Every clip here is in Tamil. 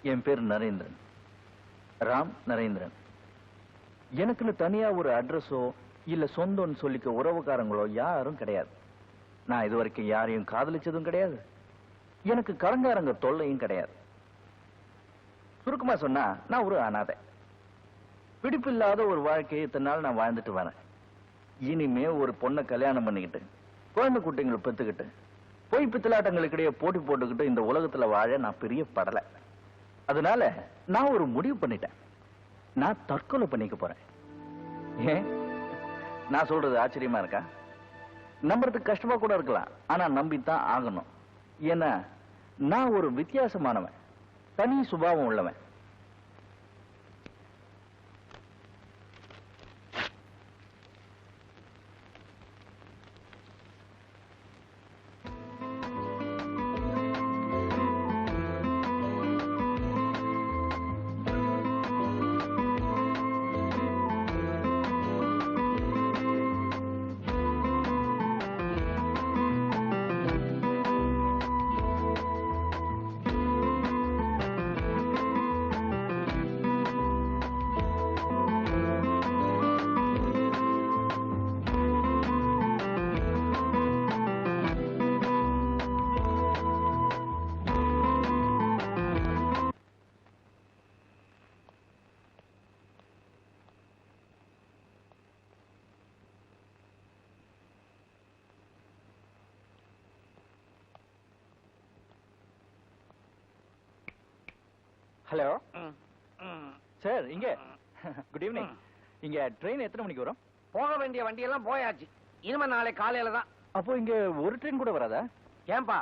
என் பேர் நரேந்திரன், ராம் நரேந்திரன். எனக்குன்னு தனியா ஒரு அட்ரஸோ இல்ல சொந்தம்னு சொல்லிக்க உறவுக்காரங்களோ யாரும் கிடையாது. நான் இதுவரைக்கும் யாரையும் காதலிச்சதும் கிடையாது. எனக்கு கடங்காரங்க தொல்லையும் கிடையாது. சுருக்கமா சொன்னா நான் ஒரு அனாதை. பிடிப்பில்லாத ஒரு வாழ்க்கையை இத்தனை நாள் நான் வாழ்ந்துட்டு வரேன். இனிமே ஒரு பொண்ணை கல்யாணம் பண்ணிக்கிட்டு குழந்தை குட்டிங்களை பெத்துக்கிட்டு பொய் பித்தலாட்டங்களுக்கிடையே போட்டி போட்டுக்கிட்டு இந்த உலகத்துல வாழ நான் பெரிய படலை. அதனால நான் ஒரு முடிவு பண்ணிட்டேன். நான் தற்கொலை பண்ணிக்க போறேன். ஏன் நான் சொல்றது ஆச்சரியமா இருக்கா? நம்புறதுக்கு கஷ்டமா கூட இருக்கலாம், ஆனா நம்பித்தான் ஆகணும். ஏன்னா நான் ஒரு வித்தியாசமானவன், தனி சுபாவம் உள்ளவன். ஹலோ சார், இங்க குட் ஈவினிங். இங்க ட்ரெயின் எத்தனை மணிக்கு வரும்? போக வேண்டிய வண்டியெல்லாம் போயாச்சு. இனிமே நாளை காலையில தான். அப்போ இங்க ஒரு ட்ரெயின் கூட வராதா? ஏன்பா,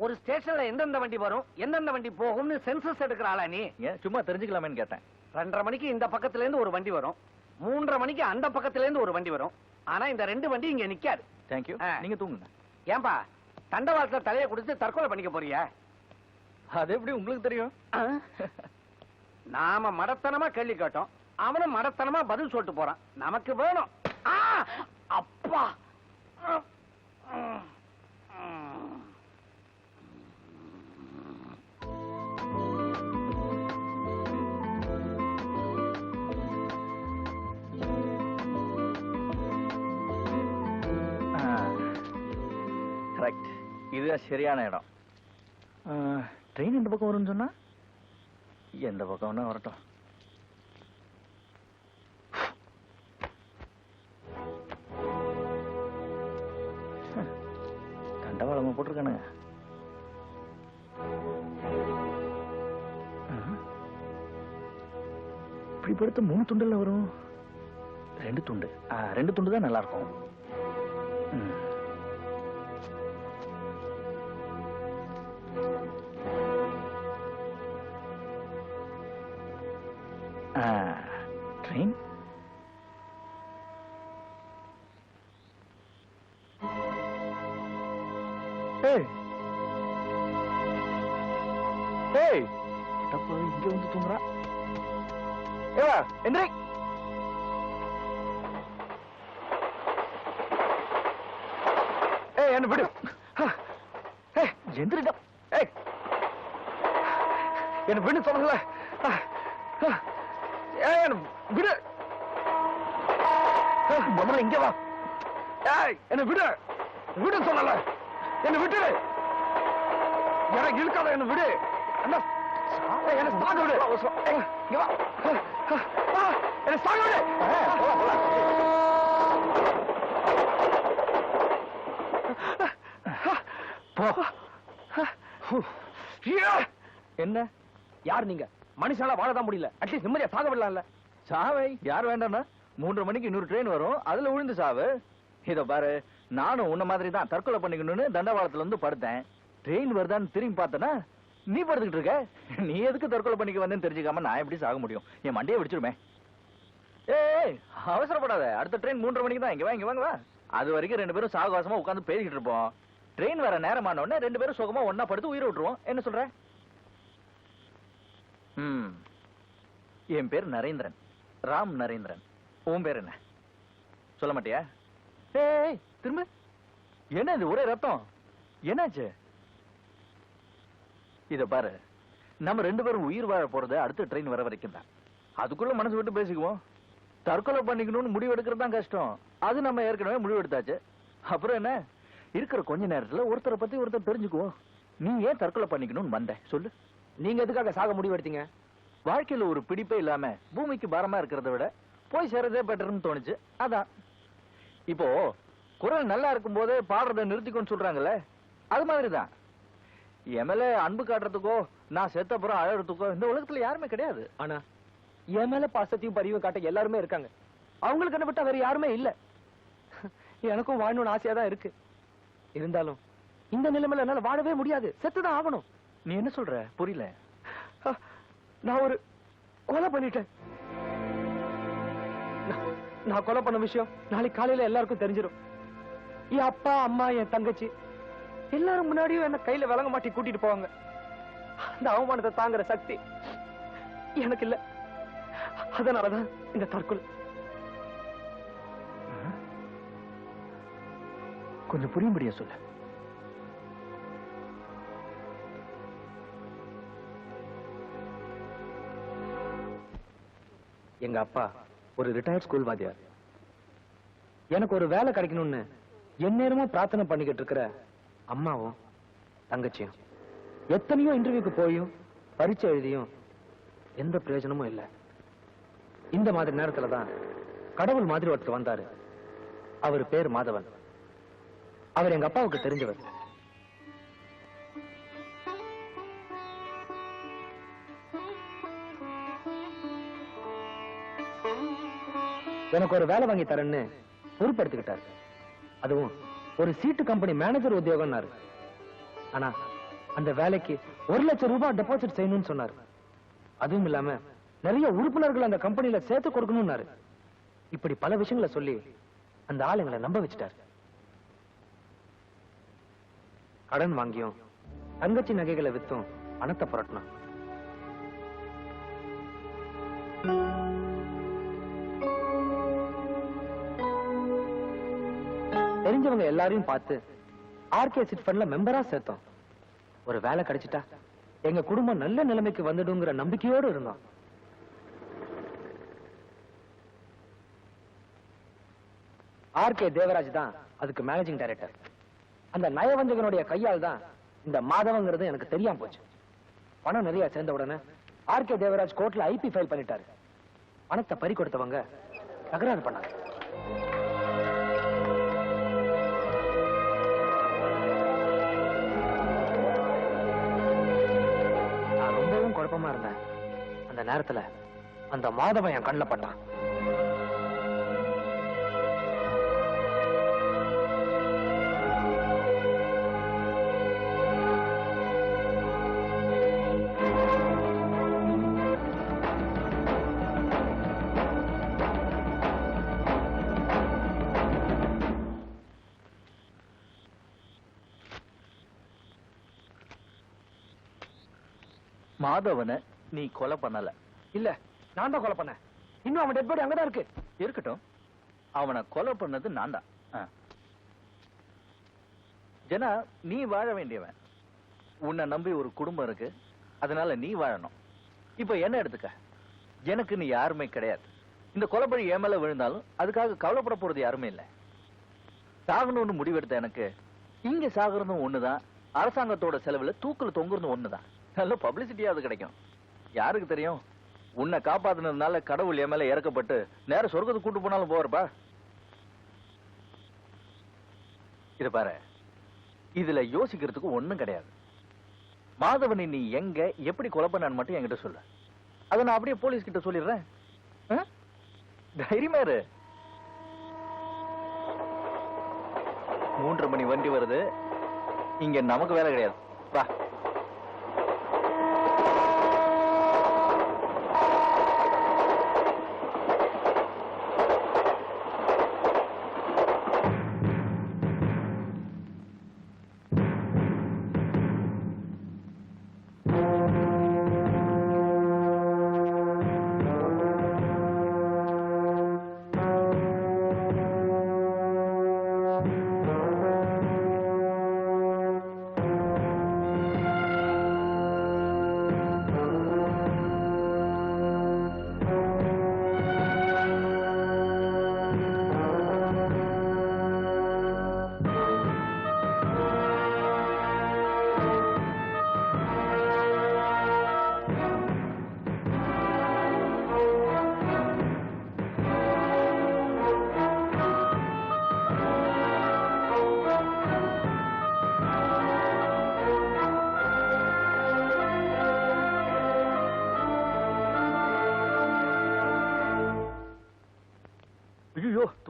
ஒரு ஸ்டேஷன்ல எந்தெந்த வண்டி வரும் எந்தெந்த வண்டி போகும்னு சென்சஸ் எடுக்கிற ஆளா நீ? சும்மா தெரிஞ்சுக்கலாமேன்னு கேட்டேன். 2:30 மணிக்கு இந்த பக்கத்துல இருந்து ஒரு வண்டி வரும், 3:30 மணிக்கு அந்த பக்கத்துல இருந்து ஒரு வண்டி வரும். ஆனா இந்த 2 வண்டி இங்க நிக்காது. தேங்க்யூ, நீங்க தூங்குங்க. ஏன்பா, தண்டவாளத்துல தலையை குடிச்சு தற்கொலை பண்ணிக்க போறியா? அது எப்படி உங்களுக்கு தெரியும்? நாம மடத்தனமா கேள்வி கேட்டோம், அவனும் மடத்தனமா பதில் சொல்லிட்டு போறான். நமக்கு வேணும். அப்பா, கரெக்ட், இதுதான் சரியான இடம். ட்ரெயின் இந்த பக்கம் வரும்னு சொன்னா எந்த பக்கம்னா வரட்டும். தண்டவாளமா போட்டிருக்கானுங்க. இப்படி படுத்த 3 துண்டுல வரும். 2 துண்டு, 2 துண்டு தான் நல்லா இருக்கும். ட்ரெயின் இங்க வந்து தூங்குறா. எந்திரி. என்ன விடு. எந்திரிடா. என்ன விடு சொல்லல. விடு. முதல்ல இங்க வா. என்ன விடு. விடு சொல்லல. என்ன விட்டு. எனக்கு இழுக்காத. என்ன விடு. என்ன சாக விடு. இங்க வா. என்ன சாக விடு. என்ன? யார் நீங்க? மனுஷால வாழதான் முடியல, அட்லீஸ்ட் நிம்மதியா சாக விடலாம்ல. சாவை யார் வேண்டாம்னா? 3:30 மணிக்கு இன்னொரு ட்ரெயின் வரும், அதுல விழுந்து சாவு. இத பாரு, நானும் உன்ன மாதிரி தான் தற்கொலை பண்ணிக்கணும்னு தண்டவாளத்துல இருந்து படுத்தேன். ட்ரெயின் வருதான்னு திரும்பி பார்த்தனா நீ படுத்துக்கிட்டு இருக்க. நீ எதுக்கு தற்கொலை பண்ணிக்க வந்தேன்னு தெரிஞ்சுக்காம நான் எப்படி சாக முடியும்? என் மண்டையை வெடிச்சிருமே. ஏய், அவசரப்படாத. அடுத்த ட்ரெயின் 3:30 மணிக்கு தான். இங்க வா, இங்க வாங்க வா. அது வரைக்கும் 2 பேரும் சாகவாசமா உட்கார்ந்து பேசிக்கிட்டு இருப்போம். ட்ரெயின் வர நேரமான உடனே 2 பேரும் சுகமா ஒன்னா படுத்து உயிரை விட்டுருவோம். என்ன சொல்ற? என் பேர் நரேந்திரன், ராம் நரேந்திரன். உன் பேர் என்ன? சொல்ல மாட்டியா? ஏய், திரும்ப. என்ன இது ஒரே ரத்தம்? என்னாச்சு? இத பாரு, நம்ம 2 பேரும் உயிர் வாழ போறது அடுத்த ட்ரெயின் வர வரைக்கும் தான். அதுக்குள்ள மனசு விட்டு பேசிக்குவோம். தற்கொலை பண்ணிக்கணும்னு முடிவு எடுக்கிறது தான் கஷ்டம். அது நம்ம ஏற்கனவே முடிவு எடுத்தாச்சு. அப்புறம் என்ன, இருக்கிற கொஞ்ச நேரத்துல ஒருத்தரை பத்தி ஒருத்தர் தெரிஞ்சுக்குவோம். நீ ஏன் தற்கொலை பண்ணிக்கணும்னு வந்த சொல்லு. நீங்க எதுக்காக சாக முடிவு எடுத்தீங்க? வாழ்க்கையில ஒரு பிடிப்பே இல்லாம பூமிக்கு பாரமா இருக்கிறத விட போய் சேர்றதே பெட்டர்னு தோணுச்சு, அதான். இப்போ குரல் நல்லா இருக்கும் போதே பாடுறதை நிறுத்திக்கோன்னு சொல்றாங்கல்ல, அது மாதிரிதான். என் மேல அன்பு காட்டுறதுக்கோ நான் செத்த அப்புறம் அழறதுக்கோ இந்த உலகத்துல யாருமே கிடையாது. ஆனா என் மேல பாசத்தையும் பரிவும் காட்ட எல்லாருமே இருக்காங்க. அவங்களுக்கு என்ன விட்டா வேற யாருமே இல்ல. எனக்கும் வாழணும்னு ஆசையா தான் இருக்கு. இருந்தாலும் இந்த நிலைமையில என்னால வாழவே முடியாது, செத்துதான் ஆகணும். நீ என்ன சொல்ற? புரியல. நான் ஒரு கொலை பண்ணிட்டேன். நான் கொலை பண்ண விஷயம் நாளைக்கு காலையில எல்லாருக்கும் தெரிஞ்சிடும். என் அப்பா, அம்மா, என் தங்கச்சி எல்லாரும் முன்னாடியும் என்ன கையில விளங்க மாட்டி கூட்டிட்டு போவாங்க. அந்த அவமானத்தை தாங்குற சக்தி எனக்கு இல்ல. அதனாலதான் இந்த தற்கொலை. கொஞ்சம் புரியும்படியா சொல்லு. எங்க அப்பா ஒரு ரிட்டையர்ட் ஸ்கூல் வாத்தியார். எனக்கு ஒரு வேலை கிடைக்கணும்னு எந்நேரமும் பிரார்த்தனை பண்ணிக்கிட்டு இருக்கிற அம்மாவும் தங்கச்சியும் எத்தனையோ இன்டர்வியூக்கு போயும் பரீட்சை எழுதியும் எந்த பிரயோஜனமும் இல்லை. இந்த மாதிரி நேரத்துல தான் கடவுள் மாதிரி ஒருத்தர் வந்தாரு. அவர் பேர் மாதவன். அவர் எங்க அப்பாவுக்கு தெரிஞ்சவர். எனக்கு ஒரு வேலை வாங்கி தரேன்னு பொறுப்பெடுத்துக்கிட்டாரு. அதுவும் ஒரு சீட்டு கம்பெனி மேனேஜர் உத்தியோகம்னாரு. ஆனா அந்த வேலைக்கு 1 லட்சம் ரூபாய் டெபாசிட் செய்யணும்னு சொன்னாரு. அதுவும் இல்லாம நிறைய உறுப்பினர்கள் அந்த கம்பெனில சேர்த்து கொடுக்கணும்னாரு. இப்படி பல விஷயங்களை சொல்லி அந்த ஆளுங்களை நம்ப வச்சுட்டாரு. கடன் வாங்கியும் தங்கச்சி நகைகளை வித்தும் பணத்தை புரட்டணும். தெரிஞ்சவங்க எல்லாரையும் பார்த்து ஆர்கே சிட் ஃபண்ட்ல மெம்பரா சேர்த்தோம். ஒரு வேலை கிடைச்சிட்டா எங்க குடும்பம் நல்ல நிலைமைக்கு வந்துடுங்கிற நம்பிக்கையோடு இருந்தோம். ஆர்கே தேவராஜ் தான் அதுக்கு மேனேஜிங் டைரக்டர். அந்த நயவஞ்சகனுடைய கையால் தான் இந்த மாதவங்கிறது எனக்கு தெரியாம போச்சு. பணம் நிறைய சேர்ந்த உடனே ஆர்கே தேவராஜ் கோர்ட்ல ஐபி ஃபைல் பண்ணிட்டாரு. பணத்தை பறி கொடுத்தவங்க தகராறு பண்ணாங்க. நான் ரொம்பவும் குழப்பமா இருந்தேன். அந்த நேரத்துல அந்த மாதவன் என் கண்ணில் பட்டான். மாதவனை நீ கொலை பண்ணல. இல்ல, நான் தான் கொலை பண்ணேன். இன்னும் அவன் டெட் பாடி அங்கதான் இருக்கு. இருக்கட்டும், அவனை கொலை பண்ணது நான் தான். ஜனா, நீ வாழ வேண்டியவன். உன்னை நம்பி ஒரு குடும்பம் இருக்கு, அதனால நீ வாழணும். இப்ப என்ன எடுத்துக்க, எனக்கு நீ யாருமே கிடையாது. இந்த கொலைப்பழி என் மேல விழுந்தாலும் அதுக்காக கவலைப்பட போறது யாருமே இல்லை. சாகணும்னு முடிவெடுத்த எனக்கு இங்க சாகுறதும் ஒண்ணுதான், அரசாங்கத்தோட செலவுல தூக்குல தொங்குறதும் ஒண்ணுதான். நல்ல பப்ளிசிட்டியாவது கிடைக்கும். யாருக்கு தெரியும், உன்னை காப்பாத்தினதுனால கடவுள் என் மேல இறக்கப்பட்டு நேர சொர்க்கத்துக்கு கூட்டு போனாலும் போறப்பா. இது பாரு, இதுல யோசிக்கிறதுக்கு ஒண்ணும் கிடையாது. மாதவனை நீ எங்க எப்படி கொலை பண்ணான்னு மட்டும் என்கிட்ட சொல்லு. அதை நான் அப்படியே போலீஸ் கிட்ட சொல்லிடுறேன். தைரியமா இரு. 3:30 மணி வண்டி வருது. இங்க நமக்கு வேலை கிடையாது. வா.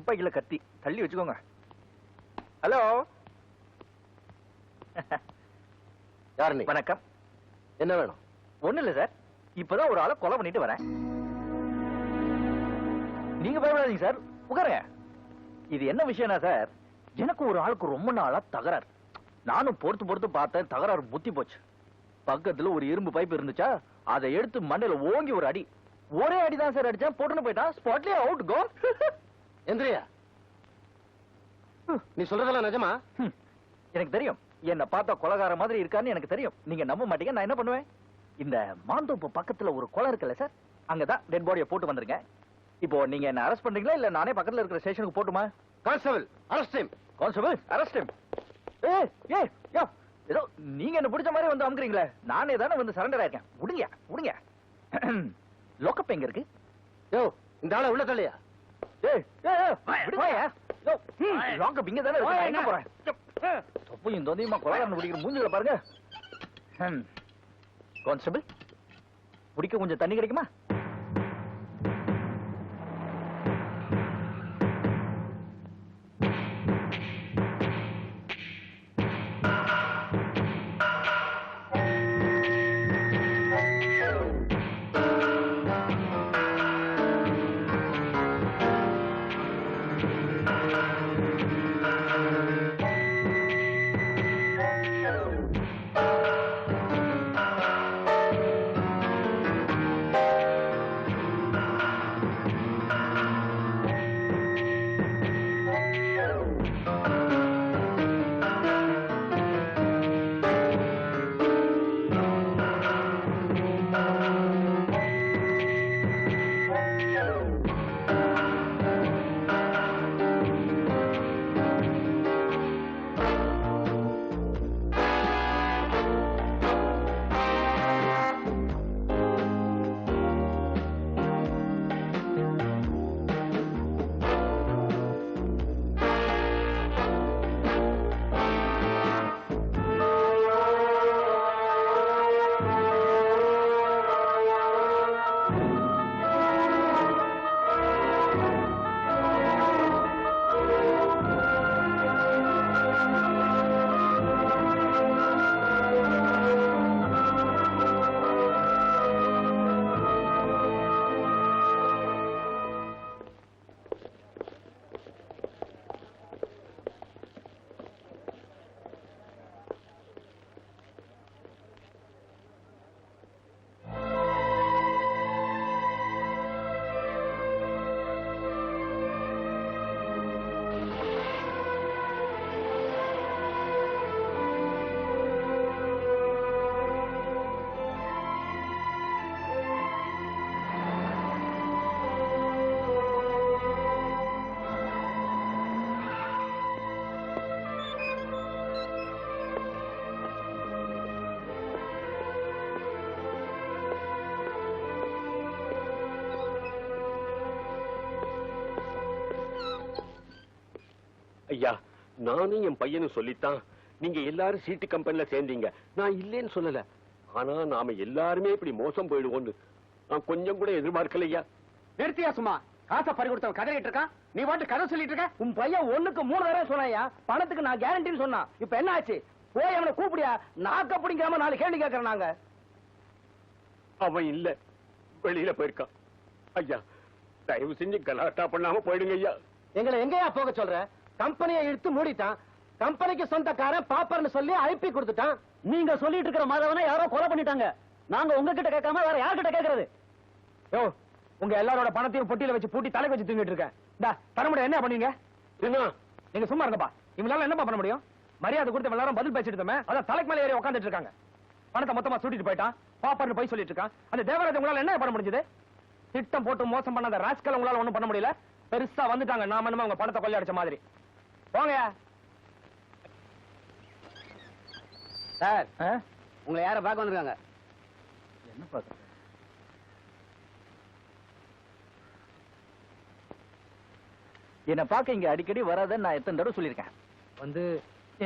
துப்பாக்கியில கத்தி தள்ளி வச்சுக்கோங்க. ஹலோ. யார் நீ? வணக்கம். என்ன வேணும்? ஒண்ணு இல்ல சார், இப்பதான் ஒரு ஆளை கொலை பண்ணிட்டு வரேன். நீங்க பயப்படாதீங்க சார், உட்காருங்க. இது என்ன விஷயம்னா சார், எனக்கு ஒரு ஆளுக்கு ரொம்ப நாளா தகராறு. நானும் பொறுத்து பார்த்தேன், தகராறு முத்தி போச்சு. பக்கத்துல ஒரு இரும்பு பைப் இருந்துச்சா, அதை எடுத்து மண்டையில ஓங்கி ஒரு அடி. ஒரே அடிதான் சார் அடிச்சேன், போட்டுன்னு போயிட்டான். ஸ்பாட்லயே அவுட். கோ. எந்திரியா. நீ சொல்றதெல்லாம் நிஜமா? எனக்கு தெரியும், என்ன பார்த்தா கொலைகார மாதிரி இருக்கான்னு எனக்கு தெரியும். நீங்க நம்ப மாட்டீங்க. நான் என்ன பண்ணுவேன், இந்த மாந்தோப்பு பக்கத்துல ஒரு கொலை இருக்குல்ல சார், அங்கதான் டெட் பாடியை போட்டு வந்திருக்கேன். இப்போ நீங்க என்ன அரெஸ்ட் பண்றீங்களா இல்ல நானே பக்கத்துல இருக்கிற ஸ்டேஷனுக்கு போட்டுமா? Constable arrest him. Constable arrest him. ஏய் ஏய் யோ, ஏதோ நீங்க என்ன பிடிச்ச மாதிரி வந்து அமுக்குறீங்களே, நானே தானே வந்து சரண்டர் ஆயிருக்கேன். விடுங்க. லோக்கப் எங்க இருக்கு? யோ, இந்த ஆளை உள்ள தள்ளியா? ஏய் ஏய் விடுங்க. யோ, லோக்கப் இங்க தானே இருக்கு. நான் எங்க போறேன்? தொப்பையும் தொந்தியுமா கொலைகாரன் பிடிக்கிற மூஞ்சில பாருங்க. கான்ஸ்டபிள், குடிக்க கொஞ்சம் தண்ணி கிடைக்குமா? ஐயா, நானும் என் பையனும் சொல்லித்தான் நீங்க எல்லாரும் சீட்டு கம்பெனில சேர்ந்தீங்க. நான் இல்லேன்னு சொல்லல. ஆனா நாம எல்லாருமே இப்படி மோசம் போயிடுவோம்னு நான் கொஞ்சம் கூட எதிர்பார்க்கலையா. நிறுத்தியா சும்மா. காசை பறி கொடுத்தவன் கதறிட்டு இருக்கான், நீ வாட்டு கதை சொல்லிட்டு இருக்க. உன் பையன் 1க்கு 3 தடவை சொன்னாயா, பணத்துக்கு நான் கேரண்டின்னு சொன்னான். இப்ப என்ன ஆச்சு? போய் அவனை கூப்பிடியா, நாக்க பிடிக்காம 4 கேள்வி கேட்கறேன் நாங்க. அவன் இல்ல, வெளியில போயிருக்கான். ஐயா, தயவு செஞ்சு கலாட்டா பண்ணாம போயிடுங்க ஐயா. எங்களை எங்கயா போக சொல்ற? கம்பெனியை இழுத்து மூடிட்டான். கம்பெனிக்கு சொந்தக்காரன் பாப்பர்னு சொல்லி ஐபி கொடுத்துட்டான். நீங்க சொல்லிட்டு இருக்கிற மாதவனை யாரோ கொலை பண்ணிட்டாங்க. நாங்க உங்ககிட்ட கேட்காம வேற யார்கிட்ட கேட்கறது? யோ, உங்க எல்லாரோட பணத்தையும் பொட்டியில வச்சு பூட்டி தலை வச்சு தூங்கிட்டு இருக்கேன். தர முடியும் என்ன பண்ணீங்க? நீங்க சும்மா இருங்கப்பா. இவங்களால என்னப்பா பண்ண முடியும்? மரியாதை கொடுத்து எல்லாரும் பதில் பேசிட்டு இருந்தோமே, அதான் தலைக்கு மேல ஏறி உட்காந்துட்டு இருக்காங்க. பணத்தை மொத்தமா சூட்டிட்டு போயிட்டான். பாப்பர்னு போய் சொல்லிட்டு இருக்கான். அந்த தேவராஜ் உங்களால என்ன பண்ண முடிஞ்சது? திட்டம் போட்டு மோசம் பண்ண அந்த ராஸ்கல் உங்களால ஒண்ணும் பண்ண முடியல. பெருசா வந்துட்டாங்க. நாம என்னமா உங்க பணத்தை கொள்ளையடிச்ச மாதிரி. போங்க சார். உங்களை யார பார்க்க வந்திருக்காங்க? என்ன பார்க்க? என்ன பார்க்க இங்க அடிக்கடி வராதன்னு நான் எத்தனை தடவை சொல்லியிருக்கேன். வந்து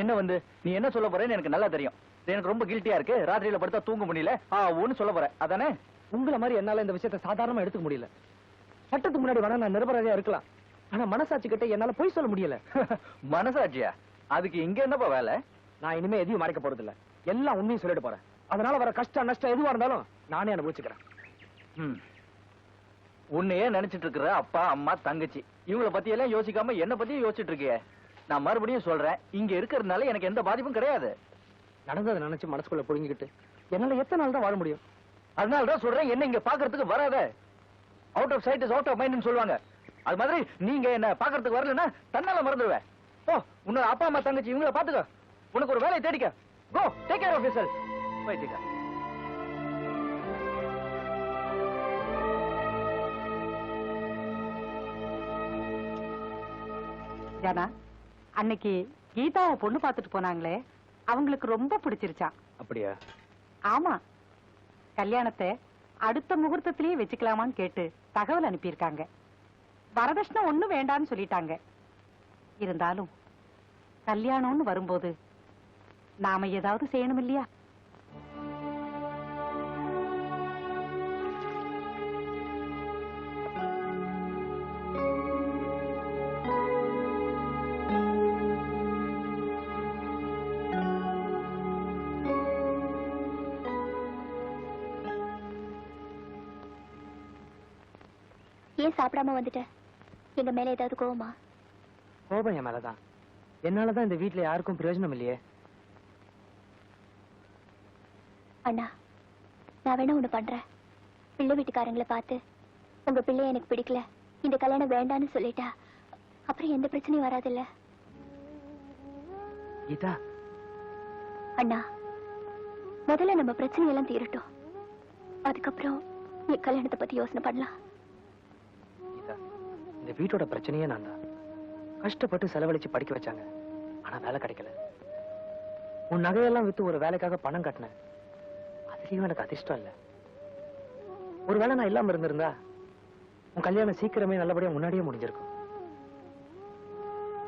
என்ன வந்து நீ என்ன சொல்ல போறேன்னு எனக்கு நல்லா தெரியும். எனக்கு ரொம்ப கில்ட்டியா இருக்கு. ராத்திரியில படுத்தா தூங்க முடியல. ஒன்னு சொல்ல போற அதானே? உங்களை மாதிரி என்னால இந்த விஷயத்தை சாதாரணமா எடுத்துக்க முடியல. சட்டத்துக்கு முன்னாடி வேணா நான் நிரபராதியா இருக்கலாம். ஆனா மனசாட்சி கிட்ட என்னால பொய் சொல்ல முடியல. மனசாட்சியா? அதுக்கு இங்க என்னப்பா வேலை? நான் இனிமே எதையும் மறைக்க போறது இல்ல, எல்லாம் உண்மையும் சொல்லிட்டு போறேன். அதனால வர கஷ்டம் நஷ்டம் எதுவா இருந்தாலும் நானே அனுபவிச்சுக்கிறேன். உன்னையே நினைச்சிட்டு இருக்கிற அப்பா அம்மா தங்கச்சி இவங்கள பத்தி எல்லாம் யோசிக்காம என்ன பத்தியும் யோசிச்சுட்டு இருக்கிய. நான் மறுபடியும் சொல்றேன், இங்க இருக்கிறதுனால எனக்கு எந்த பாதிப்பும் கிடையாது. நடந்ததை நினைச்சு மனசுக்குள்ள புடுங்கிக்கிட்டு என்னால எத்தனை நாள் தான் வாழ முடியும்? அதனாலதான் சொல்றேன், என்ன இங்க பாக்குறதுக்கு வராத. Out of sight is out of mind சொல்லுவாங்க. அது மாதிரி நீங்க என்ன பாக்குறதுக்கு வரலன்னா தன்னால மறந்துடுவேன். ஓ, உன்னோட அப்பா அம்மா தங்கச்சி இவங்கள பாத்துக்க. உனக்கு ஒரு வேலையை தேடிக்க. Go take care of yourself. Vaithika. Jana, அன்னைக்கு கீதாவை பொண்ணு பார்த்துட்டு போனாங்களே, அவங்களுக்கு ரொம்ப பிடிச்சிருச்சான். அப்படியா? ஆமா, கல்யாணத்தை அடுத்த முகூர்த்தத்திலேயே வச்சுக்கலாமான்னு கேட்டு தகவல் அனுப்பியிருக்காங்க. வரதட்சணை ஒண்ணும் வேண்டாம்னு சொல்லிட்டாங்க. இருந்தாலும் கல்யாணம்னு வரும்போது நாம ஏதாவது செய்யணும் இல்லையா? ஏன் சாப்பிடாம வந்துட்ட? எங்க மேல ஏதாவது கோவமா? கோபம் என் மேலதான். என்னாலதான் இந்த வீட்டுல யாருக்கும் பிரயோஜனம் இல்லையே. அண்ணா, நான் வேணா ஒண்ணு பண்றேன். பிள்ளை வீட்டுக்காரங்களை பார்த்து உங்க பிள்ளைய எனக்கு பிடிக்கல, இந்த கல்யாணம் வேண்டான்னு சொல்லிட்டா அப்புறம் எந்த பிரச்சனையும் வராதுல்ல? கீதா, அண்ணா, முதல்ல நம்ம பிரச்சனையெல்லாம் தீரட்டும், அதுக்கப்புறம் என் கல்யாணத்தை பத்தி யோசனை பண்ணலாம். இந்த வீட்டோட பிரச்சனையே நான் தான். கஷ்டப்பட்டு செலவழிச்சு படிக்க வச்சாங்க, ஆனா வேலை கிடைக்கல. உன் நகையெல்லாம் வித்து ஒரு வேலைக்காக பணம் கட்டினேன், அதுலயும் எனக்கு அதிர்ஷ்டம் இல்ல. ஒருவேளை நான் இல்லாம இருந்திருந்தா உன் கல்யாணம் சீக்கிரமே நல்லபடியா முன்னாடியே முடிஞ்சிருக்கும்.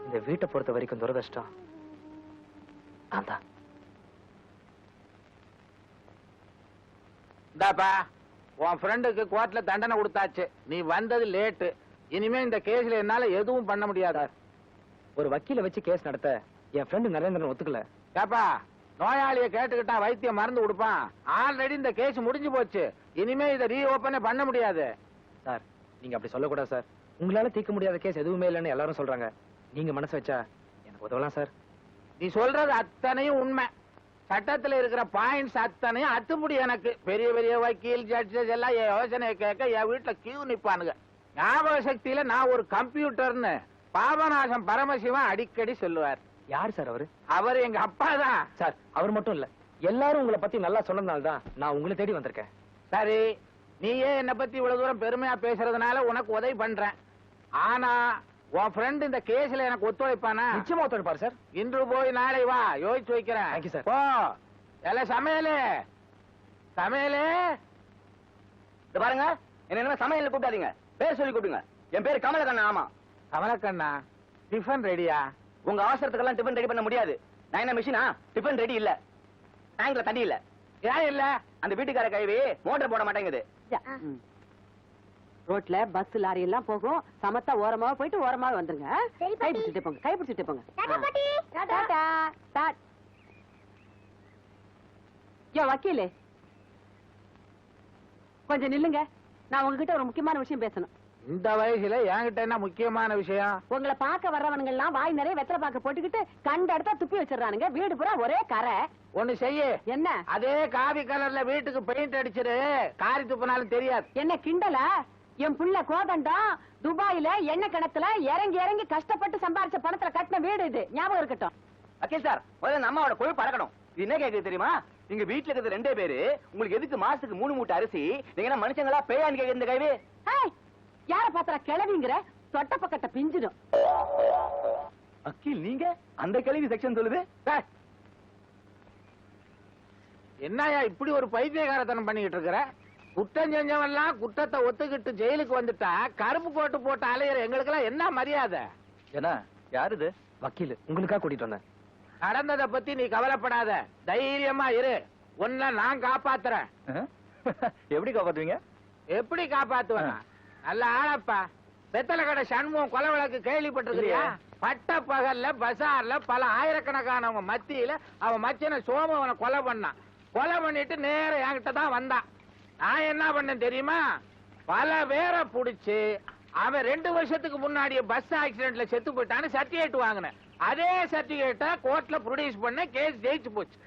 இந்த வீட்டை பொறுத்த வரைக்கும் துரதிர்ஷ்டம் நான் தான். இந்தாப்பா, உன் ஃப்ரெண்டுக்கு கோர்ட்ல தண்டனை கொடுத்தாச்சு. நீ வந்தது லேட்டு. இனிமே இந்த கேஸ்ல என்னால எதுவும் பண்ண முடியாதா? ஒரு வக்கீல வச்சு கேஸ் நடத்த என் ஃப்ரெண்டு நரேந்திரன் ஒத்துக்கல. ஏப்பா, நோயாளிய கேட்டுக்கிட்டா வைத்தியம் மருந்து கொடுப்பான். ஆல்ரெடி இந்த கேஸ் முடிஞ்சு போச்சு. இனிமே இதை ரீஓபனே பண்ண முடியாது. சார், நீங்க அப்படி சொல்லக்கூடாது சார். உங்களால தீர்க்க முடியாத கேஸ் எதுவுமே இல்லைன்னு எல்லாரும் சொல்றாங்க. நீங்க மனசு வச்சா எனக்கு உதவலாம் சார். நீ சொல்றது அத்தனையும் உண்மை. சட்டத்துல இருக்கிற பாயிண்ட்ஸ் அத்தனையும் அத்துப்படி. எனக்கு பெரிய பெரிய வக்கீல் ஜட்ஜஸ் எல்லாம் என் யோசனையை கேட்க என் வீட்டுல கியூ நிப்பானுங்க. ஞாபக சக்தியில நான் ஒரு கம்ப்யூட்டர்னு பாபநாசம் பரமசிவன் அடிக்கடி சொல்லுவார். யார் சார் அவரு? அவர் எங்க அப்பா தான். சார், அவர் மட்டும் இல்ல, எல்லாரும் உங்களை பத்தி நல்லா சொன்னதுனால தான் நான் உங்களை தேடி வந்திருக்கேன். சரி, நீயே என்ன பத்தி இவ்வளவு தூரம் பெருமையா பேசுறதுனால உனக்கு உதவி பண்றேன். ஆனா உன் ஃப்ரெண்ட் இந்த கேஸ்ல எனக்கு ஒத்துழைப்பானா? நிச்சயமா ஒத்துழைப்பாரு சார். இன்று போய் நாளை வா, யோசிச்சு வைக்கிறேன். Thank you, sir. போ. எல்லாம் சமையலே சமையலே. இது பாருங்க, என்ன சமையல் கூப்பிடாதீங்க, பேர் சொல்லி கூப்பிடுங்க. என் பேரு கமலக்கண்ணா. ஆமா, கமலக்கண்ணா. டிஃபன் ரெடியா? உங்க அவசரத்துக்கெல்லாம் டிஃபன் ரெடி பண்ண முடியாது. நான் என்ன மிஷினா? டிஃபன் ரெடி இல்ல, டேங்க்ல தண்ணி இல்ல. ஏன் இல்ல? அந்த வீட்டுக்கார கைவி மோட்டர் போட மாட்டேங்குது. ரோட்ல பஸ் லாரி எல்லாம் போகும், சமத்தா ஓரமா போயிட்டு ஓரமா வந்துருங்க. கை பிடிச்சிட்டு போங்க, கை பிடிச்சிட்டு போங்க. டாடா. யோ வக்கீலே, கொஞ்சம் நில்லுங்க. நான் உங்ககிட்ட ஒரு முக்கியமான விஷயம் பேசணும். இந்த வயசுல என்கிட்ட என்ன முக்கியமான விஷயம்? உங்களை பார்க்க வர்றவனுங்க எல்லாம் வாய் நிறைய வெத்தலை பாக்க போட்டுக்கிட்டு கண்ட இடத்த துப்பி வச்சிடறானுங்க. வீடு பூரா ஒரே கரை. ஒண்ணு செய்ய. என்ன? அதே காவி கலர்ல வீட்டுக்கு பெயிண்ட் அடிச்சிரு, காரி துப்புனாலும் தெரியாது. என்ன கிண்டலா? என் புள்ள கோதண்டம் துபாயில எண்ணெய் கிணத்துல இறங்கி இறங்கி கஷ்டப்பட்டு சம்பாரிச்ச பணத்துல கட்டின வீடு இது, ஞாபகம் இருக்கட்டும். வக்கீல் சார், முதல்ல அம்மாவோட கொழுப்பு பறக்கணும். இது என்ன கேக்குது தெரியுமா? நீங்க வீட்டுல இருக்கிறது 2 பேரு, உங்களுக்கு எதுக்கு மாசத்துக்கு 3 மூட்டை அரிசி? நீங்க என்ன மனுஷங்களா பேயான்னு கேக்குது இந்த கைவி? யார பாத்திர கிளவிங்கிற? தொட்ட பக்கத்தை பிஞ்சிடும். வக்கீல் நீங்க அந்த கேள்வி செக்ஷன் சொல்லுது. என்னயா இப்படி ஒரு பைத்தியகாரத்தனம் பண்ணிக்கிட்டு இருக்கிற? குற்றம் செஞ்சவெல்லாம் குற்றத்தை ஒத்துக்கிட்டு ஜெயிலுக்கு வந்துட்டா கருப்பு கோட்டு போட்டு அலையிற எங்களுக்கு எல்லாம் என்ன மரியாதை? என்ன யாரு இது? வக்கீல், உங்களுக்காக கூட்டிட்டு வந்தேன். நடந்ததை பத்தி நீ கவலைப்படாத, தைரியமா இரு. உன்னை நான் காப்பாத்துறேன். எப்படி காப்பாத்துவீங்க? எப்படி காப்பாத்துவேன்? நல்ல ஆளப்பா. வெத்தலை கடை சண்முகம் கொலை வழக்கு கேள்விப்பட்டிருக்கிறியா? பட்ட பகல்ல பசார்ல பல ஆயிரக்கணக்கானவங்க மத்தியில அவன் மச்சனை சோமவனை கொலை பண்ணான். கொலை பண்ணிட்டு நேர என்கிட்ட தான் வந்தான். நான் என்ன பண்ணேன் தெரியுமா? பல பேரை புடிச்சு அவன் 2 வருஷத்துக்கு முன்னாடியே பஸ் ஆக்சிடென்ட்ல செத்து போயிட்டான்னு சர்டிபிகேட் வாங்கினேன். அதே சர்டிபிகேட்டை கோர்ட்ல ப்ரொடியூஸ் பண்ண கேஸ் ஜெயிச்சு போச்சு.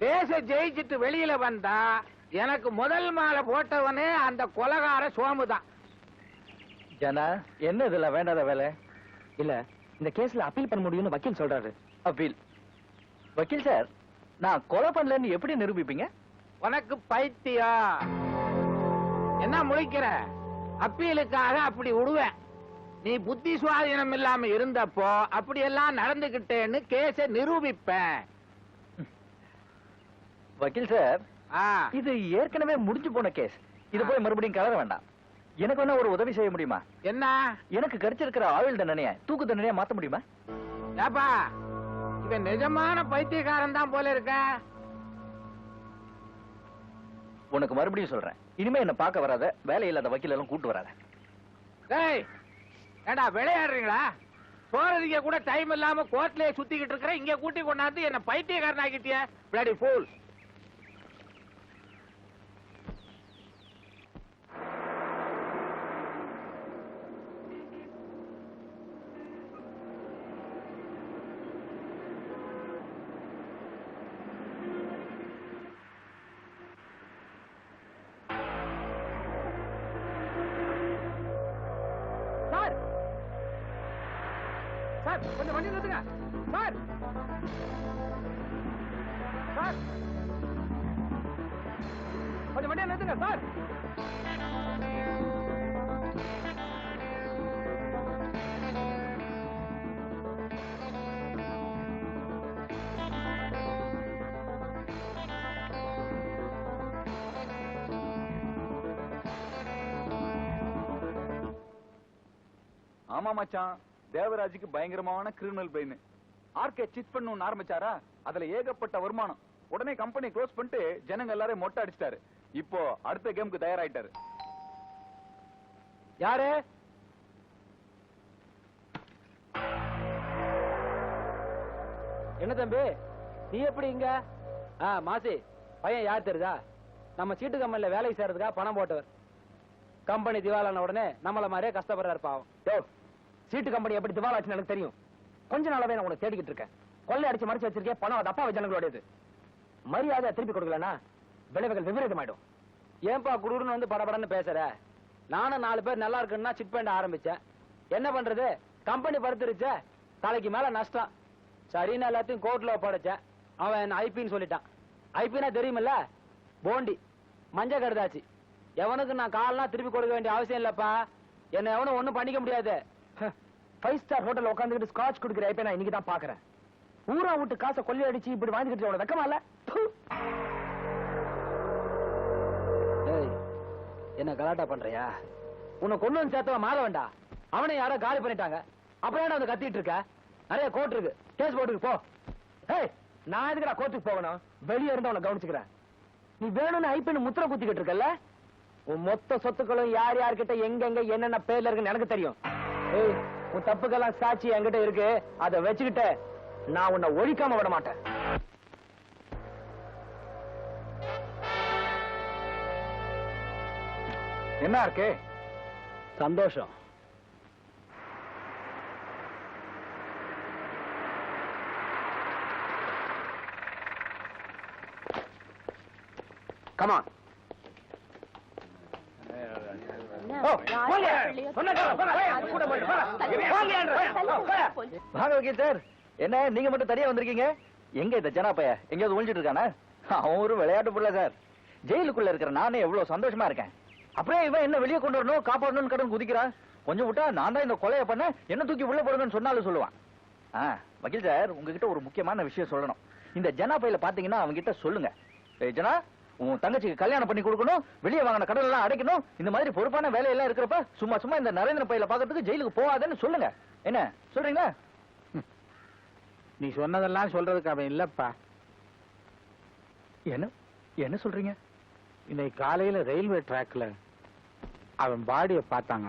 கேஸ ஜெயிச்சுட்டு வெளியில வந்தா எனக்கு முதல் மாலை போட்டவனே அந்த கொலைகார சோமுதான். ஜனா, என்ன இதுல வேண்டாத வேலை? இல்ல, இந்த கேஸ்ல அப்பீல் பண்ண முடியும்னு வக்கீல் சொல்றாரு. அப்பீல்? வக்கீல் சார், நான் கொலை பண்ணலன்னு எப்படி நிரூபிப்பீங்க? உனக்கு பைத்தியம் என்ன முழிக்கிற? அப்பீலுக்காக அப்படி விடுவேன். நீ புத்தி சுவாதீனம் இல்லாம இருந்தப்போ அப்படி எல்லாம் நடந்துகிட்டேன்னு கேஸ நிரூபிப்பேன். வக்கீல் சார், ஆ, இது ஏற்கனவே முடிஞ்சு போன கேஸ். இது போய் மறுபடியும் கலர வேண்டாம். எனக்கு என்ன ஒரு உதவி செய்ய முடியுமா? என்ன? எனக்கு கிடைச்சிருக்கிற ஆயுள் தண்டனைய தூக்கு தண்டனையா மாத்த முடியுமா? ஏப்பா, இவன் நிஜமான பைத்தியக்காரன் தான் போல இருக்க. உனக்கு மறுபடியும் சொல்றேன், இனிமே என்ன பார்க்க வராத, வேலை இல்லாத வக்கீல் எல்லாம் கூட்டு வராத. டேய், ஏண்டா விளையாடுறீங்களா? போறதுக்கு கூட டைம் இல்லாம கோர்ட்லயே சுத்திக்கிட்டு இருக்கிற, இங்க கூட்டி கொண்டாந்து என்ன பைத்தியக்காரன் ஆக்கிட்டிய. Bloody fool. சார், சார் கொஞ்சம் வண்டி நிறுத்துங்க. சார், சார் கொஞ்சம் வண்டியை நிறுத்துங்க சார். ஆமா மச்சான், தேவராஜுக்கு பயங்கரமான கிரிமினல் பிரெயின். ஆர்கே சிட் பண்ணு ஆரம்பிச்சாரா, அதுல ஏகப்பட்ட வருமானம். உடனே கம்பெனி க்ளோஸ் பண்ணிட்டு ஜனங்க எல்லாரும் மொட்டை அடிச்சிட்டாரு. இப்போ அடுத்த கேமுக்கு தயாராயிட்டாரு. யாரு? என்ன தம்பி, நீ எப்படி இங்க? மாசி, பையன் யார் தெரியுதா? நம்ம சீட்டு கம்பெனில வேலைக்கு சேர்றதுக்கா பணம் போட்டவர். கம்பெனி திவாலான உடனே நம்மள மாதிரியே கஷ்டப்படுறாரு பாவம். சீட்டு கம்பெனி எப்படி திவாலாச்சுன்னு எனக்கு தெரியும். கொஞ்ச நாளாவே நான் உனக்கு தேடிக்கிட்டு இருக்கேன். கொள்ளை அடிச்சு மறைச்சு வச்சிருக்கேன். பணம் அது அப்பா ஜனங்களோடது. மரியாதை திருப்பி கொடுக்கலனா விளைவுகள் விபரீதமாயிடும். ஏன்பா குடுன்னு வந்து படபடன்னு பேசுற? நானும் 4 பேர் நல்லா இருக்குன்னா சிட் பண்ண ஆரம்பிச்சேன். என்ன பண்றது, கம்பெனி படுத்துருச்சே, தலைக்கு மேல நஷ்டம். சரின்னு எல்லாத்தையும் கோர்ட்ல ஒப்படைச்சேன். அவன் என்ன ஐபின்னு சொல்லிட்டான். ஐபினா தெரியுமில்ல, போண்டி மஞ்ச கருதாச்சு. எவனுக்கு நான் கால்னா திருப்பி கொடுக்க வேண்டிய அவசியம் இல்லப்பா. என்ன எவனும் ஒண்ணும் பண்ணிக்க முடியாது. 5 ஸ்டார் ஹோட்டல் உட்காந்துக்கிட்டு ஸ்காட்ச் குடுக்கிற ஐபியை நான் இன்னைக்கு தான் பாக்குறேன். ஊரா விட்டு காசை கொள்ளை அடிச்சு இப்படி வாங்கிக்கிட்டு வெக்கமா இல்ல? என்ன கலாட்டா பண்றியா? உன்னை கொண்டு வந்து சேர்த்தவன் மாற வேண்டாம். அவனை யாரோ காலி பண்ணிட்டாங்க. அப்புறம் என்ன வந்து கத்திட்டு இருக்க? நிறைய கோர்ட் இருக்கு, கேஸ் போட்டுக்கு போ. நான் எதுக்குடா கோர்ட்டுக்கு போகணும்? வெளியே இருந்து அவனை கவனிச்சுக்கிறேன். நீ வேணும்னு ஐபின்னு முத்திர குத்திக்கிட்டு இருக்கல. உன் மொத்த சொத்துக்களும் யார் யார்கிட்ட எங்க என்னென்ன பேர்ல இருக்குன்னு எனக்கு தெரியும். உன் தப்புக்கெல்லாம் சாட்சி என்கிட்ட இருக்கு. அதை வச்சுக்கிட்டு நான் உன்னை ஒழிக்காம விட மாட்டேன். என்ன இருக்கு? சந்தோஷம். கமான். வாங்க வக்கீல் சார். என்ன நீங்க மட்டும் தனியா வந்திருக்கீங்க? எங்க இந்த ஜனா பைய எங்கேயாவது ஒழிஞ்சிட்டு இருக்கானா? அவன் ஒரு விளையாட்டு புள்ள சார். ஜெயிலுக்குள்ள இருக்கிற நானே எவ்வளவு சந்தோஷமா இருக்கேன். அப்படியே இவன் என்ன வெளியே கொண்டு வரணும், காப்பாடணும்னு கடன் குதிக்கிறான். கொஞ்சம் விட்டா நான் தான் இந்த கொலையை பண்ண, என்ன தூக்கி உள்ள போடுங்கன்னு சொன்னாலும் சொல்லுவான். வக்கீல் சார், உங்ககிட்ட ஒரு முக்கியமான விஷயம் சொல்லணும். இந்த ஜனா பையில பாத்தீங்கன்னா அவங்க கிட்ட சொல்லுங்க, ஜனா உன் தங்கச்சிக்கு கல்யாணம் பண்ணி கொடுக்கணும், வெளியே வாங்கின கடன் எல்லாம் அடைக்கணும், இந்த மாதிரி பொறுப்பான வேலையெல்லாம் இருக்கிறப்ப சும்மா சும்மா இந்த நரேந்திர பையில பாக்கிறதுக்கு ஜெயிலுக்கு போகாதன்னு சொல்லுங்க. என்ன சொல்றீங்களா? நீ சொன்னதெல்லாம் சொல்றதுக்கு அவன் இல்லப்பா. என்ன என்ன சொல்றீங்க? இன்னைக்கு காலையில ரயில்வே டிராக்ல அவன் பாடிய பார்த்தாங்க.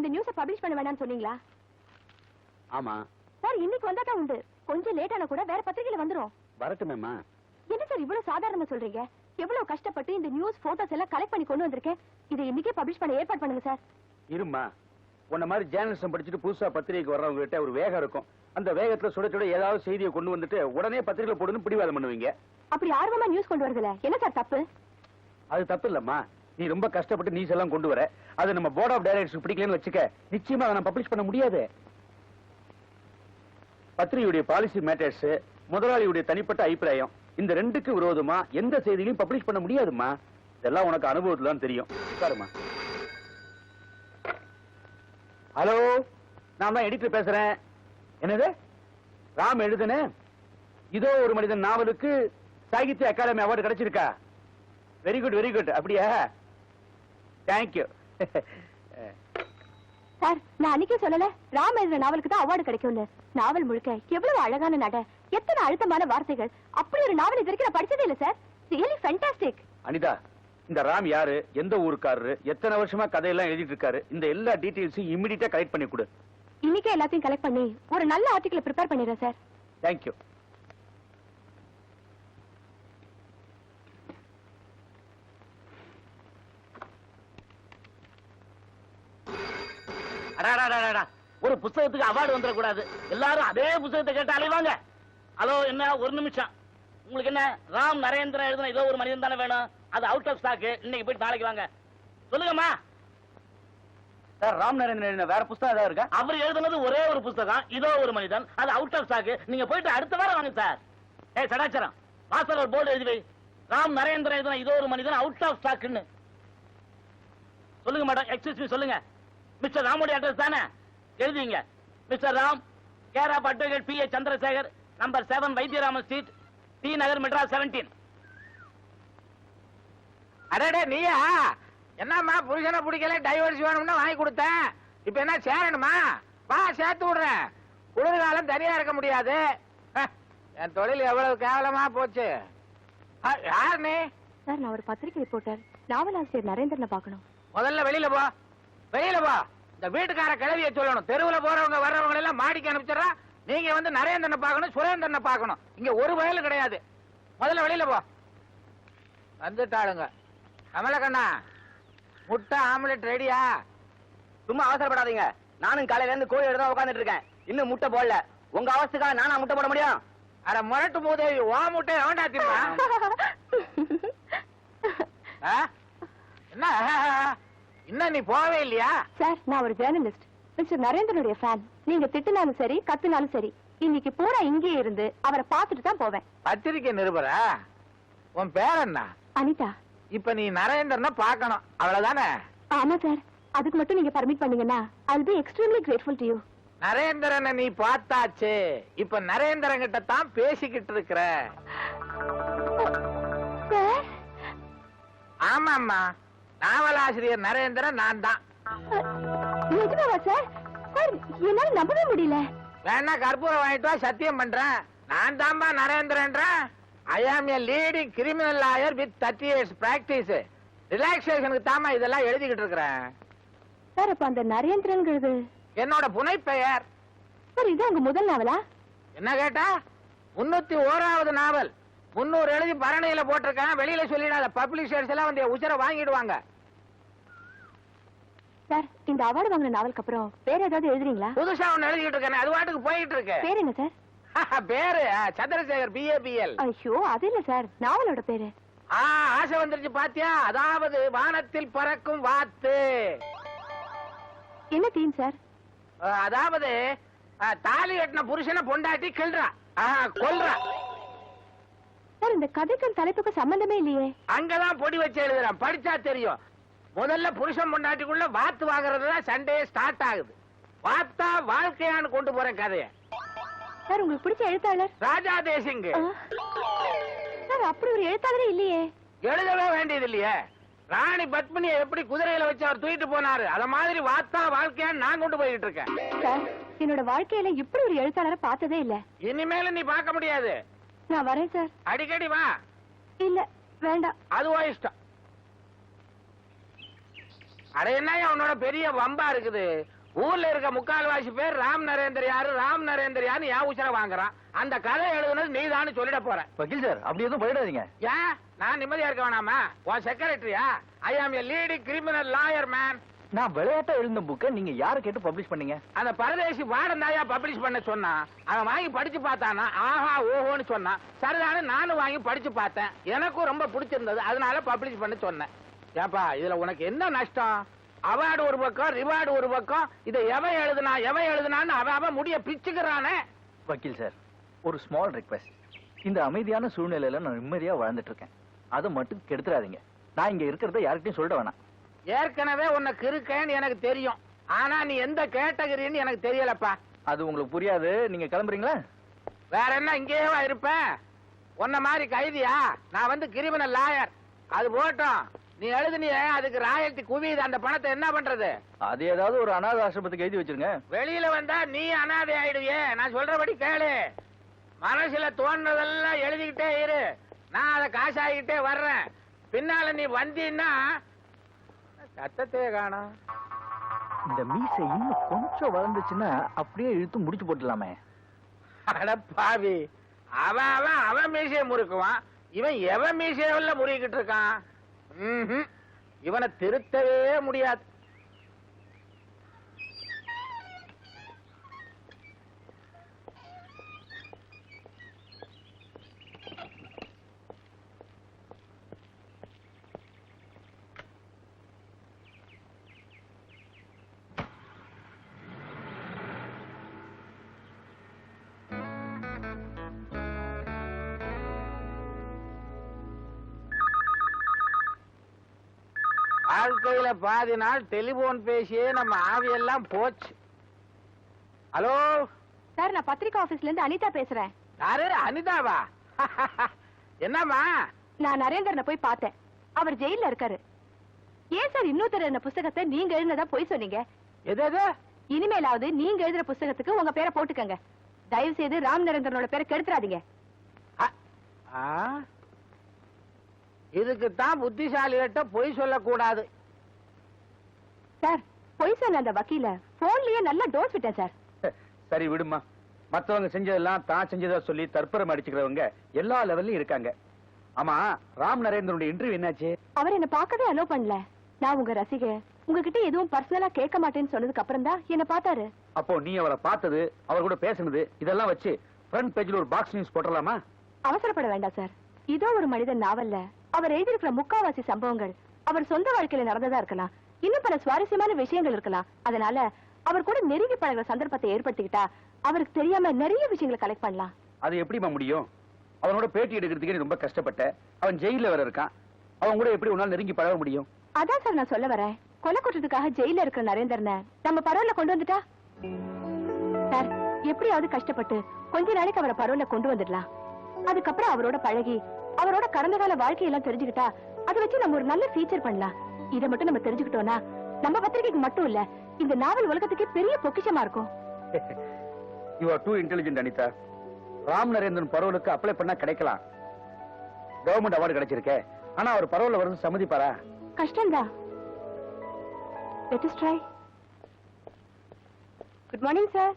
இந்த நியூஸ பப்ளிஷ் பண்ண வேணாம்னு சொன்னீங்களா? ஆமா. சார் இன்னைக்கு வந்தா தான் உண்டு. கொஞ்சம் லேட் ஆனா கூட வேற பத்திரிகையில வந்துரும். வரட்டுமேம்மா. என்ன சார் இவ்வளவு சாதாரணமா சொல்றீங்க? எவ்வளவு கஷ்டப்பட்டு இந்த நியூஸ் போட்டோஸ் எல்லாம் கலெக்ட் பண்ணி கொண்டு வந்திருக்கேன். இதை இன்னைக்கே பப்ளிஷ் பண்ண ஏற்பாடு பண்ணுங்க சார். இருமா, உன்ன மாதிரி ஜேர்னலிசம் படிச்சுட்டு புதுசா பத்திரிகைக்கு வர்றவங்க கிட்ட ஒரு வேகம் இருக்கும். அந்த வேகத்துல சுட சுட ஏதாவது செய்தியை கொண்டு வந்துட்டு உடனே பத்திரிகையில போடுன்னு பிடிவாதம் பண்ணுவீங்க. அப்படி ஆர்வமா நியூஸ் கொண்டு வரதுல என்ன சார் தப்பு? அது தப்பு இல்லம்மா. நீ ரொம்ப கஷ்டப்பட்டு நியூஸ் எல்லாம் கொண்டு வர, அது நம்ம போர்ட் ஆஃப் டைரக்டர்ஸ் பிடிக்கலன்னு வச்சுக்க, நிச்சயமா அதை நான் பப்ளிஷ் பண்ண முடியாது. பத்திரிகையுடைய பாலிசி மேட்டர்ஸ், முதலாளியுடைய தனிப்பட்ட அபிப்பிராயம், இந்த ரெண்டுக்கு விரோதமா எந்த செய்தியும் பப்ளிஷ் பண்ண முடியாதுமா. இதெல்லாம் உனக்கு அனுபவத்துல தான் தெரியும். உட்காருமா. ஹலோ, நான் தான் எடிட்டர் பேசுறேன். என்னது? ராம் எழுதுன இதோ ஒரு மனிதன் நாவலுக்கு சாகித்ய அகாடமி அவார்டு கிடைச்சிருக்கா? Very good, very good. அப்படியா? தேங்க்யூ. சார் நான் அன்னைக்கே சொல்லல ராம் எழுதுற நாவலுக்கு தான் அவார்டு கிடைக்கும்னு. நாவல் முழுக்க எவ்வளவு அழகான நட, எத்தனை அழுத்தமான வார்த்தைகள். அப்படி ஒரு நாவல் இது வரைக்கும் நான் படிச்சதே இல்ல சார். Really fantastic. அனிதா, இந்த ராம் யாரு, எந்த ஊருக்காரரு, எத்தனை வருஷமா கதையெல்லாம் எழுதிட்டு இருக்காரு, இந்த எல்லா டீடைல்ஸையும் இமிடியேட்டா கலெக்ட் பண்ணி கொடு. இன்னைக்கே எல்லாத்தையும் கலெக்ட் பண்ணி ஒரு நல்ல ஆர்டிகல் ப்ரிப்பேர் பண்ணிடுறேன் சார். தேங்க்யூ. ஒரு புத்தகத்துக்கு அவார்டு வந்துடக்கூடாது. எல்லாரும் அதே புத்தகத்தை கேட்டு அலைவாங்க. ஹலோ, என்ன ஒரு நிமிஷம். உங்களுக்கு என்ன ராம் நரேந்திரன் எழுதின ஏதோ ஒரு மனிதன் தானே வேணும்? அது அவுட் ஆஃப் ஸ்டாக். இன்னைக்கு போயிட்டு நாளைக்கு வாங்க. சொல்லுங்கம்மா. சார், ராம் நரேந்திரன் எழுதின வேற புத்தகம் ஏதாவது இருக்கா? அவர் எழுதுனது ஒரே ஒரு புத்தகம், இதோ ஒரு மனிதன். அது அவுட் ஆஃப் ஸ்டாக். நீங்க போயிட்டு அடுத்த வாரம் வாங்க சார். ஏய் சடாச்சரம், வாசல் ஒரு போர்டு எழுதி வை. ராம் நரேந்திரன் எழுதின இதோ ஒரு மனிதன் அவுட் ஆஃப் ஸ்டாக்னு. சொல்லுங்க மேடம். எக்ஸ்கியூஸ் மீ, சொல்லுங்க. மிஸ்டர் ராமுடைய அட்ரஸ் தானே? எழுதிங்க. Mister Ram, care of advocate P. A. Chandrasekar, number 7 Vaidyaraman street, T Nagar, Madras 17. அடடே நீயா? என்னம்மா புருஷனை பிடிக்கல, டைவர்ஸ் வேணும்னு வாங்கி கொடுத்தேன். இப்ப என்ன சேரணுமா? வா சேர்த்து விடுறேன். குளிர்காலம் தனியா இருக்க முடியாது. என் தொழில் எவ்வளவு கேவலமா போச்சு. யார் நீ? சார் நான் ஒரு பத்திரிகை ரிப்போர்ட்டர். நாவலாசிரியர் நரேந்திரனை பார்க்கணும். முதல்ல வெளியில போ, வெளியில போ. இந்த வீட்டுக்கார கிளவிய சொல்லணும். தெருவுல போறவங்க வர்றவங்க எல்லாம் மாடிக்கு அனுப்பிச்சிடறா. நீங்க வந்து நரேந்திரனை பார்க்கணும், சுரேந்திரனை பார்க்கணும். இங்க ஒரு வயல் கிடையாது. முதல்ல வெளியில போ. வந்துட்டாளுங்க. கமலக்கண்ணா, முட்டை ஆம்லெட் ரெடியா? சும்மா அவசரப்படாதீங்க. நானும் காலையில இருந்து கோழி எடுத்து உட்காந்துட்டு இருக்கேன். இன்னும் முட்டை போடல. உங்க அவஸ்துக்காக நானா முட்டை போட முடியும்? அட முரட்டு மூதேவி, ஓ முட்டை எவன்டா தின்னா? என்ன இன்னும் நீ போவே இல்லையா? சார் நான் ஒரு ஜேர்னலிஸ்ட். Mister நரேந்திரனுடைய fan. நீங்க திட்டுனாலும் சரி கத்துனாலும் சரி இன்னைக்கு பூரா இங்கே இருந்து அவரை பார்த்துட்டு தான் போவேன். பத்திரிக்கை நிருபரா? உன் பேர் என்ன? அனிதா. இப்ப நீ நரேந்திரனை பார்க்கணும், அவ்வளவுதானே? ஆமா சார். அதுக்கு மட்டும் நீங்க பர்மிட் பண்ணீங்கன்னா I'll be extremely grateful to you. நரேந்திரனை நீ பார்த்தாச்சு. இப்ப நரேந்திரன் கிட்ட தான் பேசிக்கிட்டு இருக்கிற. சார் ஆமாம்மா, நாவலாசிரியர் நரேந்திரன் நான் தான். நிஜமாவா சார்? சார் என்னால நம்பவே முடியல. வேணா கற்பூரம் வாங்கிட்டு வா, சத்தியம் பண்றேன். நான் தான்பா நரேந்திரன்றேன். ஐ ஆம் a leading criminal lawyer with 30 years practice. ரிலாக்ஸேஷனுக்கு தாமா இதெல்லாம் எழுதிக்கிட்டு இருக்கிறேன். சார் அப்ப அந்த நரேந்திரன்ங்கிறது என்னோட புனைப்பெயர். சார் இது உங்க முதல் நாவலா? என்ன கேட்டா? 301வது நாவல். 300 எழுதி பரணியில போட்டிருக்கேன். வெளியில சொல்லிடாத. பப்ளிஷர்ஸ் எல்லாம் வந்து உச்சர வாங்கிடுவாங்க. சார் இந்த அவார்டு வாங்கின நாவலுக்கு அப்புறம் வேற ஏதாவது எழுதுறீங்களா? புதுசா ஒண்ணு எழுதிக்கிட்டு இருக்கேன். அது வாட்டுக்கு போயிட்டு இருக்கு. பேர் என்ன சார்? பேரு சந்திரசேகர், BABL. ஐயோ அது இல்ல சார், நாவலோட பேரு. ஆசை வந்துருச்சு பாத்தியா? அதாவது வானத்தில் பறக்கும் வாத்து. என்ன தீம் சார்? அதாவது தாலி கட்டின புருஷனை பொண்டாட்டி கிள்றா, கொல்றா. சார் இந்த கதைக்கும் தலைப்புக்கும் சம்பந்தமே இல்லையே. அங்கதான் பொடி வச்சு எழுதுறேன், படிச்சா தெரியும். முதல்ல புருஷன் பொண்டாட்டிக்குள்ள வாத்து வாங்குறதுதான் சண்டே ஸ்டார்ட் ஆகுது. வாத்தா வாழ்க்கையான்னு கொண்டு போறேன் கதைய. சார் உங்களுக்கு பிடிச்ச எழுத்தாளர்? ராஜா தேசிங். சார் அப்படி ஒரு எழுத்தாளரே இல்லையே. எழுதவே வேண்டியது இல்லையே. ராணி பத்மினியை எப்படி குதிரையில வச்சு அவர் தூக்கிட்டு போனாரு, அத மாதிரி வாத்தா வாழ்க்கையான்னு நான் கொண்டு போயிட்டு இருக்கேன். சார் என்னோட வாழ்க்கையில இப்படி ஒரு எழுத்தாளரை பார்த்ததே இல்ல. இனிமேல நீ பார்க்க முடியாது. நான் வரேன் சார். அடிக்கடி வா. இல்ல வேண்டாம். அதுவா இஷ்டம். அட என்ன உன்னோட பெரிய வம்பா இருக்குது. ஊர்ல இருக்க முக்கால்வாசி பேர் ராம் நரேந்திர யாரு ராம் நரேந்திர யாரு என் உச்சர வாங்குறான். அந்த கதை எழுதுனது நீதான்னு சொல்லிட போற. வக்கீல் சார் அப்படி எதுவும் போயிடாதீங்க. ஏன் நான் நிம்மதியா இருக்க வேணாமா? உன் செக்ரட்டரியா? ஐ ஆம் எ லீடிங் கிரிமினல் லாயர் மேன். நான் விளையாட்டா எழுந்த புக்கை நீங்க யாரை கேட்டு பப்ளிஷ் பண்ணீங்க? அந்த பரதேசி வாடன் தாயா பப்ளிஷ் பண்ண சொன்னா. அவன் வாங்கி படிச்சு பார்த்தானா ஆஹா ஓஹோன்னு சொன்னான். சரிதானே நானும் வாங்கி படிச்சு பார்த்தேன். எனக்கும் ரொம்ப பிடிச்சிருந்தது, அதனால பப்ளிஷ் பண்ண சொன்னேன். ஏப்பா இதுல உனக்கு என்ன நஷ்டம்? அவார்டு ஒரு பக்கம், ரிவார்டு ஒரு பக்கம். இதை எவன் எழுதுனான்னு அவன் முடிய பிச்சுக்கிறானே. வக்கீல் சார் ஒரு ஸ்மால் ரிக்வெஸ்ட். இந்த அமைதியான சூழ்நிலையில நான் நிம்மதியா வாழ்ந்துட்டு இருக்கேன். அதை மட்டும் கெடுத்துறாதீங்க. நான் இங்க இருக்கிறத யார்கிட்டயும் சொல்லிட வேணாம். ஏற்கனவே உனக்கு இருக்கேன்னு எனக்கு தெரியும். ஆனா நீ எந்த கேட்டகரின்னு எனக்கு தெரியலப்பா. அது உங்களுக்கு புரியாது. நீங்க கிளம்புறீங்களா? வேற என்ன இங்கேயேவா இருப்பேன்? உன்ன மாதிரி கைதியா? நான் வந்து கிரிமினல் லாயர். அது போட்டோம். நீ எழுதுனியே அதுக்கு ராயல்டி குவியுது. அந்த பணத்தை என்ன பண்றது? அது ஏதாவது ஒரு அனாதை ஆசிரமத்துக்கு எழுதி வச்சிருங்க. வெளியில வந்தா நீ அனாதை ஆயிடுவியே. நான் சொல்றபடி கேளு. மனசுல தோன்றதெல்லாம் எழுதிக்கிட்டே இரு. நான் அதை காசாகிக்கிட்டே வர்றேன். பின்னால நீ வந்தீன்னா சத்தத்தையே காணோம். இந்த மீசை இன்னும் கொஞ்சம் வளர்ந்துச்சுன்னா அப்படியே இழுத்து முடிச்சு போட்டுலாமே. அட பாவி, அவன் மீசைய முறுக்குவான். இவன் எவன் மீசையில முறுக்கிட்டு இருக்கான். இவனை திருத்தவே முடியாது. வாழ்க்கையில பாதி நாள் டெலிபோன் பேசியே நம்ம ஆவியெல்லாம் போச்சு. ஹலோ சார், நான் பத்திரிகை ஆபீஸ்ல இருந்து அனிதா பேசுறேன். யாரு? அனிதாவா? என்னம்மா? நான் நரேந்திரனை போய் பார்த்தேன். அவர் ஜெயில இருக்காரு. ஏன் சார் இன்னொருத்தர் என்ன புஸ்தகத்தை நீங்க எழுதினதா போய் சொன்னீங்க? எது? இனிமேலாவது நீங்க எழுதுற புஸ்தகத்துக்கு உங்க பேரை போட்டுக்கங்க. தயவு செய்து ராம் நரேந்திரனோட பேரை கெடுத்துறாதீங்க. இதுக்கு தான் புத்திசாலிகிட்ட பொய் சொல்லக்கூடாது. சார், பொய் சொன்ன அந்த வக்கீல போன்லயே நல்லா டோஸ் விட்டேன் சார். சரி விடுமா. மத்தவங்க செஞ்சதெல்லாம் தான் செஞ்சதா சொல்லி தற்பரம் அடிச்சுக்கிறவங்க எல்லா லெவல்லயும் இருக்காங்க. ஆமா, ராம் நரேந்திரனுடைய இன்டர்வியூ என்னாச்சு? அவர் என்ன பார்க்கவே அலோ பண்ணல. நான் உங்க ரசிக, உங்ககிட்ட எதுவும் பர்சனலா கேட்க மாட்டேன்னு சொன்னதுக்கு அப்புறம் தான் என்ன பார்த்தாரு. அப்போ நீ அவரை பார்த்தது, அவர் கூட பேசுனது இதெல்லாம் வச்சு ஃப்ரண்ட் பேஜ்ல ஒரு பாக்ஸ் நியூஸ் போட்டுடலாமா? அவசரப்பட வேண்டாம் சார். இதோ ஒரு மனிதன் நாவல்ல அவர் எழுதியிருக்கிற முக்காவாசி சம்பவங்கள் அவர் சொந்த வாழ்க்கையில நடந்ததா இருக்கலாம். இன்னும் பல சுவாரஸ்யமான விஷயங்கள் இருக்கலாம். அதனால அவர் கூட நெருங்கி பழகிற சந்தர்ப்பத்தை ஏற்படுத்திக்கிட்டா அவருக்கு தெரியாம நிறைய விஷயங்களை கலெக்ட் பண்ணலாம். அது எப்படிமா முடியும்? அவனோட பேட்டி எடுக்கிறதுக்கே ரொம்ப கஷ்டப்பட்ட. அவன் ஜெயில வேற இருக்கான். அவன் கூட எப்படி உன்னால நெருங்கி பழக முடியும்? அதான் சார் நான் சொல்ல வரேன். கொலை குற்றத்துக்காக ஜெயில இருக்கிற நரேந்திரனை நம்ம பரோல்ல கொண்டு வந்துட்டா சார், எப்படியாவது கஷ்டப்பட்டு கொஞ்ச நாளைக்கு அவரை பரோல்ல கொண்டு வந்துடலாம். அதுக்கப்புறம் அவரோட பழகி அவரோட கடந்த கால வாழ்க்கையெல்லாம் தெரிஞ்சுக்கிட்டா அதை வச்சு நம்ம ஒரு நல்ல ஃபீச்சர் பண்ணலாம். இதை மட்டும் நம்ம தெரிஞ்சுக்கிட்டோம்னா நம்ம பத்திரிகைக்கு மட்டும் இல்ல, இந்த நாவல் உலகத்துக்கே பெரிய பொக்கிஷமா இருக்கும். You are too intelligent Anitha. Ram Narendran பரோலுக்கு அப்ளை பண்ணா கிடைக்கலாம். கவர்மெண்ட் அவார்டு கிடைச்சிருக்கே. ஆனா அவர் பரோல்ல வரது சம்மதிப்பாரா? கஷ்டம்தான். Let us try. Good morning, sir.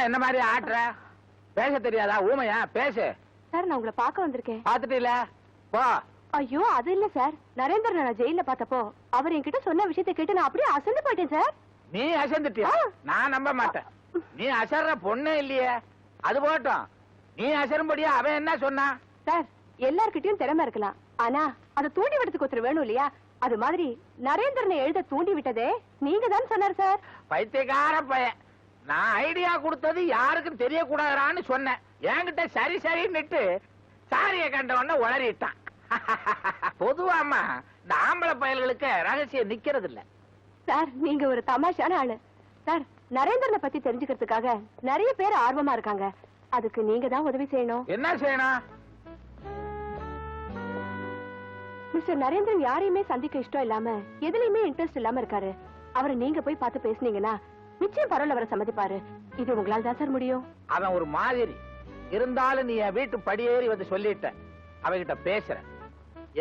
என்ன மாதிரி ஆட்டுற? பேச தெரியாதா? ஊமையா? பேசு. சார், நான் உங்களை பார்க்க வந்திருக்கேன். பாத்துட்டு இல்ல போ. ஐயோ, அது இல்ல சார். நரேந்திரன் நான் ஜெயில பார்த்தப்போ அவர் என்கிட்ட சொன்ன விஷயத்தை கேட்டு நான் அப்படியே அசந்து போயிட்டேன் சார். நீ அசந்துட்டியா? நான் நம்ப மாட்டேன். நீ அசர்ற பொண்ணே இல்லையே. அது போட்டோம், நீ அசரும்படியா அவன் என்ன சொன்னா? சார், எல்லார்கிட்டயும் திறமை இருக்கலாம். ஆனா அதை தூண்டி விடுறதுக்கு ஒருத்தர் வேணும் இல்லையா? அது மாதிரி நரேந்திரனை எழுத தூண்டி விட்டதே நீங்க தான் சொன்னார் சார். பைத்தியக்கார பையன். நான் ஐடியா கொடுத்தது யாருக்கும் தெரியக்கூடாதான்னு சொன்னேன். என்கிட்ட சரி சரின்னுட்டு சாரிய கண்ட உடனே உளறிட்டான். பொதுவாமா இந்த ஆம்பளை பயல்களுக்கு ரகசியம் நிக்கிறது இல்ல. சார், நீங்க ஒரு தமாஷான ஆளு. சார், நரேந்திரனை பத்தி தெரிஞ்சுக்கிறதுக்காக நிறைய பேர் ஆர்வமா இருக்காங்க. அதுக்கு நீங்க தான் உதவி செய்யணும். என்ன செய்யணும்? மிஸ்டர் நரேந்திரன் யாரையுமே சந்திக்க இஷ்டம் இல்லாம எதுலயுமே இன்ட்ரெஸ்ட் இல்லாம இருக்காரு. அவரை நீங்க போய் பார்த்து பேசுனீங்கன்னா நிச்சயம் பரவாயில்ல வர சம்மதிப்பாரு. இது உங்களால தான் சார் முடியும். அவன் ஒரு மாதிரி இருந்தாலும் நீ என் வீட்டு படியேறி வந்து சொல்லிட்ட. அவகிட்ட பேசுறேன்.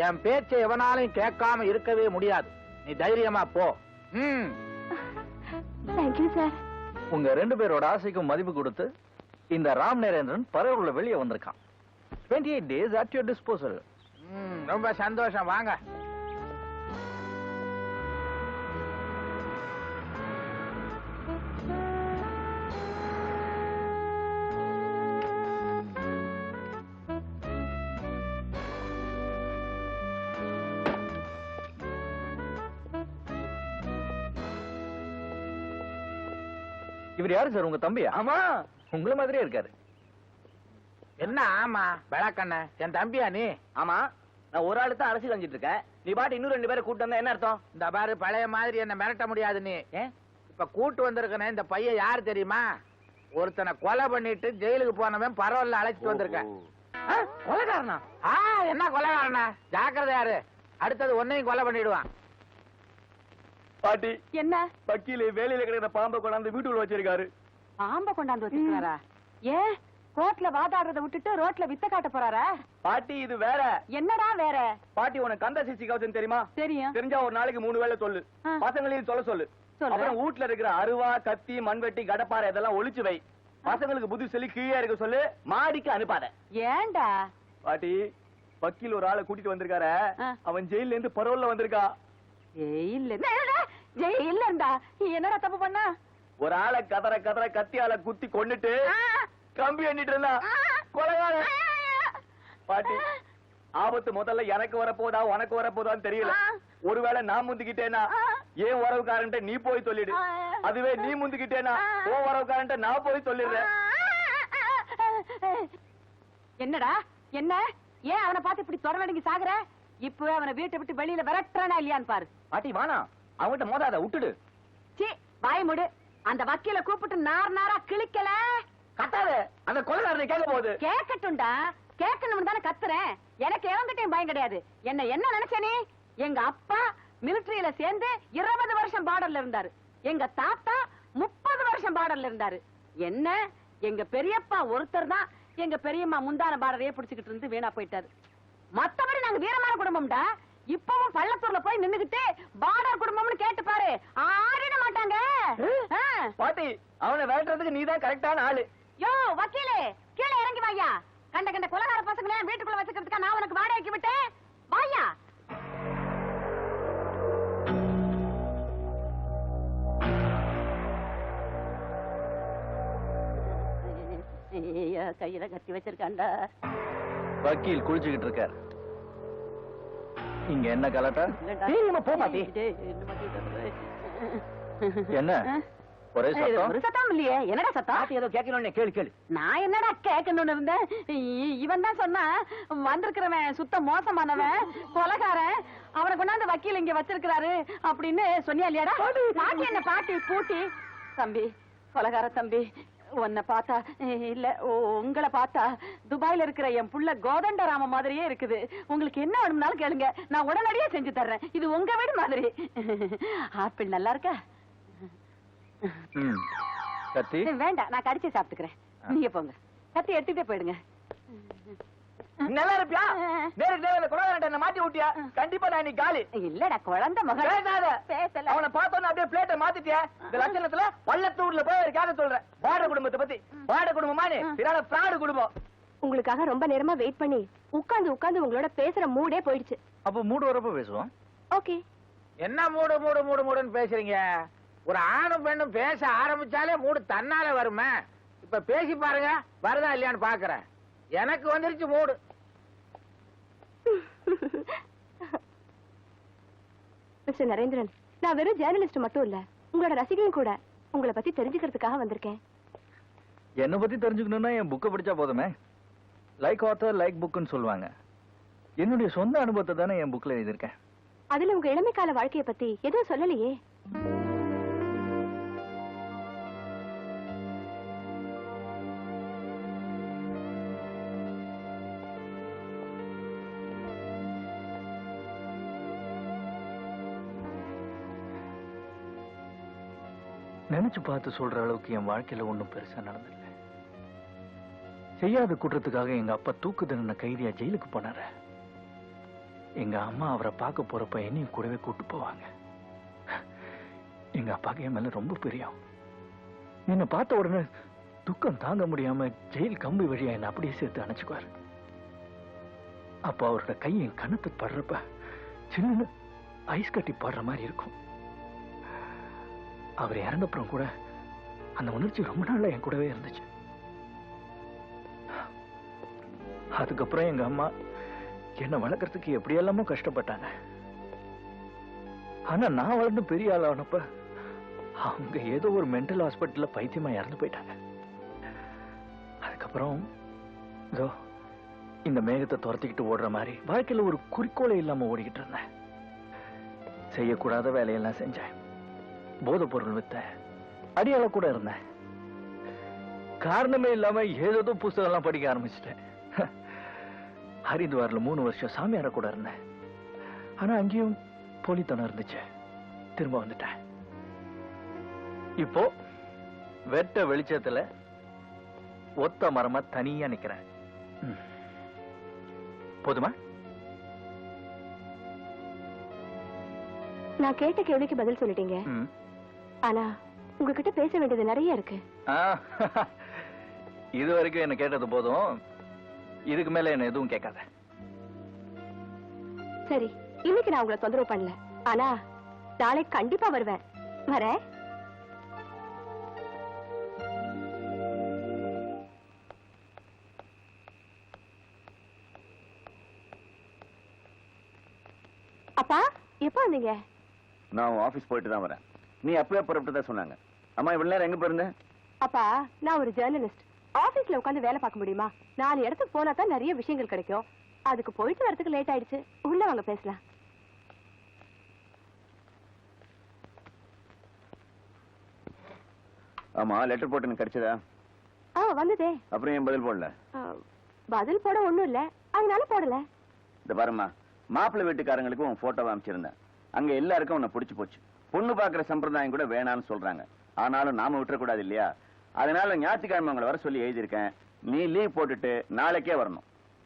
என் பேச்சை எவனாலையும் கேட்காம இருக்கவே முடியாது. நீ தைரியமா போ. Thank you sir. உங்க 2 பேரோட ஆசைக்கும் மதிப்பு கொடுத்து இந்த ராம் நரேந்திரன் பரவல வெளியே வந்திருக்கான். 28 days at your disposal. ரொம்ப சந்தோஷம். வாங்க. இவர் யாரு சார்? உங்க தம்பியா? ஆமா, உங்கள மாதிரியே இருக்காரு. என்ன ஆமா விளக்கண்ண, என் தம்பியா நீ? ஆமா, நான் ஒரு ஆளு தான் அரசியல் செஞ்சுட்டு இருக்கேன். நீ பாட்டு இன்னும் 2 பேரை கூட்டு வந்தா என்ன அர்த்தம்? இந்த பாரு, பழைய மாதிரி என்ன மிரட்ட முடியாது நீ. இப்ப கூட்டு வந்திருக்கனே இந்த பையன் யாரு தெரியுமா? ஒருத்தனை கொலை பண்ணிட்டு ஜெயிலுக்கு போனவன் பரவல்ல அழைச்சிட்டு வந்திருக்கேன். கொலைகாரனா? என்ன கொலைகாரனா? ஜாக்கிரதை யாரு, அடுத்தது உன்னையும் கொலை பண்ணிடுவான். பாட்டி, என்ன வக்கீல வேலையில கிடக்கிற பாம்பை கொண்டாந்து வீட்டுக்குள்ள வச்சிருக்காரு. பாம்ப கொண்டாந்து வச்சிருக்காரா? ஏன் கோர்ட்ல வாதாடுறத விட்டுட்டு ரோட்ல வித்த காட்ட போறாரா? பாட்டி, இது வேற. என்னடா வேற? பாட்டி, உனக்கு கந்த சிசி கவசம் தெரியுமா? தெரியும். தெரிஞ்சா ஒரு நாளைக்கு 3 வேளை சொல்லு. பசங்களையும் சொல்ல சொல்லு. அப்புறம் வீட்டுல இருக்கிற அருவா, கத்தி, மண்வெட்டி, கடப்பாறை இதெல்லாம் ஒளிச்சு வை. பசங்களுக்கு புத்தி சொல்லி கீழே இருக்க சொல்லு. மாடிக்கு அனுப்பாத. ஏன்டா? பாட்டி, வக்கீல் ஒரு ஆளை கூட்டிட்டு வந்திருக்காரு. அவன் ஜெயில இருந்து பரோல்ல வந்திருக்கா. இல்லண்டா, என்னடா தப்பு பண்ண? ஒரு ஆளை கதற கதற கத்தியால குத்தி கொன்னுட்டு கம்பி எண்ணிட்டு இருந்தா கொலைகாரன். பாட்டி, ஆபத்து முதல்ல எனக்கு வரப்போதா உனக்கு வரப்போதான்னு தெரியல. ஒருவேளை நான் முந்திக்கிட்டேனா ஏன் உறவுக்காரன்ட்ட நீ போய் சொல்லிடு. அதுவே நீ முந்திக்கிட்டேனா ஓ உறவுக்காரன்ட்ட நான் போய் சொல்லிடுறேன். என்னடா என்ன? ஏன் அவனை பார்த்து இப்படி தொடர்ந்து சாகுற? இப்பவே அவனை வீட்டை விட்டு வெளியில விரட்டுறானா இல்லையான்னு பாரு. பாட்டி, வானா அவன்கிட்ட மோதாத, விட்டுடு. சீ, வாய் மூடு. அந்த வக்கீல கூப்பிட்டு நாரா கிழிக்கல. கத்தாத, அந்த கொலைகாரனை கேட்க போகுது. கேட்கட்டும்டா, கேட்கணும் தானே கத்துறேன். எனக்கு இறந்துட்டேன் பயம் கிடையாது. என்ன நினைச்ச நீ? எங்க அப்பா மிலிட்டரியில சேர்ந்து 20 வருஷம் பார்டர்ல இருந்தாரு. எங்க தாத்தா 30 வருஷம் பார்டர்ல இருந்தாரு. என்ன எங்க பெரியப்பா ஒருத்தர் தான் எங்க பெரியம்மா முந்தான பார்டரையே பிடிச்சுக்கிட்டு இருந்து வீணா போயிட்டாரு. மத்தபடி நாங்க வீரமான குடும்பம்டா. இப்பவும் பள்ளத்தூர்ல போய் நின்னுகிட்டு பார்டர் குடும்பம்னு கேட்டு பாரு, ஆடிட மாட்டாங்க. பாட்டி, அவனை விரட்டுறதுக்கு நீதான் கரெக்டான ஆளு. யோ வக்கீலே, கீழே இறங்கி வாயா. கண்ட கொலகார பசங்களே வீட்டுக்குள்ள வச்சுக்கிறதுக்கா நான் உனக்கு வாடகைக்கு விட்டேன். வாயா. கையில கத்தி வச்சிருக்காண்டா. வக்கீல் குளிச்சுக்கிட்டு இருக்கார். இங்க என்ன கலட்டா? போ பாட்டி. என்ன ஒரே சத்தம்? ஒரு சத்தம் இல்லையே. என்னடா சத்தம்? ஏதோ கேட்கணும்னு கேளு. நான் என்னடா கேட்கணும்னு இருந்தேன். இவன் தான் சொன்னா வந்திருக்கிறவன் சுத்த மோசமானவன், கொலைகாரன், அவனை கொண்டாந்து வக்கீல் இங்க வச்சிருக்கிறாரு அப்படின்னு சொன்னியா இல்லையாடா? பாட்டி என்ன பாட்டி பூட்டி? தம்பி, கொலைகார தம்பி, உன்னை பார்த்தா இல்ல உங்களை பார்த்தா துபாயில இருக்கிற என் புள்ள கோதண்டராம மாதிரியே இருக்குது. உங்களுக்கு என்ன வேணும்னாலும் கேளுங்க, நான் உடனடியே செஞ்சு தர்றேன். இது உங்க வீடு மாதிரி. ஆப்பிள் நல்லா இருக்கா? கத்தி வேண்டாம், நான் கடிச்சு சாப்பிட்டுக்கிறேன். நீங்க போங்க, கத்தி எடுத்துட்டே போயிடுங்க. நல்லா இருப்பியா? நேருக்கு கொலைகாரன் மாட்டி விட்டியா? கண்டிப்பா நான் இன்னைக்கு காலி. இல்லடா குழந்தை மகள். பேசல. அவனை பார்த்தோன்னு அப்படியே பிளேட்டை மாத்திட்டியா? இந்த லட்சணத்துல பள்ளத்தூர்ல போய் ஒரு கேட்க சொல்றேன். வாட குடும்பத்தை பத்தி. வாட குடும்பமானே பிறான பிராடு குடும்பம். உங்களுக்காக ரொம்ப நேரமா வெயிட் பண்ணி உட்கார்ந்து உங்களோட பேசுற மூடே போயிடுச்சு. அப்ப மூடு வரப்ப பேசுவோம். ஓகே. என்ன மூடுன்னு பேசுறீங்க? ஒரு ஆணும் பெண்ணும் பேச ஆரம்பிச்சாலே மூடு தன்னால வருமே. இப்ப பேசி பாருங்க, வருதா இல்லையான்னு பாக்குறேன். எனக்கு வந்துருச்சு மூடு. மிஸ்டர் நரேந்திரன், நான் வெறும் ஜேர்னலிஸ்ட் மட்டும் இல்ல, உங்களோட ரசிகையும் கூட. உங்களை பத்தி தெரிஞ்சுக்கிறதுக்காக வந்திருக்கேன். என்ன பத்தி தெரிஞ்சுக்கணும்னா என் புக்கை படிச்சா போதுமே. லைக் ஆத்தர் லைக் புக்னு சொல்லுவாங்க. என்னுடைய சொந்த அனுபவத்தை தானே என் புக்ல எழுதியிருக்கேன். அதுல உங்க இளமை கால வாழ்க்கைய பத்தி எதுவும் சொல்லலையே. நினைச்சு பார்த்து சொல்ற அளவுக்கு என் வாழ்க்கையில ஒண்ணும் பெருசா நடந்தில்லை. செய்யாத குற்றத்துக்காக எங்க அப்பா தூக்கு தண்டனை கைதியா ஜெயிலுக்கு போனாரு. எங்க அம்மா அவரை பார்க்க போறப்ப என்னையும் கூடவே கூட்டு போவாங்க. எங்க அப்பாக்கு என் மேல ரொம்ப பிரியம். என்னை பார்த்த உடனே துக்கம் தாங்க முடியாம ஜெயில் கம்பி வழியா என்ன அப்படியே சேர்த்து அணைச்சுக்குவாரு. அப்போ அவரோட கை என் கணத்து படுறப்ப சின்ன ஐஸ் கட்டி பாடுற மாதிரி இருக்கும். அவர் இறந்தப்புறம் கூட அந்த உணர்ச்சி ரொம்ப நாள்ல என் கூடவே இருந்துச்சு. அதுக்கப்புறம் எங்க அம்மா என்ன வளர்க்கறதுக்கு எப்படியெல்லாமோ கஷ்டப்பட்டாங்க. ஆனா நான் வளர்ந்து பெரிய ஆளானப்ப அவங்க ஏதோ ஒரு மென்டல் ஹாஸ்பிட்டல்ல பைத்தியமா இறந்து போயிட்டாங்க. அதுக்கப்புறம் இதோ இந்த மேகத்தை துரத்திக்கிட்டு ஓடுற மாதிரி வாழ்க்கையில ஒரு குறிக்கோளை இல்லாம ஓடிக்கிட்டு இருந்தேன். செய்யக்கூடாத வேலையெல்லாம் செஞ்சேன். போதை பொருள் வித்தேன். அடியாள கூட இருந்தேன். காரணமே இல்லாம ஏதோ புத்தகம் எல்லாம் படிக்க ஆரம்பிச்சிட்டேன். ஹரித்வார்ல 3 வருஷம் சாமியார கூட இருந்தேன். ஆனா அங்கேயும் போலித்தனம் இருந்துச்சு. திரும்ப வந்துட்டேன். இப்போ வெட்ட வெளிச்சத்துல ஒத்த மரமா தனியா நிக்கிறேன். போதுமா? நான் கேட்ட கேள்விக்கு பதில் சொல்லிட்டீங்க. ஆனா உங்ககிட்ட பேச வேண்டியது நிறைய இருக்கு. இது வரைக்கும் என்ன கேட்டது போதும். இதுக்கு மேல என்ன எதுவும் கேட்காத. சரி, இன்னைக்கு நான் உங்களை தொந்தரவு பண்ணல. ஆனா நாளை கண்டிப்பா வருவேன். வரேன். அப்பா எப்ப வந்தீங்க? நான் ஆபீஸ் போயிட்டு தான் வரேன். நீ அப்பவே புறப்பட்டு தான் சொன்னாங்க. அம்மா இவ்வளவு நேரம் எங்க போயிருந்த? அப்பா நான் ஒரு ஜேர்னலிஸ்ட். ஆபீஸ்ல உட்கார்ந்து வேலை பார்க்க முடியுமா? 4 இடத்துக்கு போனா தான் நிறைய விஷயங்கள் கிடைக்கும். அதுக்கு போயிட்டு வரதுக்கு லேட் ஆயிடுச்சு. உள்ள வாங்க பேசலாம். ஆமா, லெட்டர் போட்டு எனக்கு கிடைச்சதா? வந்ததே. அப்புறம் ஏன் பதில் போடல? பதில் போட ஒண்ணும் இல்ல, அதனால போடல. இந்த பாருமா, மாப்பிள்ளை வீட்டுக்காரங்களுக்கு உன் போட்டோவை அமைச்சிருந்தேன். அங்க எல்லாருக்கும் உன்னை பிடிச்சு போச்சு. பொண்ணு பாக்குற சம்பிரதாயம் கூட வேணான்னு சொல்றாங்க. ஆனாலும் நாம விட்டுறக்கூடாது இல்லையா? அதனால ஞாயிற்றுக்கிழமை உங்களை வர சொல்லி எழுதியிருக்கேன். நீ லீவ் போட்டுட்டு நாளைக்கே வரணும்.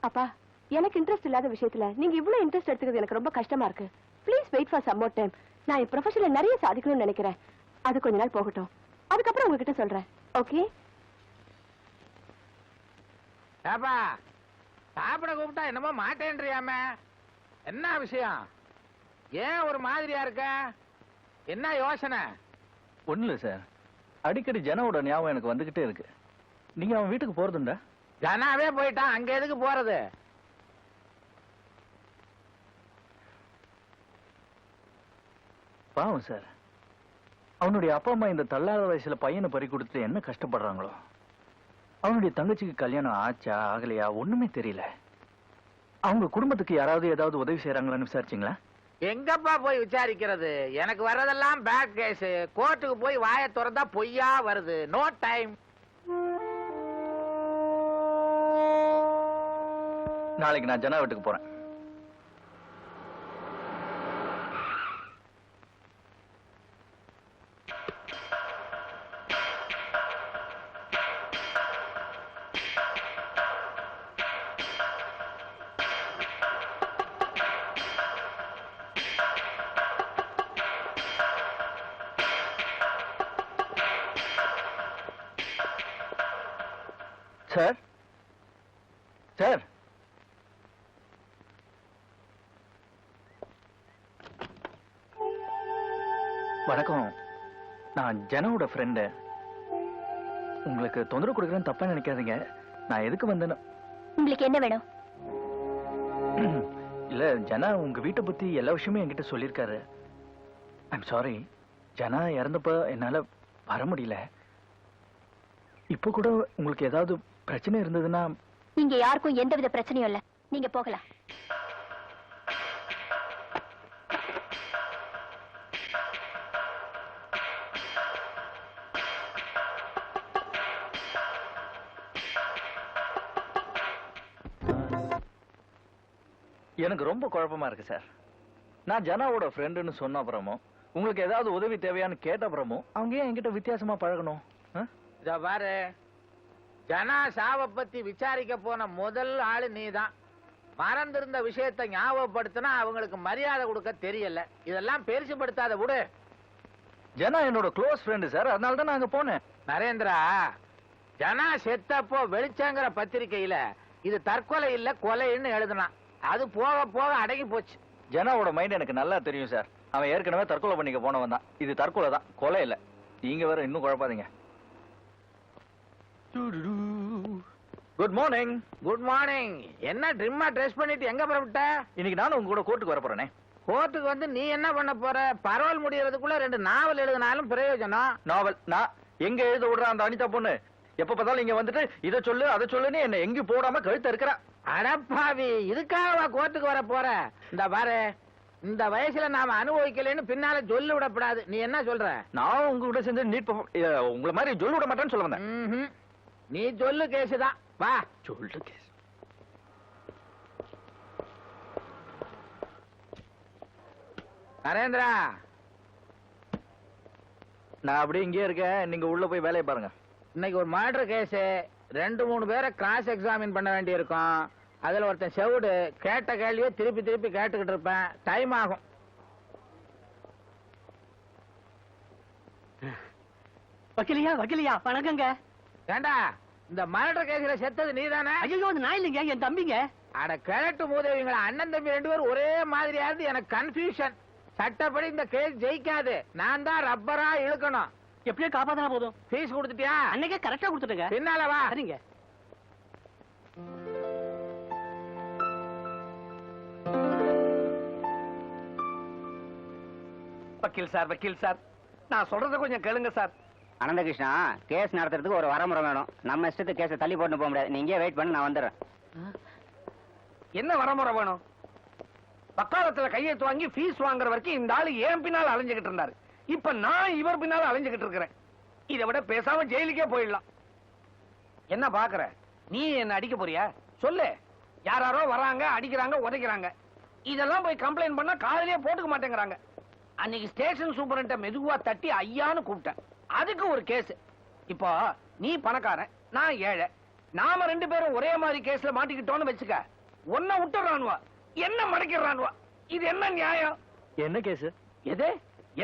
அப்பா, எனக்கு இன்ட்ரெஸ்ட் இல்லாத விஷயத்துல நீங்க இவ்வளவு இன்ட்ரெஸ்ட் எடுத்துக்கிறது எனக்கு ரொம்ப கஷ்டமா இருக்கு. Please wait for some more time. நான் என் ப்ரொஃபஷன்ல நிறைய சாதிக்கணும்னு நினைக்கிறேன். அது கொஞ்ச நாள் போகட்டும். அதுக்கப்புறம் உங்ககிட்ட சொல்றேன். ஓகே? ஏப்பா, சாப்பிட கூப்பிட்டா என்னமோ மாட்டேன்றியாமே, என்ன விஷயம்? ஏன் ஒரு மாதிரியா இருக்க? என்ன யோசனை? ஒண்ணு இல்ல சார், அடிக்கடி ஜனாவோட ஞாபகம் எனக்கு வந்துகிட்டே இருக்கு. நீங்க அவன் வீட்டுக்கு போறதுண்டா? ஜனாவே போயிட்டான், அங்க எதுக்கு போறது? பாவம் சார், அவனுடைய அப்பா அம்மா இந்த தள்ளாத வயசுல பையனை பறி கொடுத்துட்டு என்ன கஷ்டப்படுறாங்களோ. அவனுடைய தங்கச்சிக்கு கல்யாணம் ஆச்சா ஆகலையா ஒண்ணுமே தெரியல. அவங்க குடும்பத்துக்கு யாராவது ஏதாவது உதவி செய்யறாங்களான்னு விசாரிச்சீங்களா? எங்கப்பா போய் விசாரிக்கிறது? எனக்கு வர்றதெல்லாம் பேட் கேஸ். கோர்ட்டுக்கு போய் வாயை திறந்தா பொய்யா வருது. No time. நாளைக்கு நான் ஜனா வீட்டுக்கு போறேன். சார் சார், வணக்கம். நான் ஜனாவோட ஃப்ரெண்டு. உங்களுக்கு தொந்தரவு கொடுக்குறேன்னு தப்பா நினைக்காதீங்க. நான் எதுக்கு வந்தேன்னு உங்களுக்கு என்ன வேணும்? இல்ல, ஜனா உங்க வீட்டை பத்தி எல்லா விஷயமும் என்கிட்ட சொல்லியிருக்காரு. ஐம் சாரி, ஜனா இறந்தப்ப என்னால வர முடியல. இப்போ கூட உங்களுக்கு ஏதாவது பிரச்சனை இருந்ததுன்னா? இங்க யாருக்கும் எந்தவித பிரச்சனையும் இல்ல, நீங்க போகலாம். எனக்கு ரொம்ப குழப்பமா இருக்கு சார். நான் ஜனாவோட ஃப்ரெண்டுன்னு சொன்ன அப்புறமும், உங்களுக்கு ஏதாவது உதவி தேவையான்னு கேட்ட அப்புறமும் அவங்க ஏன் என்கிட்ட வித்தியாசமா பழகணும்? இத பாரு, ஜனா சாவை பத்தி விசாரிக்க போன முதல் ஆளு நீதான். மறந்திருந்த விஷயத்தை ஞாபகப்படுத்தினா அவங்களுக்கு மரியாதை கொடுக்க தெரியல. இதெல்லாம் பெருசுபடுத்தாத விடு. ஜனா என்னோட க்ளோஸ் ஃப்ரெண்டு சார், அதனால தான் நான் அங்க போனேன். நரேந்திரா, ஜனா செத்தப்போ வெளிச்சங்கிற பத்திரிக்கையில இது தற்கொலை இல்ல கொலைன்னு எழுதுனான். அது போக போக அடங்கி போச்சு. ஜனாவோட மைண்ட் எனக்கு நல்லா தெரியும் சார். அவன் ஏற்கனவே தற்கொலை பண்ணிக்க போனவன் தான். இது தற்கொலை தான், கொலை இல்ல. நீங்க வேற இன்னும் குழப்பாதீங்க. Good morning. Good morning. என்ன ட்ரிம்மா ட்ரெஸ் பண்ணிட்டு எங்க புறப்பட்ட? இன்னைக்கு நானும் உங்க கூட கோர்ட்டுக்கு வர போறேனே. கோர்ட்டுக்கு வந்து நீ என்ன பண்ண போற? பரோல் முடியறதுக்குள்ள 2 நாவல் எழுதினாலும் பிரயோஜனம். நாவல் நான் எங்க எழுத விடுற அந்த அனிதா பொண்ணு எப்ப பார்த்தாலும் இங்க வந்துட்டு இதை சொல்லு அதை சொல்லுன்னு என்ன எங்கேயும் போடாம கழுத்த இருக்கிறா. அடப்பாவி, இதுக்காக கோர்ட்டுக்கு வர போற? இந்த பாரு, இந்த வயசுல நாம அனுபவிக்கலன்னு பின்னால சொல்லி விடப்படாது. நீ என்ன சொல்ற? நான் உங்க கூட சேர்ந்து நீட் உங்களை மாதிரி சொல்லி விட மாட்டேன்னு சொல்ல வந்தேன். ம்ஹும். நீ சொல்லு கேசுதான். வா சொல்லு கேஸ். நரேந்திரா, நான் அப்படியே இங்கே இருக்கேன், நீங்க உள்ள போய் வேலையை பாருங்க. இன்னைக்கு ஒரு மர்டர் கேஸ், 2-3 பேரை கிராஸ் எக்ஸாமின் பண்ண வேண்டி இருக்கும். அதுல ஒருத்தன் செவுடு, கேட்ட கேள்வியே திருப்பி திருப்பி கேட்டுக்கிட்டு இருப்பேன். டைம் ஆகும். வக்கீலியா வக்கீலியா வணக்கங்க. ஏண்டா, இந்த மர்டர் கேஸ்ல செத்தது நீதானே? ஐயோ, அது நான் இல்லைங்க, என் தம்பிங்க. அட கிழட்டு மூதேவிங்களா, அண்ணன் தம்பி 2 பேரும் ஒரே மாதிரியா இருந்து எனக்கு கன்ஃபியூஷன். சட்டப்படி இந்த கேஸ் ஜெயிக்காது. நான் தான் ரப்பரா இழுக்கணும். எப்படியோ காப்பாத்தினா போதும். ஃபீஸ் கொடுத்துட்டியா? அன்னைக்கே கரெக்டா கொடுத்துட்டுங்க. பின்னால வா. சரிங்க. வக்கீல் சார், வக்கீல் சார், நான் சொல்றத கொஞ்சம் கேளுங்க சார். அனந்தகிருஷ்ணா, கேஸ் நடத்துறதுக்கு ஒரு வரமுறை வேணும். நம்ம இஷ்டத்துக்கு கேஸை தள்ளி போட்டு போக முடியாது. நீங்க வெயிட் பண்ணி நான் வந்துடுறேன். என்ன வரமுறை வேணும்? வக்காலத்துல கையெழுத்து வாங்கி ஃபீஸ் வாங்குற வரைக்கும் இந்த ஆளு ஏன் பின்னால அலைஞ்சுகிட்டு இருந்தாரு. இப்ப நான் இவர் பின்னால அலைஞ்சுகிட்டு இருக்கிறேன். இதை விட பேசாம ஜெயிலுக்கே போயிடலாம். என்ன பாக்குற? நீ என்ன அடிக்க போறியா? சொல்லு. யாராரோ வராங்க, அடிக்கிறாங்க, உதைக்கிறாங்க. இதெல்லாம் போய் கம்ப்ளைண்ட் பண்ணா காலையிலே போட்டுக்க மாட்டேங்கிறாங்க. அன்னைக்கு ஸ்டேஷன் சூப்பரண்ட மெதுவா தட்டி ஐயான்னு கூப்பிட்டேன். அதுக்கு ஒரு கேஸ். இப்போ நீ பணக்காரன், நான் ஏழை. நாம 2 பேரும் ஒரே மாதிரி கேஸ்ல மாட்டிக்கிட்டோம்னு வச்சுக்க. ஒன்ன விட்டுறானுவா, என்ன மடக்கிறானுவா. இது என்ன நியாயம்? என்ன கேஸ்? எது?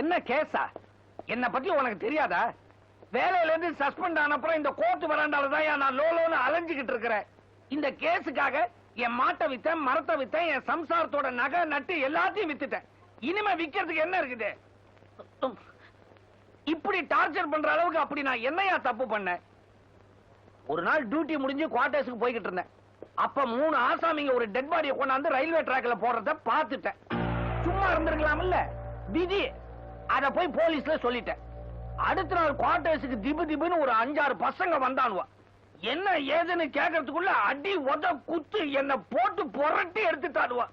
என்ன கேஸா? என்ன பத்தி உனக்கு தெரியாதா? வேலையில இருந்து சஸ்பெண்ட் ஆன அப்புறம் இந்த கோர்ட் வராண்டால தான் நான் லோலோன்னு அலைஞ்சுகிட்டு இருக்கிறேன். இந்த கேஸுக்காக என் மாட்டை வித்தேன், மரத்தை வித்தேன், என் சம்சாரத்தோட நகை நட்டு எல்லாத்தையும் வித்துட்டேன். இனிமே விக்கிறதுக்கு என்ன இருக்குது? இப்படி டார்ச்சர் பண்ற அளவுக்கு அப்படி நான் என்னையா தப்பு பண்ணேன்? ஒரு நாள் டியூட்டி முடிஞ்சு குவார்டர்ஸ்க்கு போய்கிட்டு இருந்தேன். அப்ப 3 ஆசாமிங்க ஒரு டெட் பாடியை கொண்டாந்து ரயில்வே டிராக்ல போடுறத பார்த்துட்டேன். சும்மா இருந்திருக்கலாம்ல, விதி. அத போய் போலீஸ்ல சொல்லிட்டேன். அடுத்த நாள் குவார்டர்ஸ்க்கு திபு திபுன்னு ஒரு 5-6 பசங்க வந்தானுவா. என்ன ஏதுன்னு கேட்கறதுக்குள்ள அடி உத குத்து என்ன போட்டு புரட்டி எடுத்துட்டானுவா.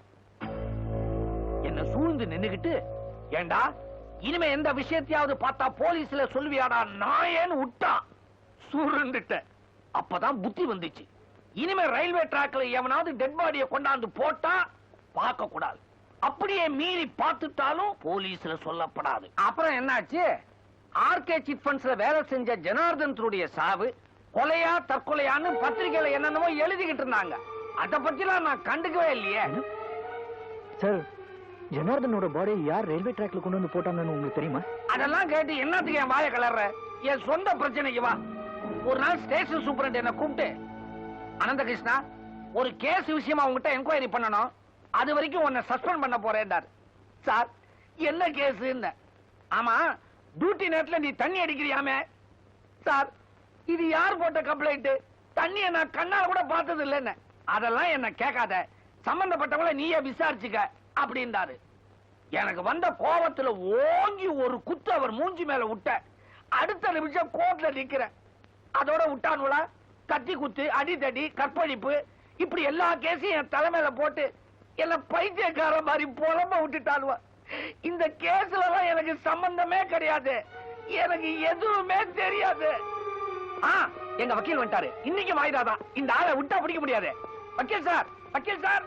என்ன சூழ்ந்து நின்னுகிட்டு, ஏண்டா இனிமே எந்த விஷயத்தையாவது பார்த்தா போலீஸ்ல சொல்லுவியாடா நான் ஏன்னு விட்டான். சுருண்டுட்டேன். அப்பதான் புத்தி வந்துச்சு. இனிமே ரயில்வே டிராக்ல எவனாவது டெட் பாடியை கொண்டாந்து போட்டா பார்க்க கூடாது. அப்படியே மீறி பார்த்துட்டாலும் போலீஸ்ல சொல்லப்படாது. அப்புறம் என்னாச்சு? ஆர்கே சிட் ஃபண்ட்ஸ்ல வேலை செஞ்ச ஜனார்தனுடைய சாவு கொலையா தற்கொலையான்னு பத்திரிகையில என்னென்னமோ எழுதிக்கிட்டு இருந்தாங்க. அத பத்திலாம் நான் கண்டுக்கவே இல்லையே. சார், ஜனார்தனோட பாடி யார் ரயில்வே டிராக்ல கொண்டு வந்து போட்டாங்கன்னு உங்களுக்கு தெரியுமா? அதெல்லாம் கேட்டு என்னத்துக்கு என் வாயை கலர்ற? என் சொந்த பிரச்சனைக்கு வா. ஒரு நாள் ஸ்டேஷன் சூப்பரண்ட் என்ன கூப்பிட்டு, அனந்தகிருஷ்ணா, ஒரு கேஸ் விஷயமா உங்ககிட்ட என்கொயரி பண்ணணும். அது வரைக்கும் உன்னை சஸ்பெண்ட் பண்ண போறேன்டார். சார், என்ன கேஸ்? ஆமா, டியூட்டி நேரத்துல நீ தண்ணி அடிக்கிறியாமே. சார், இது யார் போட்ட கம்ப்ளைண்ட்? தண்ணியை நான் கண்ணால கூட பார்த்தது இல்லைன்னு. அதெல்லாம் என்ன கேட்காத, சம்பந்தப்பட்டவங்கள நீயே விசாரிச்சுக்க அப்படின்றாரு. எனக்கு வந்த கோபத்துல ஓங்கி ஒரு குத்து அவர் மூஞ்சி மேல விட்ட. அடுத்த நிமிஷம் கோர்ட்ல நிக்கிறேன். அதோட விட்டானுங்களா? கத்தி குத்து, அடிதடி, கற்பழிப்பு, இப்படி எல்லா கேஸையும் என் தலைமையில போட்டு என்ன பைத்தியக்கார மாதிரி புலம்ப விட்டுட்டானுவ. இந்த கேஸ்ல எல்லாம் எனக்கு சம்பந்தமே கிடையாது. எனக்கு எதுவுமே தெரியாது. எங்க வக்கீல் வந்துட்டாரு. இன்னைக்கு வாய்தாதான். இந்த ஆளை விட்டா பிடிக்க முடியாது. வக்கீல் சார், வக்கீல் சார்.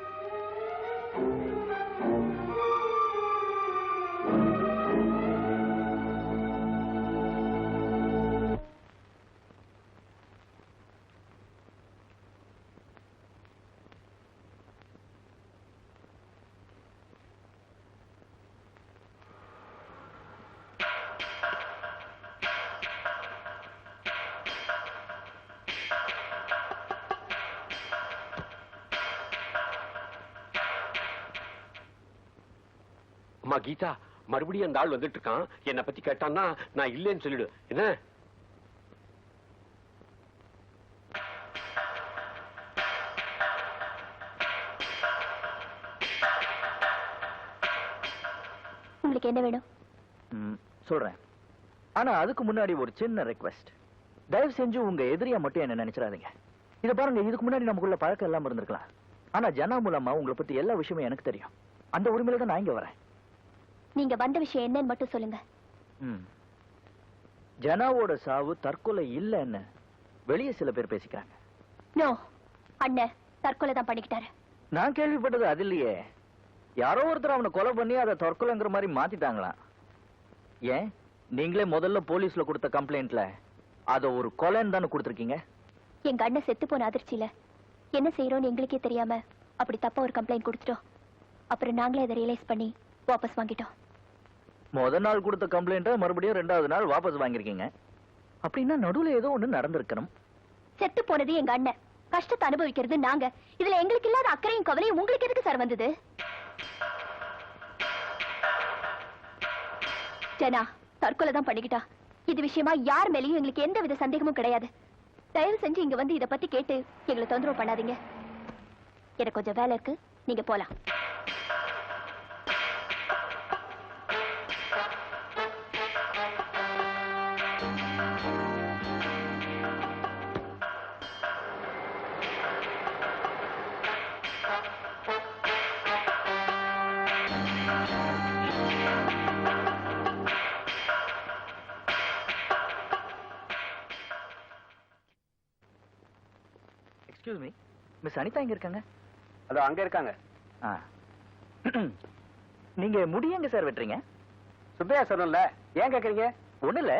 அம்மா கீதா, மறுபடியும் அந்த ஆள் வந்துட்டு இருக்கான். என்னை பத்தி கேட்டான்னா நான் இல்லைன்னு சொல்லிடு. என்ன? உங்களுக்கு என்ன வேணும்? சொல்றேன். ஆனா அதுக்கு முன்னாடி ஒரு சின்ன ரெக்வெஸ்ட். தயவு செஞ்சு உங்க எதிரியா மட்டும் என்ன நினைச்சிடாதீங்க. இத பாருங்க, இதுக்கு முன்னாடி நமக்குள்ள பழக்கம் எல்லாம் இருந்திருக்கலாம். ஆனா ஜனா மூலமா உங்களை பத்தி எல்லா விஷயமும் எனக்கு தெரியும். அந்த உரிமையில தான் நான் இங்க வரேன். நீங்க வந்த விஷயம் என்னன்னு மட்டும் சொல்லுங்க. ஜனாவோட சாவு தற்கொலை இல்லைன்னு வெளியே சில பேர் பேசிக்கிறாங்க. நோ, அண்ணன் தற்கொலை தான் பண்ணிக்கிட்டாரு. நான் கேள்விப்பட்டது அது இல்லையே. யாரோ ஒருத்தர் அவனை கொலை பண்ணி அதை தற்கொலைங்கிற மாதிரி மாத்திட்டாங்களாம். ஏன் நீங்களே முதல்ல போலீஸ்ல கொடுத்த கம்ப்ளைண்ட்ல அத ஒரு கொலைன்னு தானே கொடுத்துருக்கீங்க? எங்க அண்ணன் செத்து போன அதிர்ச்சியில என்ன செய்யறோம்னு எங்களுக்கே தெரியாம அப்படி தப்பா ஒரு கம்ப்ளைண்ட் கொடுத்துட்டோம். அப்புறம் நாங்களே அதை ரியலைஸ் பண்ணி வாபஸ் வாங்கிட்டோம். முதல் நாள் கொடுத்த கம்ப்ளைண்ட்டை மறுபடியும் 2வது நாள் வாபஸ் வாங்கிருக்கீங்க. அப்படின்னா நடுவுல ஏதோ ஒண்ணு நடந்திருக்கணும். செத்து போனது எங்க அண்ணன், கஷ்டத்தை அனுபவிக்கிறது நாங்க. இதுல எங்களுக்கு இல்லாத அக்கறையும் கவலையும் உங்களுக்கு எதுக்கு சார் வந்தது? ஜனா தற்கொலை தான் பண்ணிக்கிட்டா. இது விஷயமா யார் மேலேயும் எங்களுக்கு எந்த வித சந்தேகமும் கிடையாது. தயவு செஞ்சு இங்க வந்து இத பத்தி கேட்டு எங்களை தொந்தரவு பண்ணாதீங்க. எனக்கு கொஞ்சம் வேலை இருக்கு, நீங்க போலாம். எக்ஸ்கியூஸ் மீ, மிஸ் அனிதா எங்க இருக்காங்க? அதோ அங்க இருக்காங்க. நீங்க முடி எங்க சார் வெட்டுறீங்க? சுப்பையா சொன்னல, ஏன் கேக்குறீங்க? ஒண்ணு இல்ல,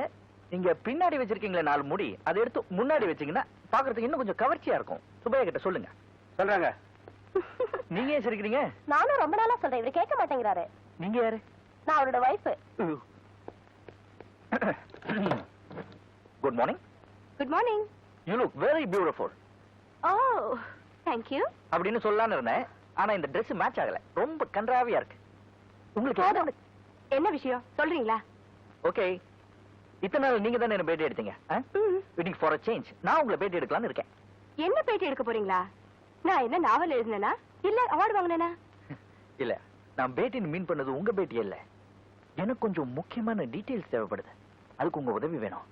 நீங்க பின்னாடி வச்சிருக்கீங்களே 4 முடி, அதை எடுத்து முன்னாடி வச்சீங்கன்னா பாக்குறதுக்கு இன்னும் கொஞ்சம் கவர்ச்சியா இருக்கும். சுப்பையா கிட்ட சொல்லுங்க. சொல்றாங்க. நீங்க ஏன் சிரிக்கிறீங்க? நானும் ரொம்ப நாளா சொல்றேன், இவரு கேட்க மாட்டேங்கிறாரு. நீங்க யாரு? நான் அவரோட wife. Good morning. Good morning. You look very beautiful. Oh, thank you. அப்படின்னு சொல்லலாம்னு இருந்தேன், ஆனா இந்த Dress மேட்ச் ஆகல. ரொம்ப கன்றாவியா இருக்கு. உங்களுக்கு என்ன விஷயம் சொல்றீங்களா? ஓகே, இத்தனை நாள் நீங்க தானே என்ன பேட்டி எடுத்தீங்க. Waiting for a change. நான் உங்களை பேட்டி எடுக்கலாம்னு இருக்கேன். என்ன பேட்டி எடுக்க போறீங்களா? நான் என்ன நாவல் எழுதினேனா இல்ல அவார்டு வாங்கினேனா? இல்ல, நான் பேட்டின்னு மீன் பண்ணது உங்க பேட்டி இல்ல. எனக்கு கொஞ்சம் முக்கியமான டீடைல்ஸ் தேவைப்படுது. அதுக்கு உங்க உதவி வேணும்.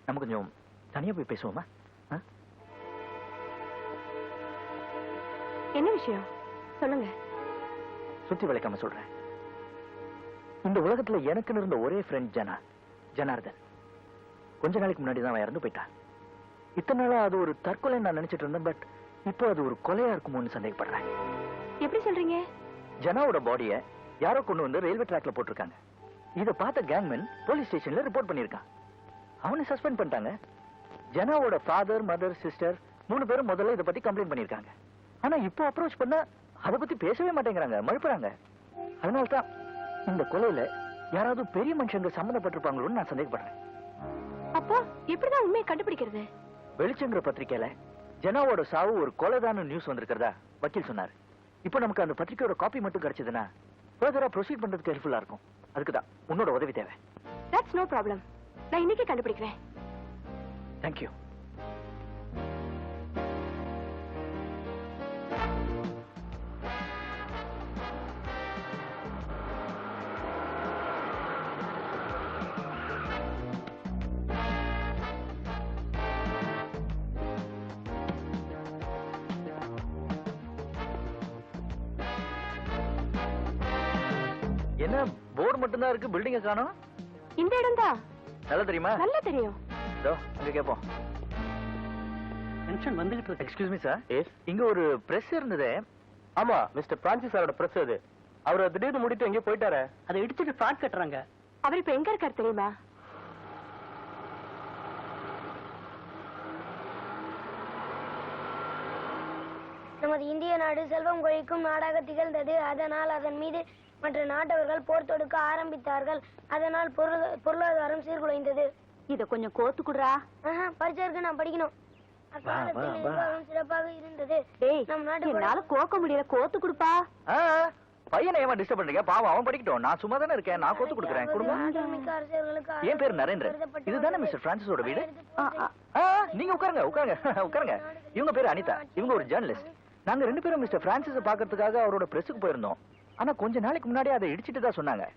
நம்ம கொஞ்சம் தனியா போய் பேசுவோமா? என்ன விஷயம் சொல்லுங்க. சுத்தி வளைக்காம சொல்றேன். இந்த உலகத்துல எனக்கு இருந்த ஒரே ஃப்ரெண்ட் ஜனார்தன். கொஞ்ச நாளைக்கு முன்னாடி தான் அவன் இறந்து போயிட்டான். இத்தனை நாளா அது ஒரு தற்கொலை நான் நினைச்சிட்டு இருந்தேன். பட் இப்போ அது ஒரு கொலையா இருக்குமோன்னு சந்தேகப்படுறேன். எப்படி சொல்றீங்க? ஜனாவோட பாடிய யாரோ கொண்டு வந்து ரயில்வே ட்ராக்ல போட்டிருக்காங்க. இத பார்த்த கேங்மேன் போலீஸ் ஸ்டேஷன்ல ரிப்போர்ட் பண்ணிருக்கான். அவனை சஸ்பெண்ட் பண்ணிட்டாங்க. ஜனாவோட ஃபாதர், மதர், சிஸ்டர் 3 பேரும் முதல்ல இத பத்தி கம்ப்ளைண்ட் பண்ணிருக்காங்க. ஆனா இப்போ அப்ரோச் பண்ணா அத பத்தி பேசவே மாட்டேங்கிறாங்க, மறுப்புறாங்க. அதனால தான் இந்த கொலையில யாராவது பெரிய மனுஷங்க சம்பந்தப்பட்டிருப்பாங்களோன்னு நான் சந்தேகப்படுறேன். அப்போ எப்படிதான் உண்மையை கண்டுபிடிக்கிறது? வெளிச்சங்கிற பத்திரிக்கையில ஜனாவோட சாவு ஒரு கொலைதான நியூஸ் வந்திருக்கிறதா வக்கீல் சொன்னாரு. இப்போ நமக்கு அந்த பத்திரிக்கையோட காப்பி மட்டும் கிடைச்சதுன்னா ஃபர்தரா ப்ரொசீட் பண்றதுக்கு ஹெல்ப்ஃபுல்லா இருக்கும். அதுக்குதான் உன்னோட உதவி தேவை. That's no problem. நான் இன்னைக்கு கண்டுபிடிக்கிறேன். தேங்க்யூ. என்ன போர்டு மட்டும் தான் இருக்கு, பில்டிங்க காணோம்? இந்த இடம் தான். நல்லா தெரியுமா? நல்லா தெரியும். அங்க கேப்போம். டென்ஷன் வந்துகிட்டு இருக்கு. Excuse me sir. இங்க ஒரு பிரஸ் இருந்ததே. ஆமா, மிஸ்டர் பிரான்சிஸ் சாரோட பிரஸ் அது. அவர் திடீர்னு மூடிட்டு எங்கேயோ போயிட்டாரு. அதை இடிச்சிட்டு ஃபிளாட் கட்டுறாங்க. அவர் இப்ப எங்க இருக்காரு தெரியுமா? நமது இந்திய நாடு செல்வம் கொழிக்கும் நாடாக திகழ்ந்தது. அதனால் அதன் மீது மற்ற நாட்டவர்கள் போர் தொடுக்க ஆரம்பித்தார்கள். அதனால் பொருளாதாரம் சீர்குலைந்தது. இத கொஞ்சம் கோத்து குடுறா. பரிச்சருக்கு நான் படிக்கணும். அக்காலத்தில் நிர்வாகம் சிறப்பாக இருந்தது. நம் நாடு என்னால கோக்க முடியல, கோத்து குடுப்பா. பையனை ஏமா டிஸ்டர்ப் பண்றீங்க? பாவம் அவன் படிக்கட்டும். நான் சும்மா தானே இருக்கேன். நான் கொத்து கொடுக்குறேன். கொடுங்க. ஆற்றல்மிக்க அரசர்களுக்கு என் பேர் நரேந்திரன். இதுதானே மிஸ்டர் பிரான்சிஸோட வீடு? நீங்க உட்காருங்க உட்காருங்க உட்காருங்க. இவங்க பேரு அனிதா. இவங்க ஒரு ஜேர்னலிஸ்ட். நாங்க 2 பேரும் மிஸ்டர் பிரான்சிஸ பாக்கிறதுக்காக அவரோட பிரஸுக்கு போயிருந்தோம். ஆனா கொஞ்ச நாளைக்கு முன்னாடி அதை இடிச்சிட்டு தான் சொன்னாங்க.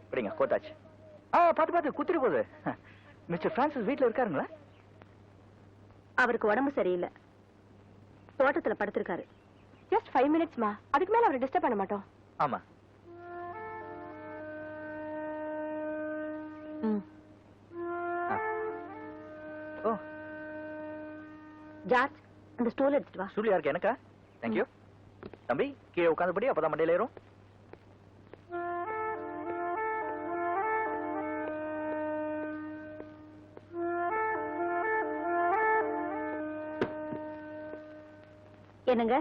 அப்படிங்க கோத்தாச்சு. பாத்து குத்திட்டு போகுது. மிஸ்டர் பிரான்சிஸ் வீட்ல இருக்காருங்களா? அவருக்கு உடம்பு சரியில்லை, தோட்டத்துல படுத்திருக்காரு. ஜஸ்ட் 5 மினிட்ஸ்மா, அதுக்கு மேல அவரை டிஸ்டர்ப் பண்ண மாட்டோம். ஆமா. ஓ ஜார்ஜ், அந்த ஸ்டூல் எடுத்துட்டு வா. ஸ்டூல் யாருக்கு? எனக்கா? தேங்க்யூ. தம்பி கீழே உட்காந்துபடி, அப்பதான் மண்டையில ஏறும். என்னங்க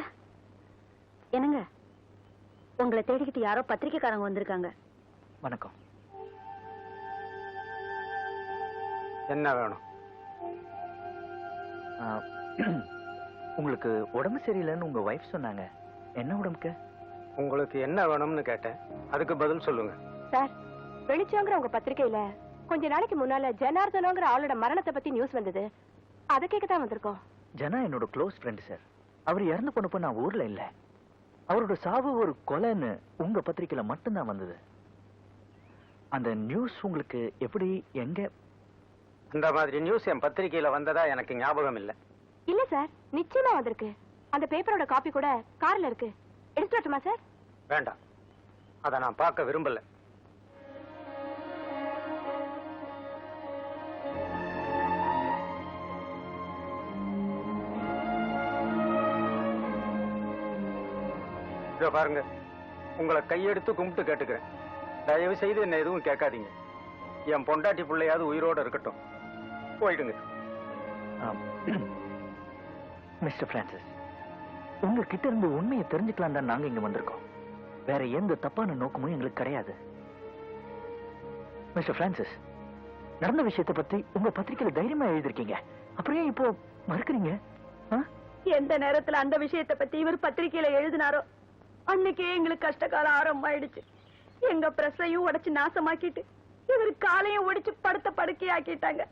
என்னங்க, உங்களை தேடிக்கிட்டு யாரோ பத்திரிக்கைக்காரங்க வந்திருக்காங்க. வணக்கம். என்ன வேணும்? உங்களுக்கு உடம்பு சரியில்லைன்னு உங்க வைஃப் சொன்னாங்க. என்ன உடம்புக்கு? உங்களுக்கு என்ன வேணும்னு கேட்டேன், அதுக்கு பதில் சொல்லுங்க. சார், வெளிச்சங்கிற உங்க பத்திரிக்கையில கொஞ்ச நாளைக்கு முன்னால ஜனார்தனங்கிற ஆளோட மரணத்தை பத்தி நியூஸ் வந்தது. அதை கேட்கத்தான் வந்திருக்கோம். ஜனா என்னோட க்ளோஸ் ஃப்ரெண்ட் சார். அவர் இறந்து போனப்ப நான் ஊர்ல இல்ல. அவரோட சாவு ஒரு கொலைன்னு உங்க பத்திரிக்கையில மட்டும்தான் வந்தது. அந்த நியூஸ் உங்களுக்கு எப்படி, எங்க? இந்த மாதிரி நியூஸ் என் பத்திரிக்கையில வந்ததா எனக்கு ஞாபகம் இல்ல. இல்ல சார், நிச்சயமா வந்திருக்கு. அந்த பேப்பரோட காப்பி கூட கார்ல இருக்கு. எடுத்து வரட்டுமா சார்? வேண்டாம், அதை நான் பார்க்க விரும்பல. இதோ பாருங்க, உங்களை கையெடுத்து கும்பிட்டு கேட்டுக்கிறேன், தயவு செய்து என்ன எதுவும் கேட்காதீங்க. என் பொண்டாட்டி பிள்ளையாவது உயிரோட இருக்கட்டும். போயிடுங்க. மிஸ்டர் பிரான்சிஸ், உங்ககிட்ட இருந்து உண்மையை தெரிஞ்சுக்கலாம் தான் நாங்க இங்க வந்திருக்கோம். வேற எந்த தப்பான நோக்கமும் எங்களுக்கு கிடையாது. மிஸ்டர் பிரான்சிஸ், நடந்த விஷயத்தை பத்தி உங்க பத்திரிக்கையில தைரியமா எழுதிருக்கீங்க, அப்படியே இப்போ மறுக்கிறீங்க? எந்த நேரத்துல அந்த விஷயத்தை பத்தி இவர் பத்திரிக்கையில எழுதினாரோ அன்னைக்கே எங்களுக்கு கஷ்டகாலம் ஆரம்பமாயிடுச்சு. எங்க பிரஸையும் உடைச்சு நாசமாக்கிட்டு இவர் காலையும் ஒடிச்சு படுத்த படுக்கையாக்கிட்டாங்க.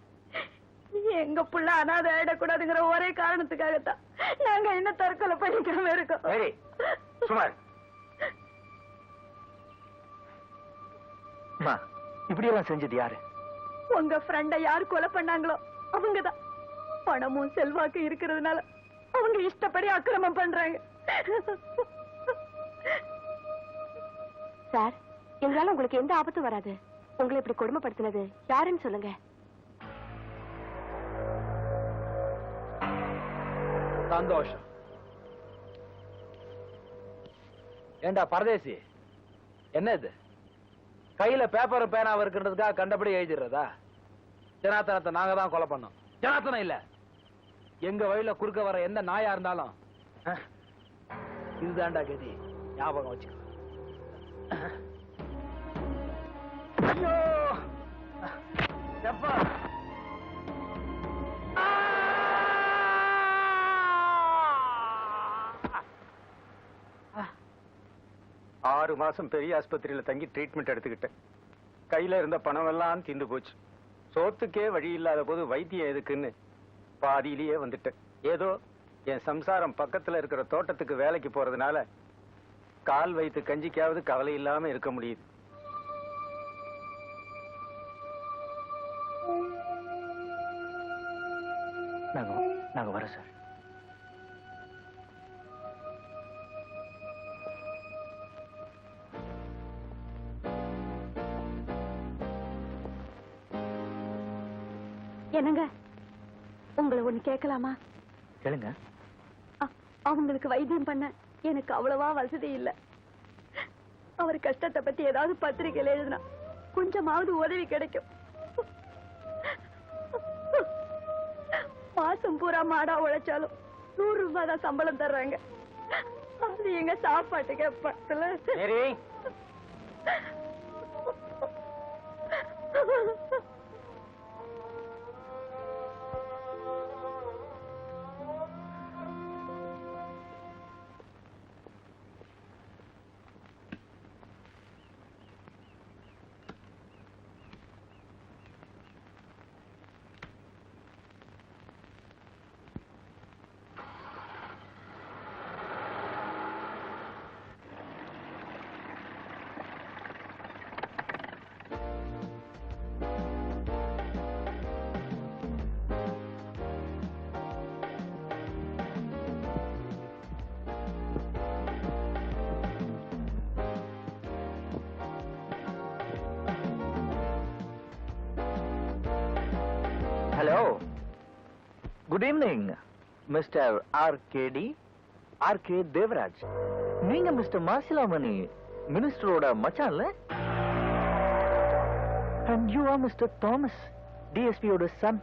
எங்க புள்ள அனாதை ஆயிடக்கூடாதுங்கிற ஒரே காரணத்துக்காகத்தான் நாங்க என்ன தற்கொலை பண்ணிக்காம இருக்கோம். இப்படி எல்லாம் செஞ்சது யாரு? உங்க ஃப்ரெண்ட யாரு கொலை பண்ணாங்களோ அவங்கதான். பணமும் செல்வாக்கு இருக்கிறதுனால அவங்க இஷ்டப்படி அக்கிரமம் பண்றாங்க. சார், எங்களால உங்களுக்கு எந்த ஆபத்தும் வராது. உங்களை இப்படி கொடுமைப்படுத்தினது யாருன்னு சொல்லுங்க. சந்தோஷம். ஏண்டா பரதேசி, என்ன இது? கையில பேப்பர் பேனாவ இருக்கிறதுக்காக கண்டபடி எழுதிடுறதா? ஜனார்த்தனத்தை நாங்க தான் கொலை பண்ணோம். ஜனார்த்தனம் இல்ல, எங்க வழியில குறுக்க வர எந்த நாயா இருந்தாலும் இதுதான்டா கதி. ஞாபகம் வச்சுக்கோ. ஐயோ எப்பா 6 மாசம் பெரிய ஆஸ்பத்திரியில தங்கி ட்ரீட்மெண்ட் எடுத்துக்கிட்டேன். கையில இருந்த பணம் எல்லாம் தீந்து போச்சு. சோத்துக்கே வழி இல்லாத போது வைத்தியம் எதுக்குன்னு பாதியிலேயே வந்துட்டேன். ஏதோ என் சம்சாரம் பக்கத்துல இருக்கிற தோட்டத்துக்கு வேலைக்கு போறதுனால கால் வைத்து கஞ்சிக்காவது கவலை இல்லாம இருக்க முடியுது. நாங்க வரோம் சார். என்னங்க, உங்களை ஒண்ணு கேட்கலாமா? கேளுங்க. அவங்களுக்கு வைத்தியம் பண்ண எனக்கு அவ்வளவா வசதி இல்ல. அவர் கஷ்டத்தை பத்தி ஏதாவது பத்திரிகையில எழுதினா கொஞ்சமாவது உதவி கிடைக்கும். மாசம் பூரா மாடா உழைச்சாலும் 100 ரூபாய் தான் சம்பளம் தர்றாங்க. அது எங்க சாப்பாட்டுக்கு பக்கத்துல. Hello, good evening mister RKD, RK Devaraj. நீங்க மிஸ்டர் மாசிலாமணி மினிஸ்டரோட மச்சான்ல? And you are Mr. Thomas, DSPயோட son.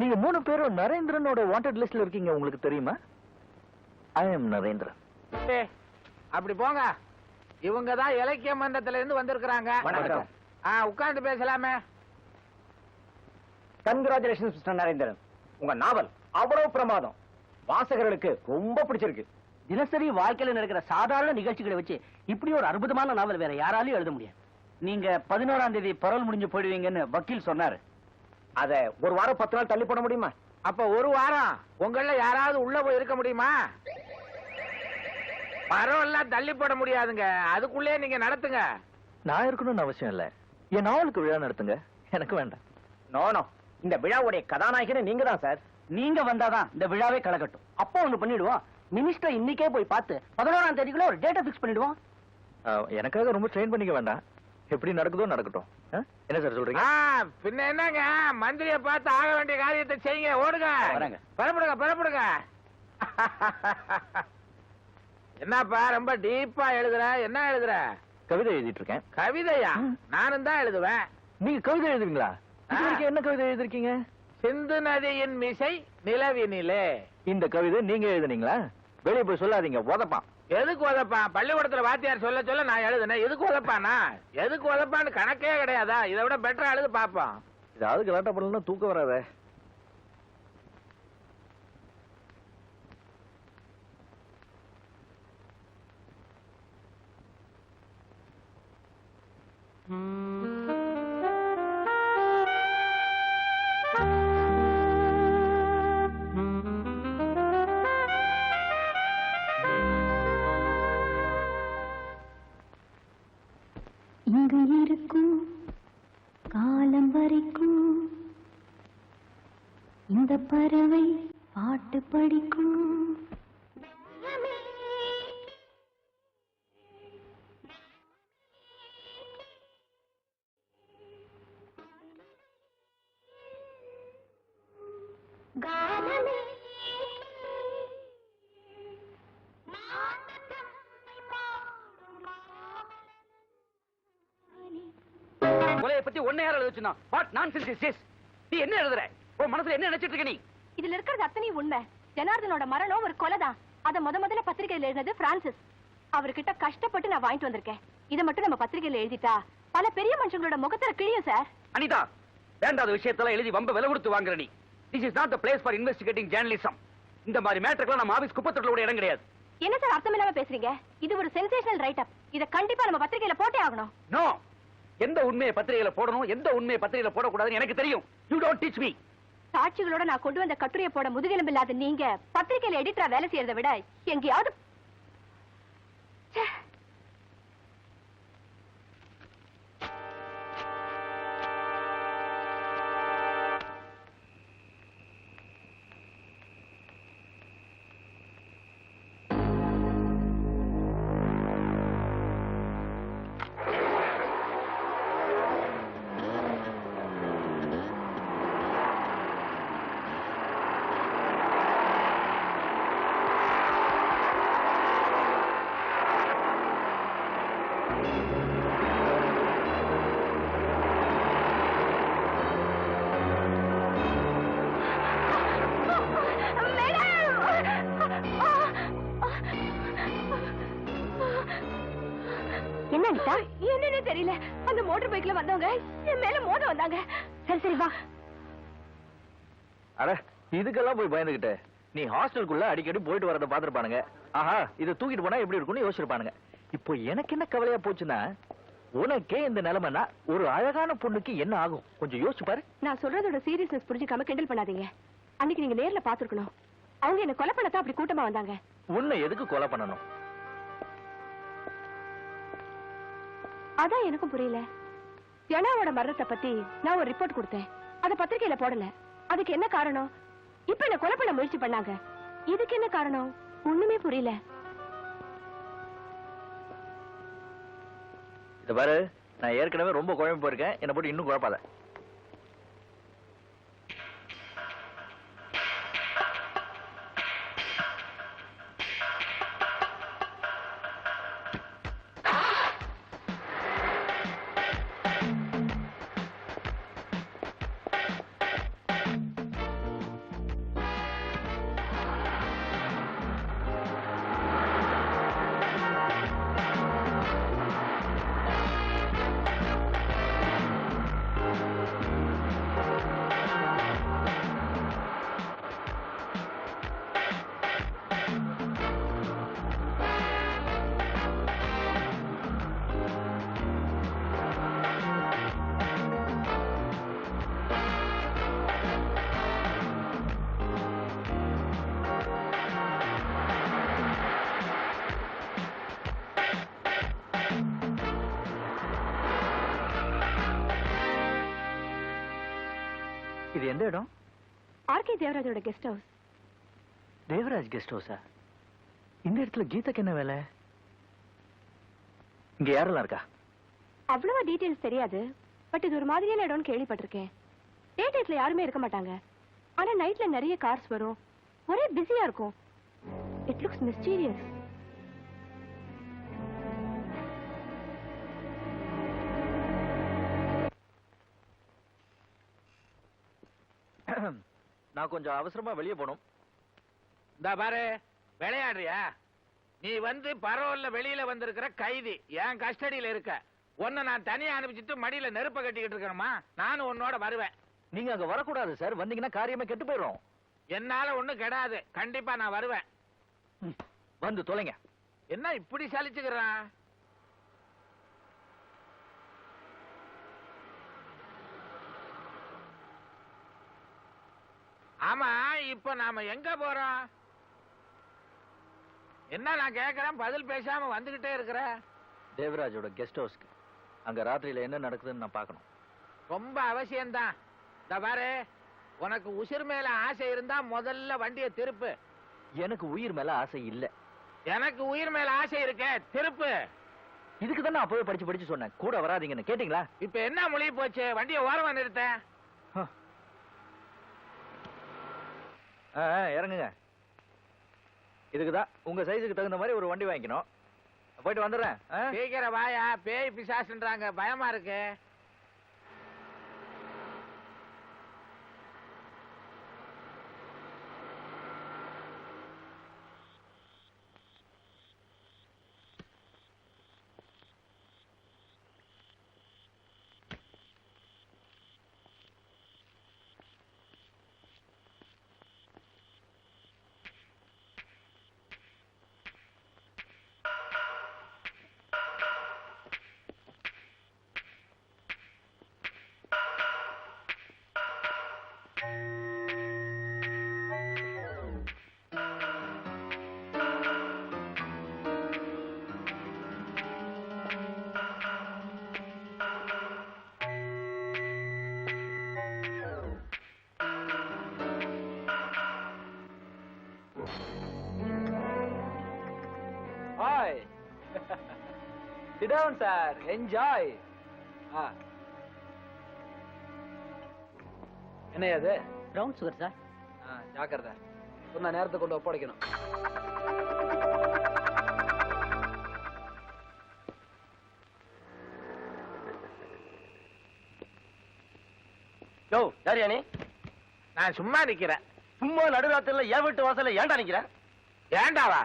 நீங்க 3 பேரும் நரேந்திரனோட வாண்டட் லிஸ்ட்ல இருக்கீங்க, உங்களுக்கு தெரியுமா? I am Narendran. அப்படி போங்க. இவங்க தான் இலக்கிய மன்றத்துல இருந்து வந்திருக்கிறாங்க. வணக்கம். உட்கார்ந்து பேசலாமே. Congratulations mister Narendran. உங்க நாவல் அவ்வளவு பிரமாதம், வாசகர்களுக்கு ரொம்ப பிடிச்சிருக்கு. தினசரி வாழ்க்கையில நடக்கிற சாதாரண நிகழ்ச்சிகளை வச்சு இப்படி ஒரு அற்புதமான நாவல் வேற யாராலையும் எழுத முடியாது. நீங்க 11ஆம் தேதி பரோல் முடிஞ்சு போயிடுவீங்கன்னு வக்கீல் சொன்னாரு. அத ஒரு வாரம் 10 நாள் தள்ளி போட முடியுமா? அப்ப ஒரு வாரம் உங்கள யாராவது உள்ள போய் இருக்க முடியுமா? பரவெல்லாம் தள்ளி போட முடியாதுங்க, அதுக்குள்ளே நீங்க நடத்துங்க. நான் இருக்கணும்னு அவசியம் இல்ல, என் நாவலுக்கு விழா நடத்துங்க, எனக்கு வேண்டாம். நோ, இந்த விழாவுடைய கதாநாயகன் நீங்க தான் சார். நீங்க வந்தாதான் இந்த விழாவே கலக்கட்டும். அப்போ ஒண்ணு பண்ணிடுவோம், மினிஸ்டர் இன்னைக்கே போய் பார்த்து 11ஆம் தேதிக்குள்ள ஒரு டேட்டா பிக்ஸ் பண்ணிடுவோம். எனக்காக ரொம்ப ட்ரெயின் பண்ணிக்க வேண்டாம், எப்படி நடக்குதோ நடக்கட்டும். என்ன சார் சொல்றீங்க? பின்ன என்னங்க, மந்திரியை பார்த்து ஆக வேண்டிய காரியத்தை செய்யுங்க. ஓடுங்க, புறப்படுங்க. என்னப்பா ரொம்ப டீப்பா எழுதுற? என்ன எழுதுற? கவிதை எழுதிட்டு இருக்கேன். கவிதையா? நானும் தான் எழுதுவேன். நீங்க கவிதை எழுதுவீங்களா? என்ன கவிதை எழுதிருக்கீங்க? சிந்து நதியின் மிசை நிலவினிலே. இந்த கவிதை நீங்க எழுதுனீங்களா? வெளியே போய் சொல்லாதீங்க, உதப்பான். எதுக்கு உதப்பான்? பள்ளிக்கூடத்துல வாத்தியார் சொல்ல நான் எழுதுனேன். எதுக்கு உதப்பானா? எதுக்கு உதப்பான்னு கணக்கே கிடையாதா? இதை விட பெட்டரா எழுது பாப்போம். ஏதாவது கலாட்டா பண்ணலாம், தூக்கம் வராத. இங்கு இருக்கும் காலம் வரைக்கும் இந்த பறவை பாட்டு படிக்கும். கொலையை பத்தி ஒன்னே யாரும் எழுத சொன்னா? What nonsense is this? நீ என்ன எழுதுற? உன் மனசுல என்ன நினைச்சிட்டு இருக்க நீ? இதுல இருக்கிறது அத்தனையும் உண்மை. ஜனார்தனோட மரணம் ஒரு கொலைதான். அத முதல்ல பத்திரிகையில எழுதினது பிரான்சிஸ். அவர்கிட்ட கஷ்டப்பட்டு நான் வாங்கிட்டு வந்திருக்கேன். இதை மட்டும் நம்ம பத்திரிகையில எழுதிட்டா பல பெரிய மனுஷங்களோட முகத்துல கிழியும் சார். அனிதா, வேண்டாத விஷயத்தெல்லாம் எழுதி வம்ப விலை கொடுத்து வாங்குற நீ. This is not the place for investigating journalism. இந்த மாதிரி மேட்டர்லாம் நம்ம ஆபீஸ் குப்பத்தொட்டில இடம் கிடையாது. என்ன சார் அர்த்தம் இல்லாம பேசுறீங்க? இது ஒரு சென்சேஷனல் ரைட் அப். இத கண்டிப்பா நம்ம பத்திரிகையில போட்டே ஆகணும். நோ, எந்த உண்மையை பத்திரிகையில போடணும், எந்த உண்மையை பத்திரிகையில போடக்கூடாதுன்னு எனக்கு தெரியும். You don't teach me. சாட்சிகளோட நான் கொண்டு வந்த கட்டுரையை போட முதுகெலும்பு இல்லாத நீங்க பத்திரிகையில எடிட்டரா வேலை செய்யறதை விட எங்கேயாவது என்னன்னு தெரியல. அந்த மோட்டார் பைக்ல வந்தவங்க என் மேல மோத வந்தாங்க. சரி வா. அட, இதுக்கெல்லாம் போய் பயந்துகிட்ட. நீ ஹாஸ்டலுக்குள்ள அடிக்கடி போயிட்டு வரத பாத்துருப்பானுங்க. ஆஹா, இதை தூக்கிட்டு போனா எப்படி இருக்கும்னு யோசிச்சிருப்பானுங்க. இப்போ எனக்கு என்ன கவலையா போச்சுன்னா, உனக்கே இந்த நிலைமைனா ஒரு அழகான பொண்ணுக்கு என்ன ஆகும் கொஞ்சம் யோசிச்சு பாரு. நான் சொல்றதோட சீரியஸ்னஸ் புரிஞ்சுக்காம கிண்டல் பண்ணாதீங்க. அன்னைக்கு நீங்க நேர்ல பாத்துருக்கணும். அவங்க என்ன கொலை பண்ணத்தான் அப்படி கூட்டமா வந்தாங்க. உன்னை எதுக்கு கொலை பண்ணணும்? அதான் எனக்கும் புரியல. ஜனாவோட மரணத்தை பத்தி நான் ஒரு ரிப்போர்ட் கொடுத்தேன். அத பத்திரிகையில போடல. அதுக்கு என்ன காரணம்? இப்ப என்ன கொலை பண்ண முயற்சி பண்ணாங்க. இதுக்கு என்ன காரணம்? ஒண்ணுமே புரியல. இது பாரு, நான் ஏற்கனவே ரொம்ப குழம்பு போயிருக்கேன், என்னை போட்டு இன்னும் குழப்பாத. இது எந்த இடம்? ஆர்கே தேவராஜோட கெஸ்ட் ஹவுஸ். தேவராஜ் கெஸ்ட் ஹவுஸா? இந்த இடத்துல கீதாக்கு என்ன வேலை? இங்க யாரெல்லாம் இருக்கா? அவ்வளவா டீடைல்ஸ் தெரியாது, பட் இது ஒரு மாதிரியான இடம்னு கேள்விப்பட்டிருக்கேன். டே டைம்ல யாருமே இருக்க மாட்டாங்க, ஆனா நைட்ல நிறைய கார்ஸ் வரும், ஒரே பிஸியா இருக்கும். It looks mysterious. நான் கொஞ்சம் அவசரமா வெளியே போகணும். இந்த பாரு, விளையாடுறியா? நீ வந்து பரோல்ல வெளியில வந்திருக்கிற கைதி, என் கஸ்டடியில இருக்க. உன்னை நான் தனியா அனுப்பிச்சிட்டு மடியில நெருப்ப கட்டிக்கிட்டு இருக்கணுமா? நானும் உன்னோட வருவேன். நீங்க அங்க வரக்கூடாது சார், வந்தீங்கன்னா காரியமே கெட்டு போயிடும். என்னால ஒண்ணும் கெடாது, கண்டிப்பா நான் வருவேன். வந்து தொலைங்க. என்ன இப்படி சலிச்சுக்கிறான்? ஆமா, இப்ப நாம எங்க போறோம்? என்ன நான் கேக்குறேன், பதில் பேசாம வந்துகிட்டே இருக்கிற? தேவராஜோட கெஸ்ட் ஹவுஸ்க்கு. அங்க ராத்திரியில என்ன நடக்குதுன்னு நான் பார்க்கணும். ரொம்ப அவசியம்தான். இந்த பாரு, உனக்கு உசிர் மேல ஆசை இருந்தா முதல்ல வண்டியை திருப்பு. எனக்கு உயிர் மேல ஆசை இல்ல. எனக்கு உயிர் மேல ஆசை இருக்க, திருப்பு. இதுக்கு தான் நான் அப்பவே படிச்சு சொன்னேன், கூட வராதீங்கன்னு. கேட்டீங்களா? இப்ப என்ன மொழி போச்சு? வண்டியை ஓரமா நிறுத்த. இறங்குங்க. இதுக்குதான் உங்க சைஸுக்கு தகுந்த மாதிரி ஒரு வண்டி வாங்கிக்கணும். போயிட்டு வந்துடுறேன். சீக்கிரம் வாயா, பேய் பிசாசுன்றாங்க, பயமா இருக்கு. Hi. Sit down, sir. Enjoy. என்ன அது? Brown sugar sir. ஜாக்கிரதை, சொன்ன நேரத்தை கொண்டு ஒப்படைக்கணும். யோ, யாரியா நீ? நான் சும்மா நிக்கிறேன். சும்மா நடுராத்திரில என் வீட்டு வாசல்ல ஏன்டா நிக்கிறேன்? ஏண்டாவா?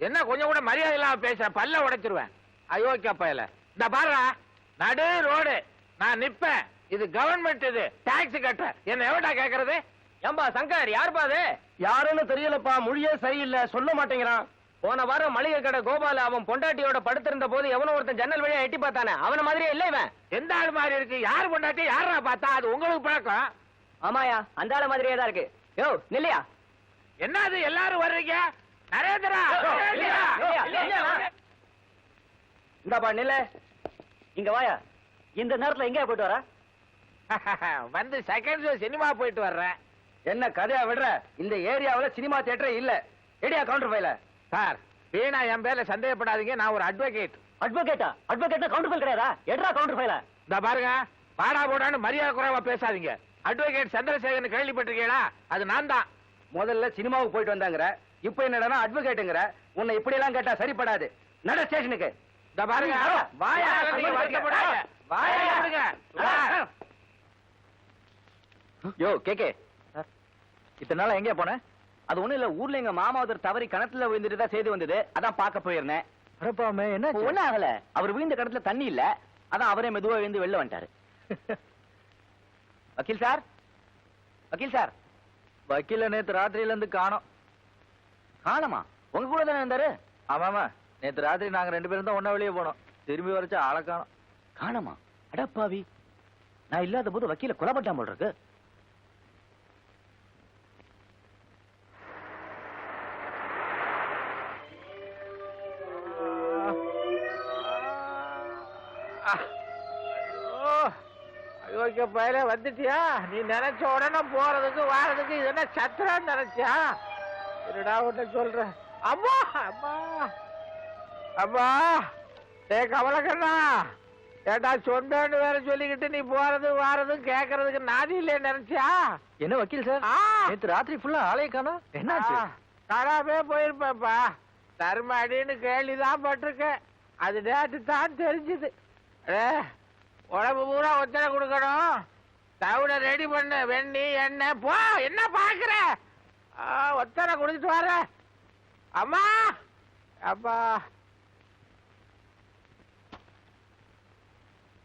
என்ன கொஞ்சம் கூட மரியாதை இல்லாம பேசுற? பல்ல உடைச்சிருவேன். அயோக்கிய பயல. இந்த பாருடா, நடு ரோடு, நான் நிப்பேன். இது கவர்மெண்ட், இது டாக்ஸ் கட்ட. என்ன எவடா கேக்குறது? ஏம்பா சங்கர், யாருப்பா அது? யாருன்னு தெரியலப்பா, மொழியே சரியில்லை, சொல்ல மாட்டேங்கிறான். போன வாரம் மளிகை கடை கோபால அவன் பொண்டாட்டியோட படுத்திருந்த போது எவனோ ஒருத்தன் ஜன்னல் வழியா எட்டி பார்த்தானே, அவன மாதிரியே இல்ல இவன். எந்த ஆள் மாதிரி இருக்கு? யார் பொண்டாட்டி யாரா பார்த்தா? அது உங்களுக்கு பழக்கம். ஆமாயா, அந்த ஆள மாதிரியே தான் இருக்கு. யோ நில்லையா. என்னது எல்லாரும் வர்றீங்க? நரேந்திரா, இந்தாப்பா நில்ல. இங்க வாயா. இந்த நேரத்துல எங்க போயிட்டு வர? வந்து செகண்ட் ஷோ சினிமா போயிட்டு வர்றேன். என்ன கதையா விடுற? இந்த ஏரியாவுல சினிமா தியேட்டரே இல்ல. எடியா கவுண்டர் ஃபைல. சார், வீணா என் பேர்ல சந்தேகப்படாதீங்க, நான் ஒரு அட்வொகேட். அட்வொகேட்டா கவுண்டர் ஃபைல் கிடையாதா? எட்ரா கவுண்டர் ஃபைல. இந்த பாருங்க, பாடா போடான்னு மரியாதை குறைவா பேசாதீங்க. அட்வொகேட் சந்திரசேகரன் கேள்விப்பட்டிருக்கீங்களா? அது நான் தான். முதல்ல சினிமாவுக்கு போயிட்டு வந்தாங்கற, இப்போ என்னடா அட்வொகேட்ங்கற? உன்னை இப்படி எல்லாம் கேட்டா சரிப்படாது. நட ஸ்டேஷனுக்கு. இந்த பாருங்க, வாயா நீங்க வருத்தப்படாதீங்க. வாயா விடுங்க. யோ கேக்கே, இத்தனை நாளா எங்க போன? அது ஒண்ணும் இல்ல, ஊர்ல எங்க மாமா ஒருத்தர் தவறி கிணத்துல விழுந்துட்டு தான் செய்தி வந்தது, அதான் பார்க்க போயிருந்தேன். அரப்பாமே என்ன ஒண்ணும் ஆகல, அவர் விழுந்த கிணத்துல தண்ணி இல்ல, அதான் அவரே மெதுவா விழுந்து வெளில வந்துட்டாரு. வக்கீல் சார், வக்கீல் சார். வக்கீல நேத்து ராத்திரியில இருந்து காணோம். காணமா? உங்க கூட தானே இருந்தாரு? ஆமாமா, நேத்து ராத்திரி நாங்க 2 பேரும் தான் ஒண்ணா வெளியே போனோம். திரும்பி வரைச்சு ஆளை காணோம். காணமா? அடப்பாவி, நான் இல்லாத போது வக்கீல கொலைப்பட்டான் போல் இருக்கு. அயோக்கிய பயில வந்துட்டியா? நீ நினைச்ச உடனே போறதுக்கு வாரதுக்கு இது என்ன சத்திரம் நினைச்சியா? என்னடா உன்ன சொல்ற? அம்மா அம்மா அம்மா, டே கமலக்கண்ணா, ஏண்டா சொந்தன்னு வேற சொல்லிக்கிட்டு நீ போறது வாரது கேக்குறதுக்கு நாதி இல்லையே நினைச்சியா? என்ன வக்கீல் சார், நேத்து ராத்திரி ஃபுல்லா ஆளைய காணோம். என்னாச்சு? காணாமே போயிருப்பேப்பா. தர்ம அடின்னு கேள்விதான் பட்டிருக்கேன். அது நேற்று தான் தெரிஞ்சுது. உடம்பு பூரா ஒத்தனை கொடுக்கணும். தவிட ரெடி பண்ணு, வெண்ணி எண்ணெய் போ. என்ன பாக்குற? ஒத்தனை கொடுத்துட்டு வர. அம்மா அப்பா,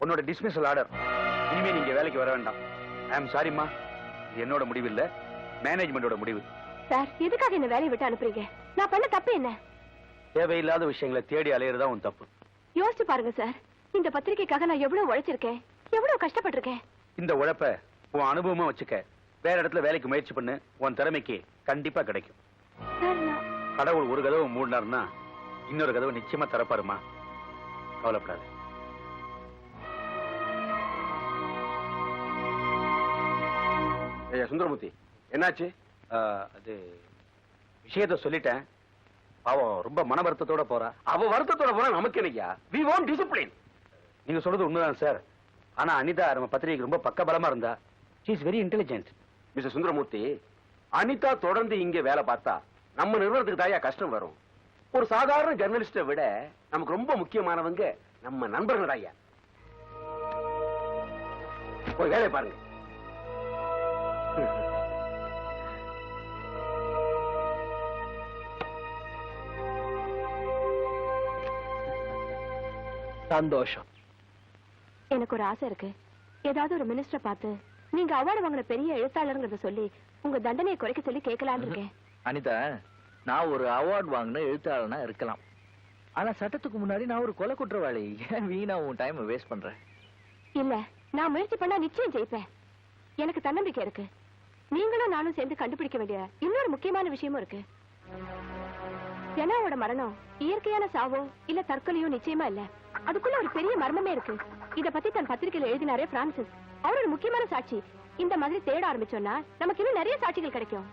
உன்னோட டிஸ்மிஸல் ஆர்டர். இனிமே நீங்க வேலைக்கு வர வேண்டாம். ஐ அம் சாரிம்மா, என்னோட முடிவு இல்ல, மேனேஜ்மெண்டோட முடிவு. சார், எதுக்காக என்ன வேலையை விட்டு அனுப்புறீங்க? நான் பண்ண தப்பு என்ன? தேவையில்லாத விஷயங்களை தேடி அலையறதா உன் தப்பு. யோசிச்சு பாருங்க சார், இந்த பத்திரிக்கைக்காக நான் எவ்வளவு உழைச்சிருக்கேன், எவ்வளவு கஷ்டப்பட்டிருக்கேன். இந்த உழைப்ப உன் அனுபவமா வச்சுக்க. வேற இடத்துல வேலைக்கு முயற்சி பண்ணு, உன் திறமைக்கு கண்டிப்பா கிடைக்கும். சார், நான் கடவுள் ஒரு கதவை மூடினார்னா இன்னொரு கதவை நிச்சயமா திறப்பாருமா, கவலைப்படாது. சுந்தரமூர்த்தி, என்னாச்சு? அது விஷயத்த சொல்லிட்டேன். பாவம் ரொம்ப மன வருத்தத்தோட போறா. அவ வருத்தத்தோட போறா, நமக்கு என்னையா? We want discipline. நீங்க சொல்றது உண்மைதான் சார். ஆனா அனிதா நம்ம பத்திரிகைக்கு ரொம்ப பக்கபலமா இருந்தா. She is very intelligent. Mister Sundaramurthy, Anitha தொடர்ந்து இங்க வேலை பார்த்தா நம்ம நிறுவனத்துக்கு தாயா கஷ்டம் வரும். ஒரு சாதாரண ஜர்னலிஸ்ட விட நமக்கு ரொம்ப முக்கியமானவங்க நம்ம நண்பர்கள் ஐயா. போய் வேலையை பாருங்க. சந்தோஷம். எனக்கு ஒரு ஆசை இருக்கு. ஏதாவது ஒரு மினிஸ்டரை பார்த்து நீங்க அவார்டு வாங்கின பெரிய எழுத்தாளருங்கிறத சொல்லி உங்க தண்டனையை குறைக்க சொல்லி கேட்கலான்னு இருக்கேன். அனிதா, நான் ஒரு அவார்ட் வாங்கின எழுத்தாளனா இருக்கலாம். ஆனா சட்டத்துக்கு முன்னாடி நான் ஒரு கொலை குற்றவாளி. ஏன் வீணா உன் டைம் வேஸ்ட் பண்றேன்? இல்ல, நான் முயற்சி பண்ணா நிச்சயம் ஜெயிப்பேன். எனக்கு தன்னம்பிக்கை இருக்கு. நீங்களும் நானும் சேர்ந்து கண்டுபிடிக்க வேண்டிய இன்னொரு முக்கியமான விஷயமும் இருக்கு. ஜனாவோட மரணம் இயற்கையான சாவோ இல்ல தற்கொலையோ நிச்சயமா இல்ல. அதுக்குள்ள ஒரு பெரிய மர்மமே இருக்கு. இத பத்தி தன் பத்திரிகையில எழுதினாரே பிரான்சிஸ். அவர் ஒரு முக்கியமான சாட்சி. இந்த மாதிரி தேட ஆரம்பிச்சோம்னா நமக்கு இன்னும் நிறைய சாட்சிகள் கிடைக்கும்.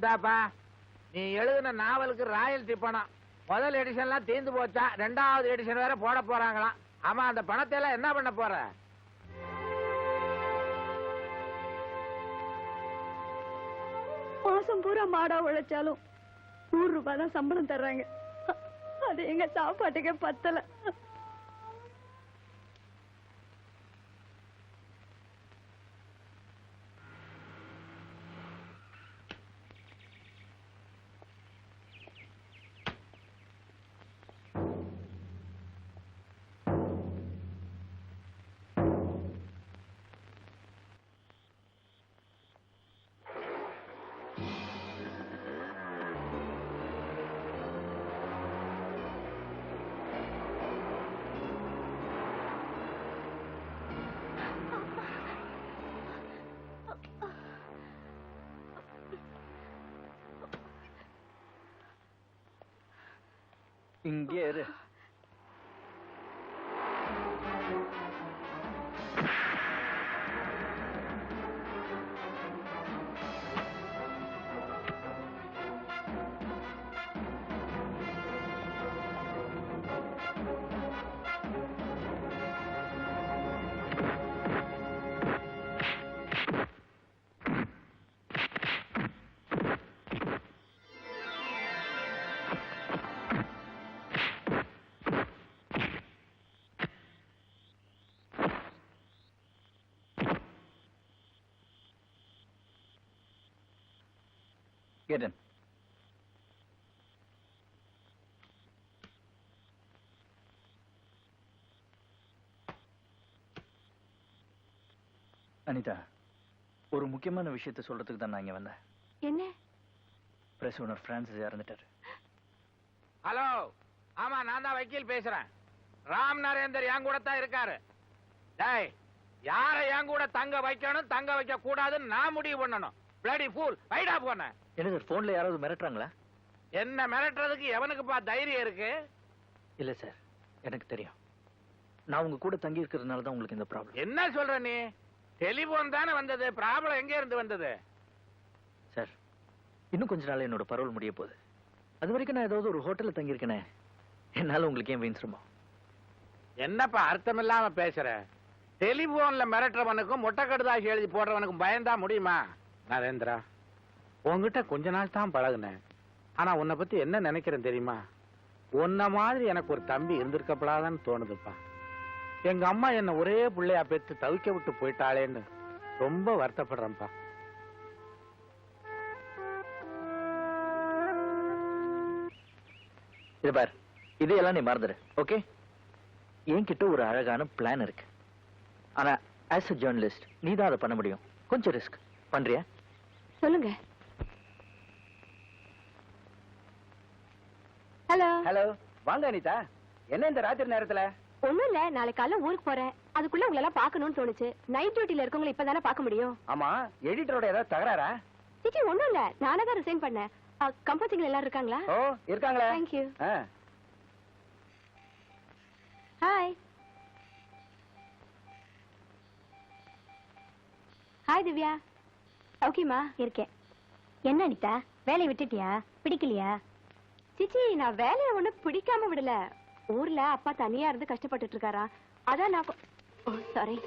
இந்தாப்பா, நீ எழுதின நாவலுக்கு ராயல்டி பணம். முதல் எடிஷன்லாம் தீர்ந்து போச்சா, 2வது எடிஷன் வேற போட போறாங்களாம். ஆமா, அந்த பணத்தை எல்லாம் என்ன பண்ண போற? மாசம் பூரா மாடா உழைச்சாலும் 100 ரூபாய் தான் சம்பளம் தர்றாங்க. அது எங்க சாப்பாட்டுக்கே பத்தல. இங்கே இரு. Get in. அனிதா, ஒரு முக்கியமான விஷயத்தை சொல்றதுக்கு தான் நான் இங்க வந்தேன். என்ன? பிரஸ் ஓனர் பிரான்சிஸ் இறந்துட்டாரு. ஹலோ, ஆமா நான் தான் வக்கீல் பேசுறேன். ராம் நரேந்தர் என் கூட தான் இருக்காரு. டேய், யார என் கூட தங்க வைக்கணும் தங்க வைக்க கூடாதுன்னு நான் முடிவு பண்ணணும். பிளடி ஃபூல், வைடா போன. என்ன சார், போன்ல யாராவது மிரட்டுறாங்களா? என்ன மிரட்டுறதுக்கு எவனுக்குப்பா தைரியம் இருக்கு? இல்ல சார், எனக்கு தெரியும். நான் உங்க கூட தங்கி இருக்கிறதுனால தான் உங்களுக்கு இந்த ப்ராப்ளம். என்ன சொல்ற நீ? டெலிபோன் தானே வந்தது, ப்ராப்ளம் எங்க இருந்து வந்தது? சார், இன்னும் கொஞ்ச நாள் என்னோட பரோல் முடிய போகுது. அது வரைக்கும் நான் ஏதாவது ஒரு ஹோட்டல்ல தங்கி இருக்கேனே, என்னால உங்களுக்கு ஏன் வீண் சிரமம்? என்னப்பா அர்த்தம் இல்லாம பேசுற? டெலிபோன்ல மிரட்டுறவனுக்கும் மொட்டை கடுதாசி எழுதி போடுறவனுக்கும் பயந்தா முடியுமா? நரேந்திரா, உன்கிட்ட கொஞ்ச நாள் தான் பழகுனேன். ஆனா உன்னை பத்தி என்ன நினைக்கிறேன் தெரியுமா? உன்ன மாதிரி எனக்கு ஒரு தம்பி இருந்திருக்கப்படாதான்னு தோணுதுப்பா. எங்க அம்மா என்ன ஒரே பிள்ளையா பெற்று தவிக்க விட்டு போயிட்டாளேன்னு ரொம்ப வருத்தப்படுறேன்ப்பா. இது பார், இதையெல்லாம் நீ மறந்துடு, ஓகே? என்கிட்ட ஒரு அழகான பிளான் இருக்கு. ஆனா ஆஸ் a ஜேர்னலிஸ்ட் நீ தான் அதை பண்ண முடியும். கொஞ்சம் ரிஸ்க் பண்றியா? சொல்லுங்க. ஹலோ. ஹலோ, வாங்க அனிதா. என்ன இந்த ராத்திரி நேரத்துல? ஒண்ணும் இல்ல, நாளைக்கு காலைல ஊருக்கு போறேன். அதுக்குள்ள உங்களை எல்லாம் பார்க்கணும்னு தோணுச்சு. நைட் டியூட்டில இருக்கவங்களை இப்பதானே பார்க்க முடியும். ஆமா, எடிட்டரோட ஏதாவது தகராறா? சிச்சி, ஒண்ணும் இல்ல, நானே தான் ரிசைன் பண்ணேன். கம்போசிங்ல எல்லாரும் இருக்காங்களா? ஓ, இருக்காங்களே. Thank you. Hi. Hi Divya. ஓகேமா? இருக்கேன். என்ன அனிதா, வேலையை விட்டுட்டியா? பிடிக்கலையா? சிச்சி, நான் வேலையை ஒண்ணு பிடிக்காம விடல. ஊர்ல அப்பா தனியா இருந்து கஷ்டப்பட்டுட்டு இருக்காரா, அதான் நான் சாரி.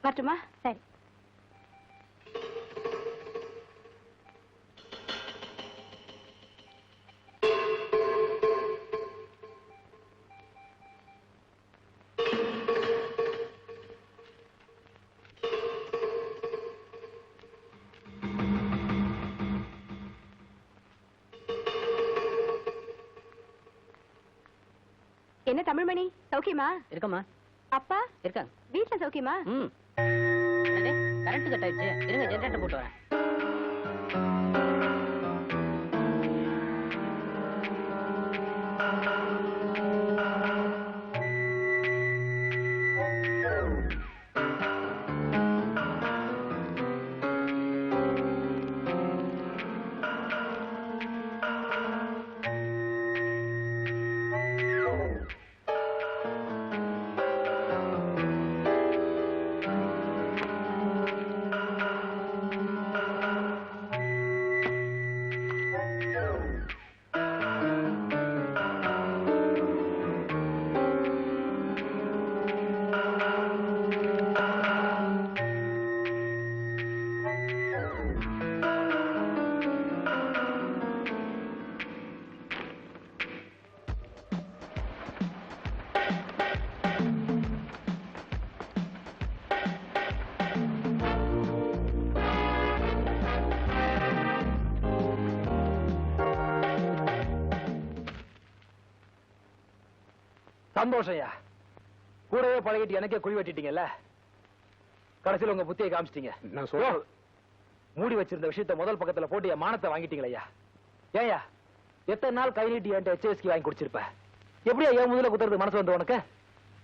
வரட்டுமா? சரி. என்ன தமிழ்மணி, சௌக்கியமா? இருக்கமா? அப்பா இருக்காங்க. வீட்டுல சௌக்கியமா? கரண்ட் கட் ஆயிடுச்சு, இருங்க ஜெனரேட்டர் போட்டு வரேன். சந்தோஷம்யா, கூடவே பழகிட்டு எனக்கே குழி வெட்டிட்டீங்கல்ல. கடைசியில் உங்க புத்தியை காமிச்சிட்டீங்க. நான் சொல்றேன், மூடி வச்சிருந்த விஷயத்தை முதல் பக்கத்துல போட்டு என் மானத்தை வாங்கிட்டீங்களா? ஏயா, எத்தனை நாள் கை நீட்டி என்கிட்ட HSK வாங்கி குடிச்சிருப்ப? எப்படியா என் முதல்ல குத்துறது மனசு வந்து உனக்கு?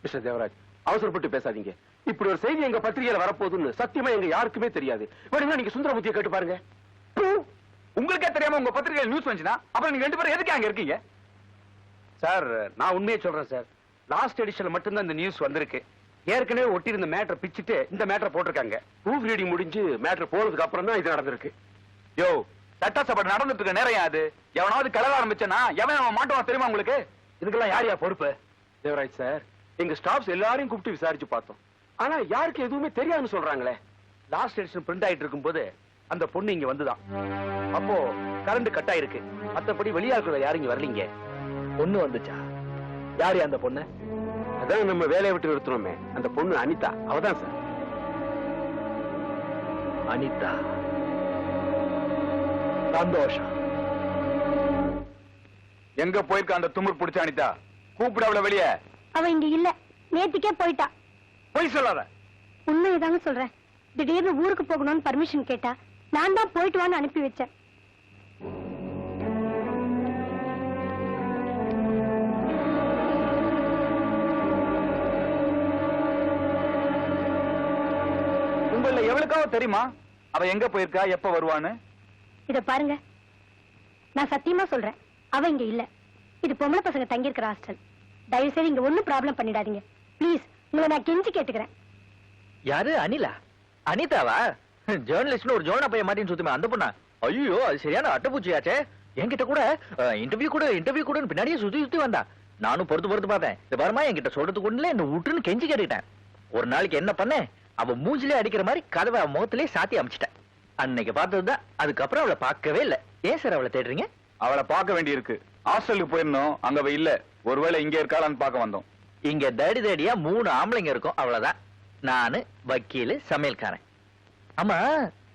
மிஸ்டர் தேவராஜ், அவசரப்பட்டு பேசாதீங்க. இப்படி ஒரு செய்தி எங்க பத்திரிகையில வரப்போகுதுன்னு சத்தியமா எங்க யாருக்குமே தெரியாது. வேணும்னா நீங்க சுந்தரமூர்த்தியை கேட்டு பாருங்க. உங்களுக்கே தெரியாம உங்க பத்திரிகையில் நியூஸ் வந்துச்சுன்னா அப்புறம் நீங்க 2 பேரும் எதுக்கு அங்க இருக்கீங்க? சார் நான் உண்மையை சொல்றேன் சார். லாஸ்ட் எடிஷன்ல மட்டும்தான் இந்த நியூஸ் வந்திருக்கு. ஏற்கனவே ஒட்டி இருந்த மேட்டர் பிச்சுட்டு இந்த மேட்டரை போட்டிருக்காங்க. ப்ரூஃப் ரீடிங் முடிஞ்சு மேட்டர் போனதுக்கு அப்புறம் தான் இது நடந்திருக்கு. யோ, சட்டசபை நடந்துட்டு இருக்க நேரம் அது. எவனாவது கிளற ஆரம்பிச்சனா எவன் அவன் மாட்டுவான் தெரியுமா உங்களுக்கு? இதுக்கெல்லாம் யார் யார் பொறுப்பு? தேவராஜ் சார், எங்க ஸ்டாஃப்ஸ் எல்லாரையும் கூப்பிட்டு விசாரிச்சு பார்த்தோம். ஆனா யாருக்கு எதுவுமே தெரியாதுன்னு சொல்றாங்களே. லாஸ்ட் எடிஷன் பிரிண்ட் ஆயிட்டு இருக்கும்போது அந்த பொண்ணு இங்க வந்துதான். அப்போ கரண்ட் கட் ஆயிருக்கு. மத்தபடி வெளியாட்கள் யாரும் இங்க வரலீங்க. பொண்ணு வந்துச்சா? யாரு அந்த பொண்ணு? அதான் நம்ம வேலையை விட்டு நிறுத்தணுமே, அந்த பொண்ணு அனிதா, அவதான் சார். அனிதா, சந்தோஷம். எங்க போயிருக்க அந்த துமுர் பிடிச்ச அனிதா? கூப்பிட அவள வெளிய. அவ இங்க இல்ல, நேத்திக்கே போயிட்டா. போய் சொல்லாத. உண்மையதாங்க சொல்றேன். திடீர்னு ஊருக்கு போகணும்னு பர்மிஷன் கேட்டா, நான் தான் போயிட்டு வான்னு அனுப்பி வச்சேன். உங்கள எவ்வளவுக்காவது தெரியுமா அவ எங்க போயிருக்கா, எப்ப வருவான்னு? இத பாருங்க, நான் சத்தியமா சொல்றேன், அவ இங்க இல்ல. இது பொம்பளை பசங்க தங்கி இருக்கிற ஹாஸ்டல். தயவு செய்து இங்க ஒண்ணும் ப்ராப்ளம் பண்ணிடாதீங்க ப்ளீஸ். உங்களை நான் கெஞ்சி கேட்டுக்கிறேன். யாரு? அனிலா? அனிதாவா? ஜேர்னலிஸ்ட்னு ஒரு ஜோனா பையன் மாட்டின்னு சுத்துமே அந்த பொண்ணா? ஐயோ, அது சரியான அட்டப்பூச்சியாச்சே. என்கிட்ட கூட இன்டர்வியூ கூட பின்னாடியே சுத்தி வந்தா. நானும் பொறுத்து பார்த்தேன். இந்த பாருமா, என்கிட்ட சொல்றதுக்கு ஒண்ணுல என்ன விட்டுன்னு கெஞ்சி கேட்டுக்கிட்டேன். ஒரு நாளைக்கு என்ன பண்ணேன், அவ மூஞ்சிலே அடிக்கிற மாதிரி கதவை முகத்திலே சாத்தி அமைச்சிட்டேன். அன்னைக்கு பார்த்ததுதான். அதுக்கப்புறம் அவளை பார்க்கவே இல்லை. ஏன் சார் அவளை தேடுறீங்க? அவளை பார்க்க வேண்டி இருக்கு. ஹாஸ்டலுக்கு போயிருந்தோம், அங்க அவ இல்ல. ஒருவேளை இங்க இருக்காளான்னு பார்க்க வந்தோம். இங்க தேடியா 3 ஆம்பளைங்க இருக்கும், அவ்வளவுதான். நானு வக்கீலு, சமையல்காரன். ஆமா,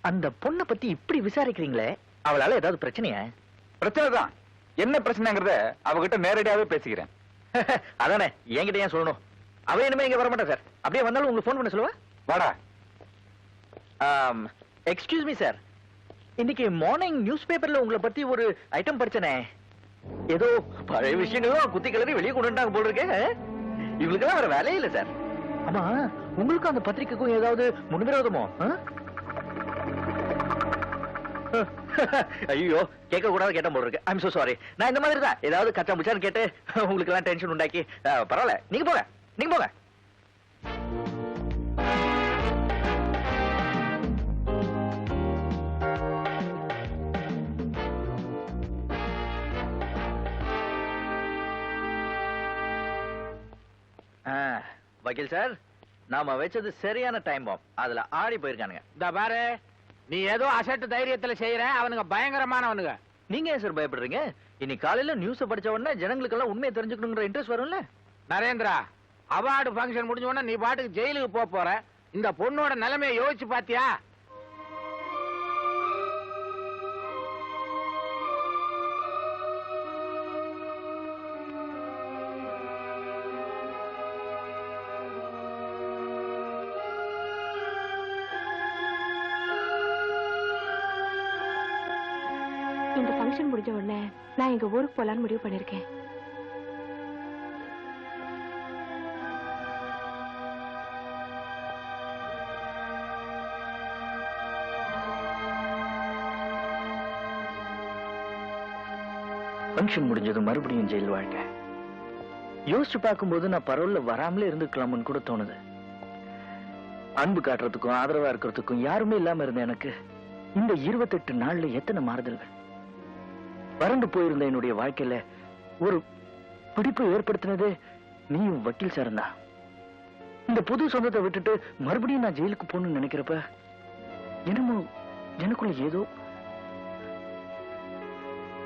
அந்த பொண்ணை பத்தி இப்படி விசாரிக்கிறீங்களே, அவளால ஏதாவது பிரச்சனையா? பிரச்சனை தான். என்ன பிரச்சனைங்கிறத அவகிட்ட நேரடியாவே பேசிக்கிறேன். அதானே, என்கிட்ட ஏன் சொல்லணும்? அவ இனிமே இங்க வரமாட்டா சார். அப்படியே வந்தாலும் உங்களுக்கு ஃபோன் பண்ண சொல்லுவா. வாடா. எக்ஸ்கியூஸ் மீ சார், இன்னைக்கு மார்னிங் நியூஸ் பேப்பர்ல உங்களை பத்தி ஒரு ஐட்டம் படிச்சனே. ஏதோ பழைய விஷயங்களும் குத்தி கிளறி வெளியே கொண்டு வந்துட்டாங்க போல இருக்கே. இவங்களுக்கெல்லாம் வேற வேலையே இல்ல சார். ஆமா, உங்களுக்கும் அந்த பத்திரிக்கைக்கும் ஏதாவது முன்விரோதமோ? ஐயோ, கேட்க கூடாது கேட்ட போல இருக்கு. I'm so sorry. நான் இந்த மாதிரி தான் ஏதாவது கச்சா முச்சான்னு கேட்டு உங்களுக்கு எல்லாம் டென்ஷன் உண்டாக்கி. பரவாயில்ல, நீங்க போங்க. வக்கீல் சார், நாம வச்சது சரியான டைம் பாம். அதுல ஆடி போயிருக்கானுங்க. இந்த பாரு, நீ ஏதோ அசட்டு தைரியத்துல செய்யற. அவனுங்க பயங்கரமானவனுங்க. நீங்க ஏன் சார் பயப்படுறீங்க? இன்னைக்கு காலையில நியூஸ் படிச்ச உடனே ஜனங்களுக்கு எல்லாம் உண்மையை தெரிஞ்சுக்கணுங்கிற இன்ட்ரெஸ்ட் வரும்ல. நரேந்திரா, அவார்டு ஃபங்க்ஷன் முடிஞ்ச உடனே நீ பாட்டுக்கு ஜெயிலுக்கு போற. இந்த பொண்ணோட நிலைமையை யோசிச்சு பாத்தியா? இந்த ஃபங்க்ஷன் முடிஞ்ச உடனே நான் எங்க ஊருக்கு போலான்னு முடிவு பண்ணிருக்கேன். ஃபங்க்ஷன் முடிஞ்சது மறுபடியும் ஜெயில் வாழ்க்கை. யோசிச்சு பார்க்கும்போது நான் பரவல்ல வராமலே இருந்துக்கலாம்னு கூட தோணுது. அன்பு காட்டுறதுக்கும் ஆதரவா இருக்கிறதுக்கும் யாருமே இல்லாம இருந்த எனக்கு இந்த 28 நாள்ல எத்தனை மாறுதல்கள். வறண்டு போயிருந்த என்னுடைய வாழ்க்கையில ஒரு பிடிப்பு ஏற்படுத்தினதே நீயும் வக்கீல் சார் தான். இந்த புது சொந்தத்தை விட்டுட்டு மறுபடியும் நான் ஜெயிலுக்கு போகணும்னு நினைக்கிறப்ப என்னமோ எனக்குள்ள ஏதோ.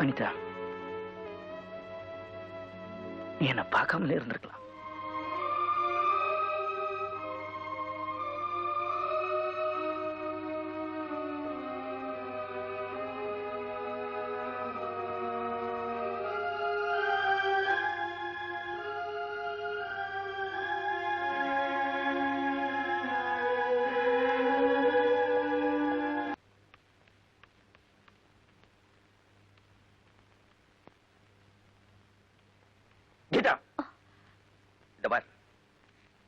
அனிதா, நீ என்ன பார்க்காமலே இருந்திருக்கலாம்.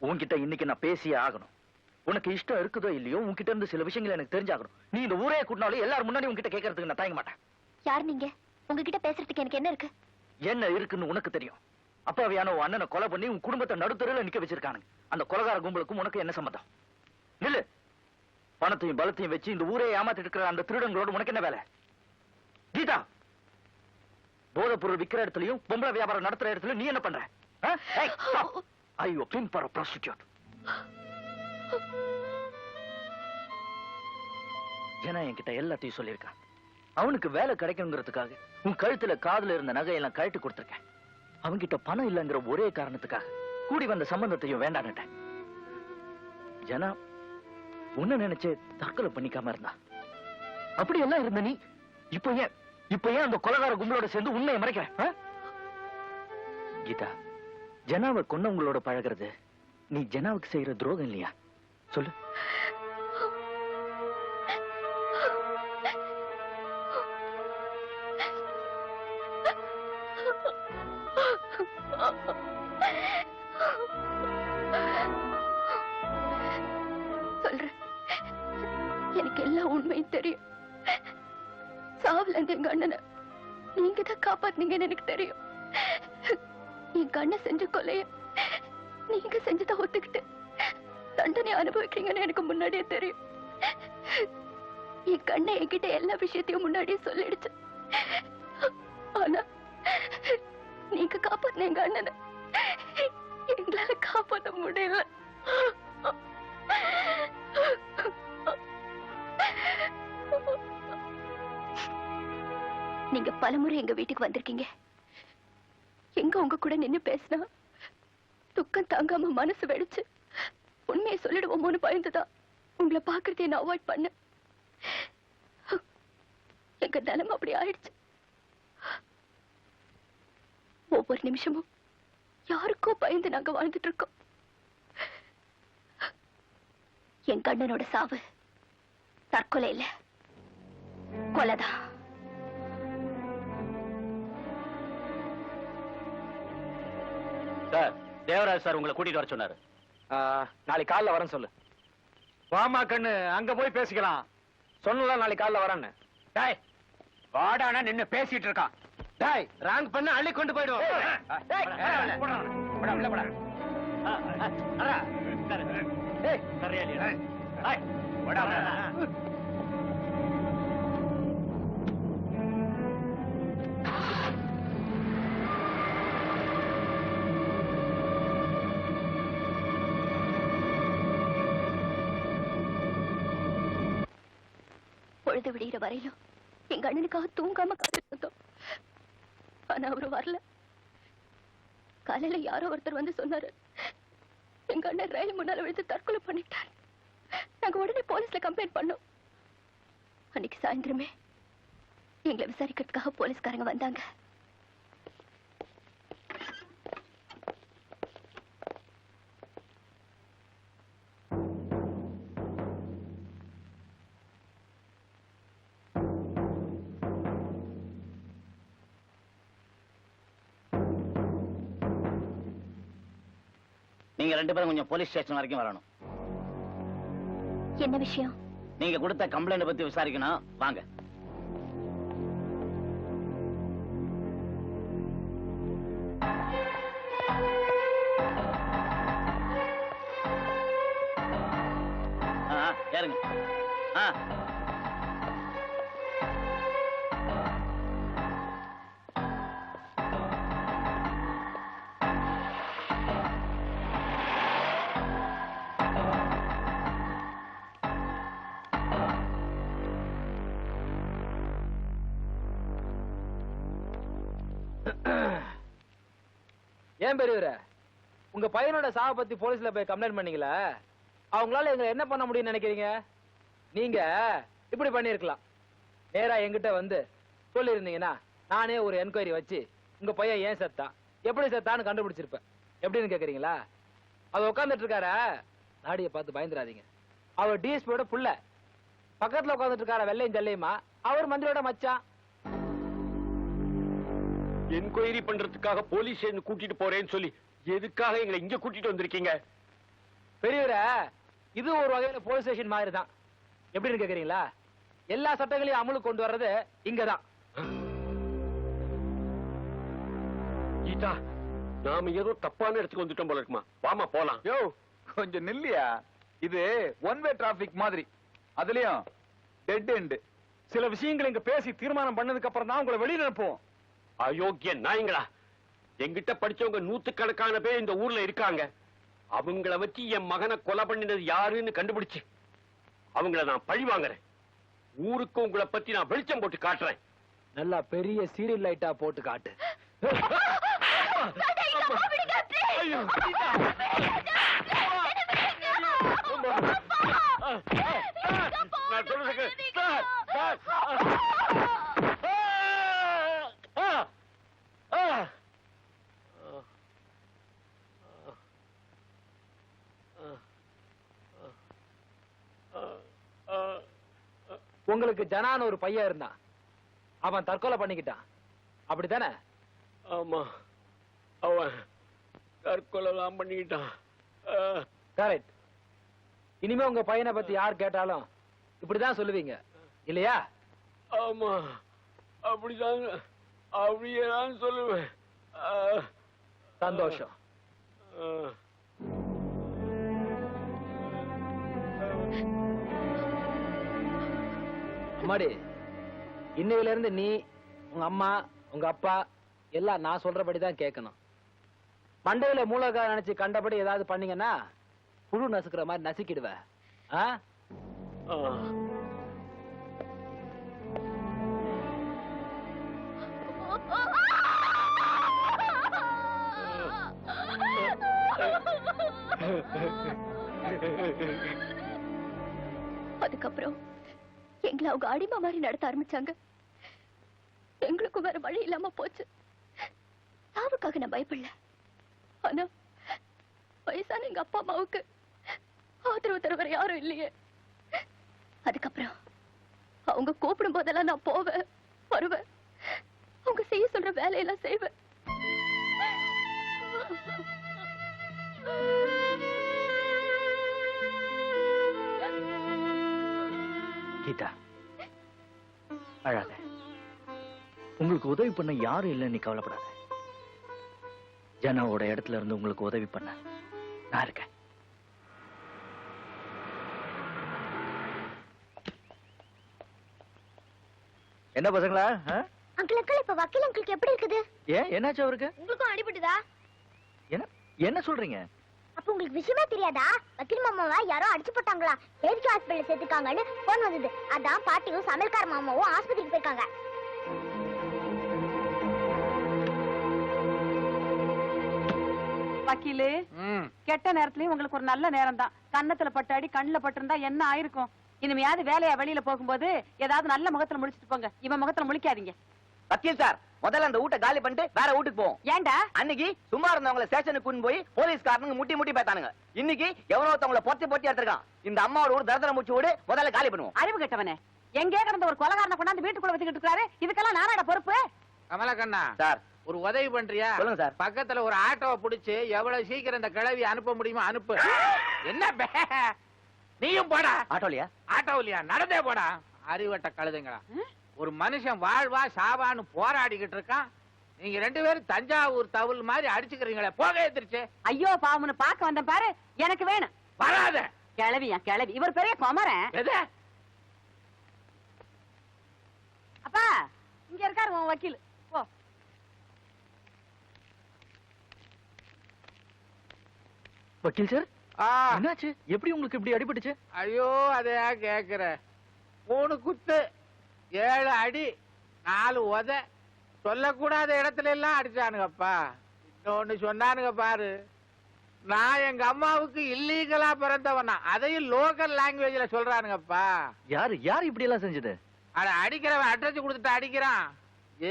உன்கிட்ட இன்னைக்கு நான் பேசியே ஆகணும். உனக்கு இஷ்டம் இருக்குதோ இல்லையோ உன்கிட்ட இருந்து சில விஷயங்கள் எனக்கு தெரிஞ்சாகணும். நீ இந்த ஊரே கூட்டினாலும் எல்லாரும் முன்னாடி உன்கிட்ட கேட்கறதுக்கு நான் தயங்க மாட்டேன். யார் நீங்க? உங்ககிட்ட பேசுறதுக்கு எனக்கு என்ன இருக்கு? என்ன இருக்குன்னு உனக்கு தெரியும். அப்பாவியான உன் அண்ணனை கொலை பண்ணி உன் குடும்பத்தை நடுத்தருல நிக்க வச்சிருக்கானுங்க. அந்த கொலைகார கும்பலுக்கும் உனக்கு என்ன சம்பந்தம்? நில்லு. பணத்தையும் பலத்தையும் வச்சு இந்த ஊரே ஏமாத்திட்டு இருக்கிற அந்த திருடங்களோட உனக்கு என்ன வேலை? கீதா, போதைப் பொருள் விக்கிற இடத்துலயும் பொம்பளை வியாபாரம் நடத்துற இடத்துலயும் நீ என்ன பண்ற? Are you a pimp or a prostitute? ஜனா என்கிட்ட எல்லாத்தையும் சொல்லியிருக்கான். அவனுக்கு வேலை கிடைக்கணுங்கிறதுக்காக உன் கழுத்துல காதுல இருந்த நகையெல்லாம் கழட்டி கொடுத்திருக்கேன். அவன்கிட்ட பணம் இல்லைங்கிற ஒரே காரணத்துக்காக கூடி வந்த சம்பந்தத்தையும் வேண்டான்னுட்டேன். ஜனா உன்ன நினைச்சு தற்கொலை பண்ணிக்காம இருந்தா. அப்படி எல்லாம் இருந்த நீ இப்ப ஏன் அந்த கொலைகார கும்பலோட சேர்ந்து உண்மையை மறைக்கிற? கீதா, ஜனாவை கொன்னவங்களோட பழகிறது நீ ஜனாவுக்கு செய்யற துரோகம் இல்லையா? சொல்லு. சொல்றேன், எனக்கு எல்லா உண்மையும் தெரியும். சாவுல இருந்து எங்க அண்ணனை நீங்க தான் காப்பாத்துனீங்கன்னு எனக்கு தெரியும். என் கண்ணை செஞ்ச கொலைய நீங்க செஞ்சதை ஒத்துக்கிட்டு தண்டனை அனுபவிக்கிறீங்கன்னு எனக்கு முன்னாடியே தெரியும். என் கண்ணை என்கிட்ட எல்லா விஷயத்தையும் முன்னாடியே சொல்லிடுச்சு. ஆனா நீங்க காப்பாத்தின எங்க அண்ணனை எங்களால காப்பாற்ற முடியல. நீங்க பலமுறை எங்க வீட்டுக்கு வந்திருக்கீங்க. எங்க உங்க கூட நின்னு பேசினா துக்கம் தாங்காம மனசு வெடிச்சு உண்மையை சொல்லிடுவோமோன்னு பயந்துதான் உங்களை பாக்குறதே நான் அவாய்ட் பண்ண. எங்க நிலைமை அப்படி ஆயிடுச்சு. ஒவ்வொரு நிமிஷமும் யாருக்கோ பயந்து நாங்க வாழ்ந்துட்டு இருக்கோம். என் கண்ணனோட சாவு தற்கொலை இல்ல, கொலைதான். சார், தேவராஜ் சார் உங்களை கூட்டிட்டு வர சொன்னாரு. நாளைக்கு காலைல வரேன்னு சொல்லு. வாமா கண்ணு, அங்க போய் பேசிக்கலாம். சொன்னல நாளைக்கு காலைல வரேன்னு. டாய், வாடானா நின்னு பேசிட்டு இருக்கான். டாய், ராங் பண்ண அள்ளி கொண்டு போயிடுவோம். பொழுது விடுகிற வரையிலும் எங்க அண்ணனுக்காக தூங்காம காத்துட்டோம். ஆனா அவரு வரல. காலையில யாரோ ஒருத்தர் வந்து சொன்னாரு, எங்க அண்ணன் ரயில் முன்னால விழுந்து தற்கொலை பண்ணிட்டார். நாங்க உடனே போலீஸ்ல கம்ப்ளைண்ட் பண்ணோம். அன்னைக்கு சாயந்தரமே எங்களை விசாரிக்கிறதுக்காக போலீஸ்காரங்க வந்தாங்க. நீங்க ரெண்டு பேரும் கொஞ்சம் போலீஸ் ஸ்டேஷன் வரைக்கும் வரணும். என்ன விஷயம்? நீங்க கொடுத்த கம்ப்ளைண்ட் பத்தி விசாரிக்கணும். வாங்க. ஏறுங்க. ஏன் பெரியவரே, உங்க பையனோட சாவை பத்தி போலீஸ்ல போய் கம்ப்ளைண்ட் பண்ணீங்களா? அவங்களால எங்களை என்ன பண்ண முடியும்னு நினைக்கிறீங்க? நீங்க இப்படி பண்ணிருக்கலாம். நேரா என்கிட்ட வந்து சொல்லிருந்தீங்கன்னா நானே ஒரு என்கொயரி வச்சு உங்க பையன் ஏன் செத்தான், எப்படி செத்தான்னு கண்டுபிடிச்சிருப்பேன். எப்படின்னு கேக்குறீங்களா? அவர் உட்காந்துட்டு இருக்காரா, நாடிய பார்த்து பயந்துராதீங்க. அவர் டிஎஸ்பியோட புள்ள. பக்கத்துல உட்காந்துட்டு இருக்கார வெள்ளையும் ஜல்லையுமா, அவர் மந்திரியோட மச்சான். என்கொயரி பண்றதுக்காக போலீஸ் கூட்டிட்டு போறேன்னு சொல்லி எதுக்காக எங்களை இங்க கூட்டிட்டு வந்திருக்கீங்க? பெரியவரே, இது ஒரு வகையில போலீஸ் ஸ்டேஷன் மாதிரி தான். எப்படின்னு கேக்குறீங்களா? எல்லா சட்டங்களையும் அமலுக்கு கொண்டு வர்றது இங்கதான். கீதா, நாம ஏதோ தப்பான இடத்துக்கு வந்துட்டோம் போல இருக்குமா. வாமா போலாம். யோ கொஞ்சம் நில்லியா. இது ஒன் வே டிராபிக் மாதிரி, அதுலயும் டெட் எண்ட். சில விஷயங்களை இங்க பேசி தீர்மானம் பண்ணதுக்கு அப்புறம் தான் உங்களை வெளியில அனுப்புவோம். அயோக்கிய நாயங்களா, என்கிட்ட படிச்சவங்க நூத்துக்கணக்கான பேர் இந்த ஊர்ல இருக்காங்க. அவங்கள வச்சு என் மகனை கொலை பண்ணினது யாருன்னு கண்டுபிடிச்சு அவங்கள நான் பழி வாங்குறேன். ஊருக்கு உங்களை பத்தி நான் வெளிச்சம் போட்டு காட்டுறேன். நல்லா பெரிய சீரியல் லைட்டா போட்டு காட்டு. ஐயோ, நான் சொல்றதுக்கு சார், சார். உங்களுக்கு ஜனான்னு ஒரு பையன் இருந்தான், அவன் தற்கொலை பண்ணிக்கிட்டான், அப்படித்தானே? ஆமா, அவன் தற்கொலை தான் பண்ணிக்கிட்டான். கரெக்ட். இனிமே உங்க பையனை பத்தி யார் கேட்டாலும் இப்படிதான் சொல்லுவீங்க இல்லையா? ஆமா, அப்படிதான், அப்படியே நான் சொல்லுவேன். சந்தோஷம். அம்மாடி, இன்னையில இருந்து நீ, உங்க அம்மா, உங்க அப்பா எல்லாம் நான் சொல்றபடிதான் கேட்கணும். மண்டையில மூலகா நினைச்சு கண்டபடி ஏதாவது பண்ணீங்கன்னா புழு நசுக்கிற மாதிரி நசுக்கிடுவேன். அதுக்கப்புறம் எங்களை அவங்க அடிமை மாதிரி நடத்த ஆரம்பிச்சாங்க. எங்களுக்கும் வேற வழி இல்லாம போச்சு. சாவுக்காக நான் பயப்படல. ஆனா வயசான எங்க அப்பா அம்மாவுக்கு ஆதரவு தர வேற யாரும் இல்லையே. அதுக்கப்புறம் அவங்க கூப்பிடும் போதெல்லாம் நான் போவேன், வருவேன், அவங்க செய்ய சொல்ற வேலையெல்லாம் செய்வேன். கீதா, அழாத. உங்களுக்கு உதவி பண்ண யாரும் இல்லைன்னு நீ கவலைப்படாத. ஜனாவோட இடத்துல இருந்து உங்களுக்கு உதவி பண்ண நான் இருக்கேன். என்ன பசங்களா? அங்கிள் அங்கிள், இப்ப வக்கீல் அங்கிளுக்கு எப்படி இருக்குது? ஏன், என்னாச்சு அவருக்கு? உங்களுக்கும் அடிபட்டுதா? என்ன என்ன சொல்றீங்க? அப்ப உங்களுக்கு விஷயமே தெரியாதா? வக்கீல் மாமாவா யாரோ அடிச்சு போட்டாங்களா, ஏரிக்கா ஹாஸ்பிடல்ல சேர்த்துக்காங்கன்னு போன் வந்தது. அதான் பாட்டியும் சமையல்கார மாமாவும் ஆஸ்பத்திரிக்கு போயிருக்காங்க. வக்கீலு, கெட்ட நேரத்துலயும் உங்களுக்கு ஒரு நல்ல நேரம் தான். கன்னத்துல பட்டு அடி கண்ணுல பட்டு இருந்தா என்ன ஆயிருக்கும்? இனிமையாவது வேலையா வெளியில போகும்போது ஏதாவது நல்ல முகத்துல முடிச்சிட்டு போங்க. இவன் முகத்துல முழிக்காதீங்க. வக்கீல் சார், முதல்ல அந்த வீட்டை காலி பண்ணிட்டு வேற வீட்டுக்கு போவோம். ஏண்டா? அன்னைக்கு சும்மா இருந்தவங்கள ஸ்டேஷனுக்கு கொண்டு போய் போலீஸ்காரனுங்க முட்டி முட்டி பேத்தானுங்க. இன்னைக்கு எவனோ ஒருத்தவங்கள பொத்தி எடுத்திருக்கான். இந்த அம்மாவோட ஒரு தரதர மூச்சு வீடு முதல்ல காலி பண்ணுவோம். அறிவு கெட்டவனே, எங்கே கிடந்த ஒரு கொலகாரனை கொண்டாந்து வீட்டுக்குள்ள வச்சுக்கிட்டு இருக்காரு. இதுக்கெல்லாம் நானாட பொறுப்பு? கமலக்கண்ணா சார், ஒரு உதவி பண்றியா? சொல்லுங்க சார். பக்கத்துல ஒரு ஆட்டோவை புடிச்சு எவ்வளவு சீக்கிரம் இந்த கிழவி அனுப்ப முடியுமோ அனுப்பு. என்ன நீயும் போடா. ஆட்டோலியா? ஆட்டோலியா? நடந்தே போடா. அறிவட்ட கழுதுங்களா. ஒரு மனுஷன் வாழ்வா சாவான்னு போராடிக்கிட்டு இருக்கான். நீங்க ரெண்டு பேரும் தஞ்சாவூர் தவுல் மாதிரி அடிச்சுக்கிறீங்களே, போக எதிர்ச்சு. ஐயோ பாவம்னு பாக்க வந்தேன் பாரு. எனக்கு வேணும். வராத கிளவியா கிளவி. இவர் பெரிய குமரன். எது? அப்பா, இங்க இருக்காரு உன் வக்கீல். போ. வக்கீல் சார், என்னாச்சு? எப்படி உங்களுக்கு இப்படி அடிபட்டுச்சு? ஐயோ, அதையா கேக்குற? 3 குத்து, 7 அடி, 4 உத. சொல்லக்கூடாத இடத்துல எல்லாம் அடிச்சானுங்கப்பா. இன்னொன்னு சொன்னானுங்க பாரு, நான் எங்க அம்மாவுக்கு இல்லீகலா பிறந்தவனா, அதையும் லோக்கல் லாங்குவேஜ்ல சொல்றானுங்கப்பா. யாரு யாரு இப்படி எல்லாம் செஞ்சது? அட, அடிக்கிறவன் அட்ரஸ் கொடுத்துட்டு அடிக்கிறான்.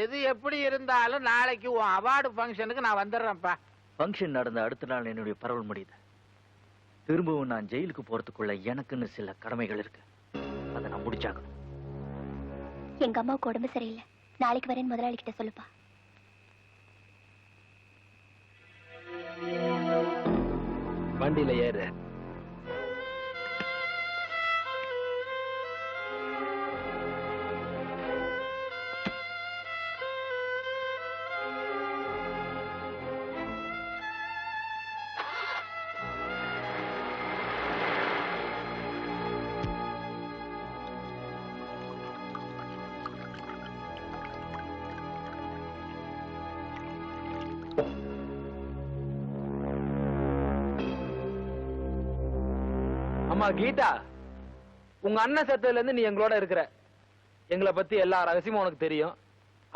எது எப்படி இருந்தாலும் நாளைக்கு உன் அவார்டு ஃபங்க்ஷனுக்கு நான் வந்துடுறேன்ப்பா. ஃபங்க்ஷன் நடந்த அடுத்த நாள் என்னுடைய பரவல் முடியுது. திரும்பவும் நான் ஜெயிலுக்கு போறதுக்குள்ள எனக்குன்னு சில கடமைகள் இருக்கு. அதை நான் முடிச்சாகணும். எங்க அம்மாவுக்கு உடம்பு சரியில்லை, நாளைக்கு வரேன் முதலாளி கிட்ட சொல்லுப்பா. வண்டியில ஏறு. அம்மா கீதா, உங்க அண்ணன் செத்ததுல இருந்து நீ எங்களோட இருக்கிற. எங்களை பத்தி எல்லா ரகசியமும் உனக்கு தெரியும்.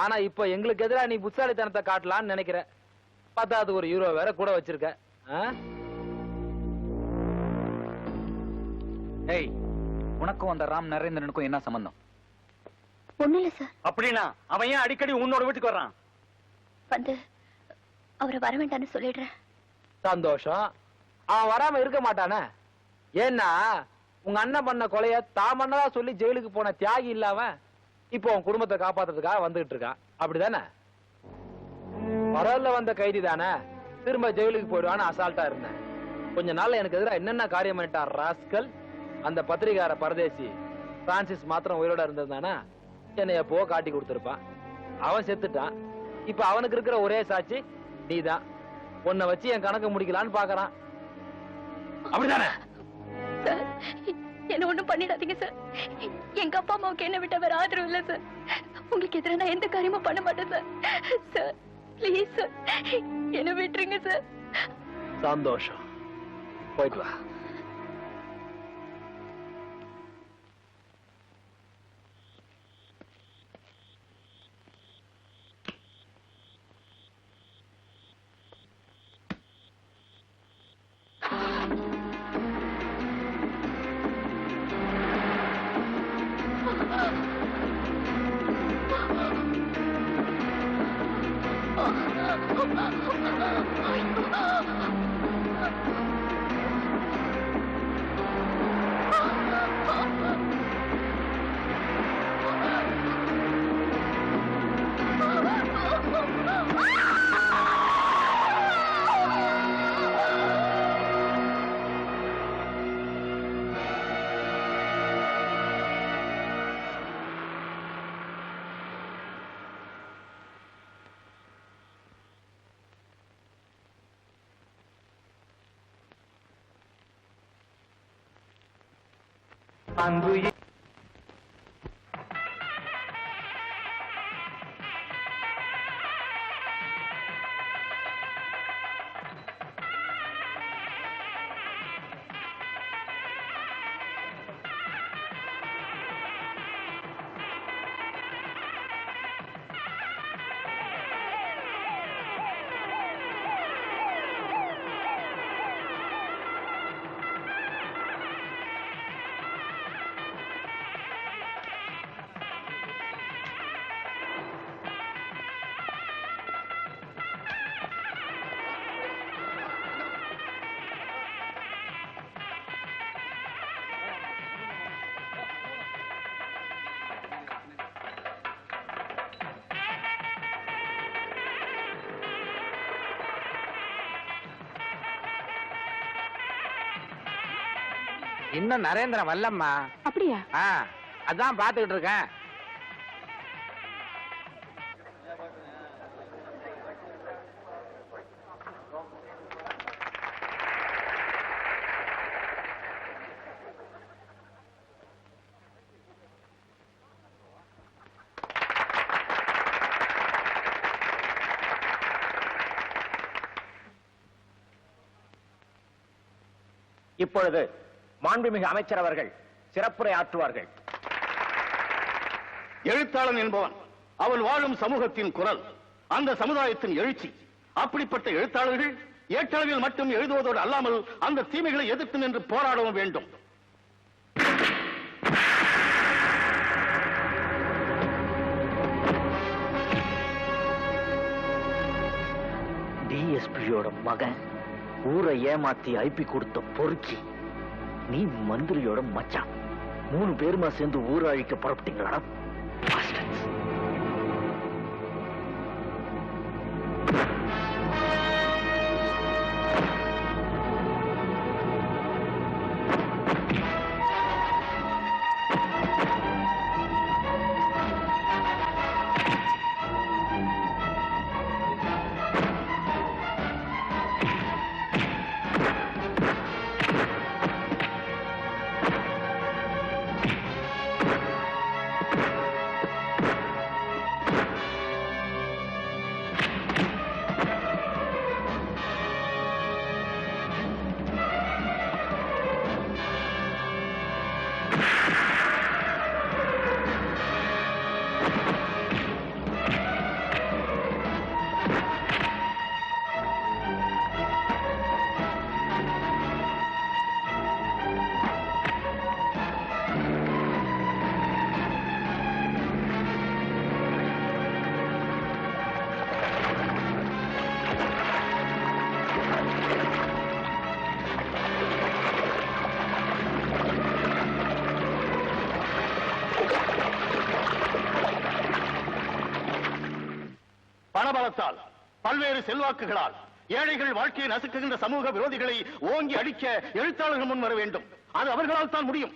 ஆனா இப்ப எங்களுக்கு எதிராக நீ புத்தாலித்தனத்தை காட்டலான்னு நினைக்கிற. பார்த்தா அது ஒரு யூரோ வேற கூட வச்சிருக்க. ஏய், உனக்கும் அந்த ராம் நரேந்திரனுக்கும் என்ன சம்பந்தம்? ஒண்ணு இல்ல சார். அப்படின்னா அவன் ஏன் அடிக்கடி உன்னோட வீட்டுக்கு வர்றான்? வந்து அவரை வர வேண்டாம்னு சொல்லிடுறேன். சந்தோஷம். அவன் வராம இருக்க மாட்டானே. ஏன்னா உங்க அண்ணன் பண்ண கொலைய தான் பண்ணதா சொல்லி ஜெயிலுக்கு போன தியாகி இல்லாம இப்போ உன் குடும்பத்தை காப்பாத்துறதுக்காக வந்துகிட்டு இருக்கான். அப்படிதானே? பரவாயில்ல, வந்த கைதி தானே, திரும்ப ஜெயிலுக்கு போயிடுவான்னு அசால்ட்டா இருந்தேன். கொஞ்ச நாள்ல எனக்கு எதிராக என்னென்ன காரியம் பண்ணிட்டான் ராஸ்கல். அந்த பத்திரிகார பரதேசி பிரான்சிஸ் மாத்திரம் உயிரோட இருந்ததுதானா என்னை எப்போ காட்டி கொடுத்திருப்பான். அவன் செத்துட்டான். இப்ப அவனுக்கு இருக்கிற ஒரே சாட்சி நீதான். உன்னை வச்சு என் கணக்கு முடிக்கலான்னு பாக்குறான். அப்படிதானே? சார், என்ன ஒண்ணும் பண்ணிடாதீங்க சார். எங்க அப்பா அம்மாவுக்கு என்ன விட்ட வேற ஆதரவு இல்ல சார். உங்களுக்கு எதிராக நான் எந்த காரியமும் பண்ண மாட்டேன் சார். சார் ப்ளீஸ் சார், என்ன விட்டுருங்க சார். சந்தோஷம். போயிட்டு வா. அன்பு இன்னும் நரேந்திரன் வரலம்மா. அப்படியா? அதான் பாத்துக்கிட்டு இருக்கேன். இப்பொழுது மாண்புமிகு அமைச்சர் அவர்கள் சிறப்புரை ஆற்றுவார்கள். எழுத்தாளன் என்பவன் அவன் வாழும் சமூகத்தின் குரல், அந்த சமுதாயத்தின் எழுச்சி. அப்படிப்பட்ட எழுத்தாளர்கள் ஏற்றளவில் மட்டும் எழுதுவதோடு அல்லாமல் அந்த தீமைகளை எதிர்த்து நின்று போராடவும் வேண்டும். டிஎஸ்பியோட மகன் ஊரை ஏமாத்தி ஐபி கொடுத்த பொறுக்கி, நீ மந்திரியோட மச்சான். 3 பேருமா சேர்ந்து ஊரை அழிக்க புறப்பட்டீங்களா? பிரபாவத்தால், பல்வேறு செல்வாக்குகளால் ஏழைகள் வாழ்க்கையை நசுக்குகின்ற சமூக விரோதிகளை ஓங்கி அடிக்க எழுத்தாளர்கள் முன் வர வேண்டும். அது அவர்களால் தான் முடியும்.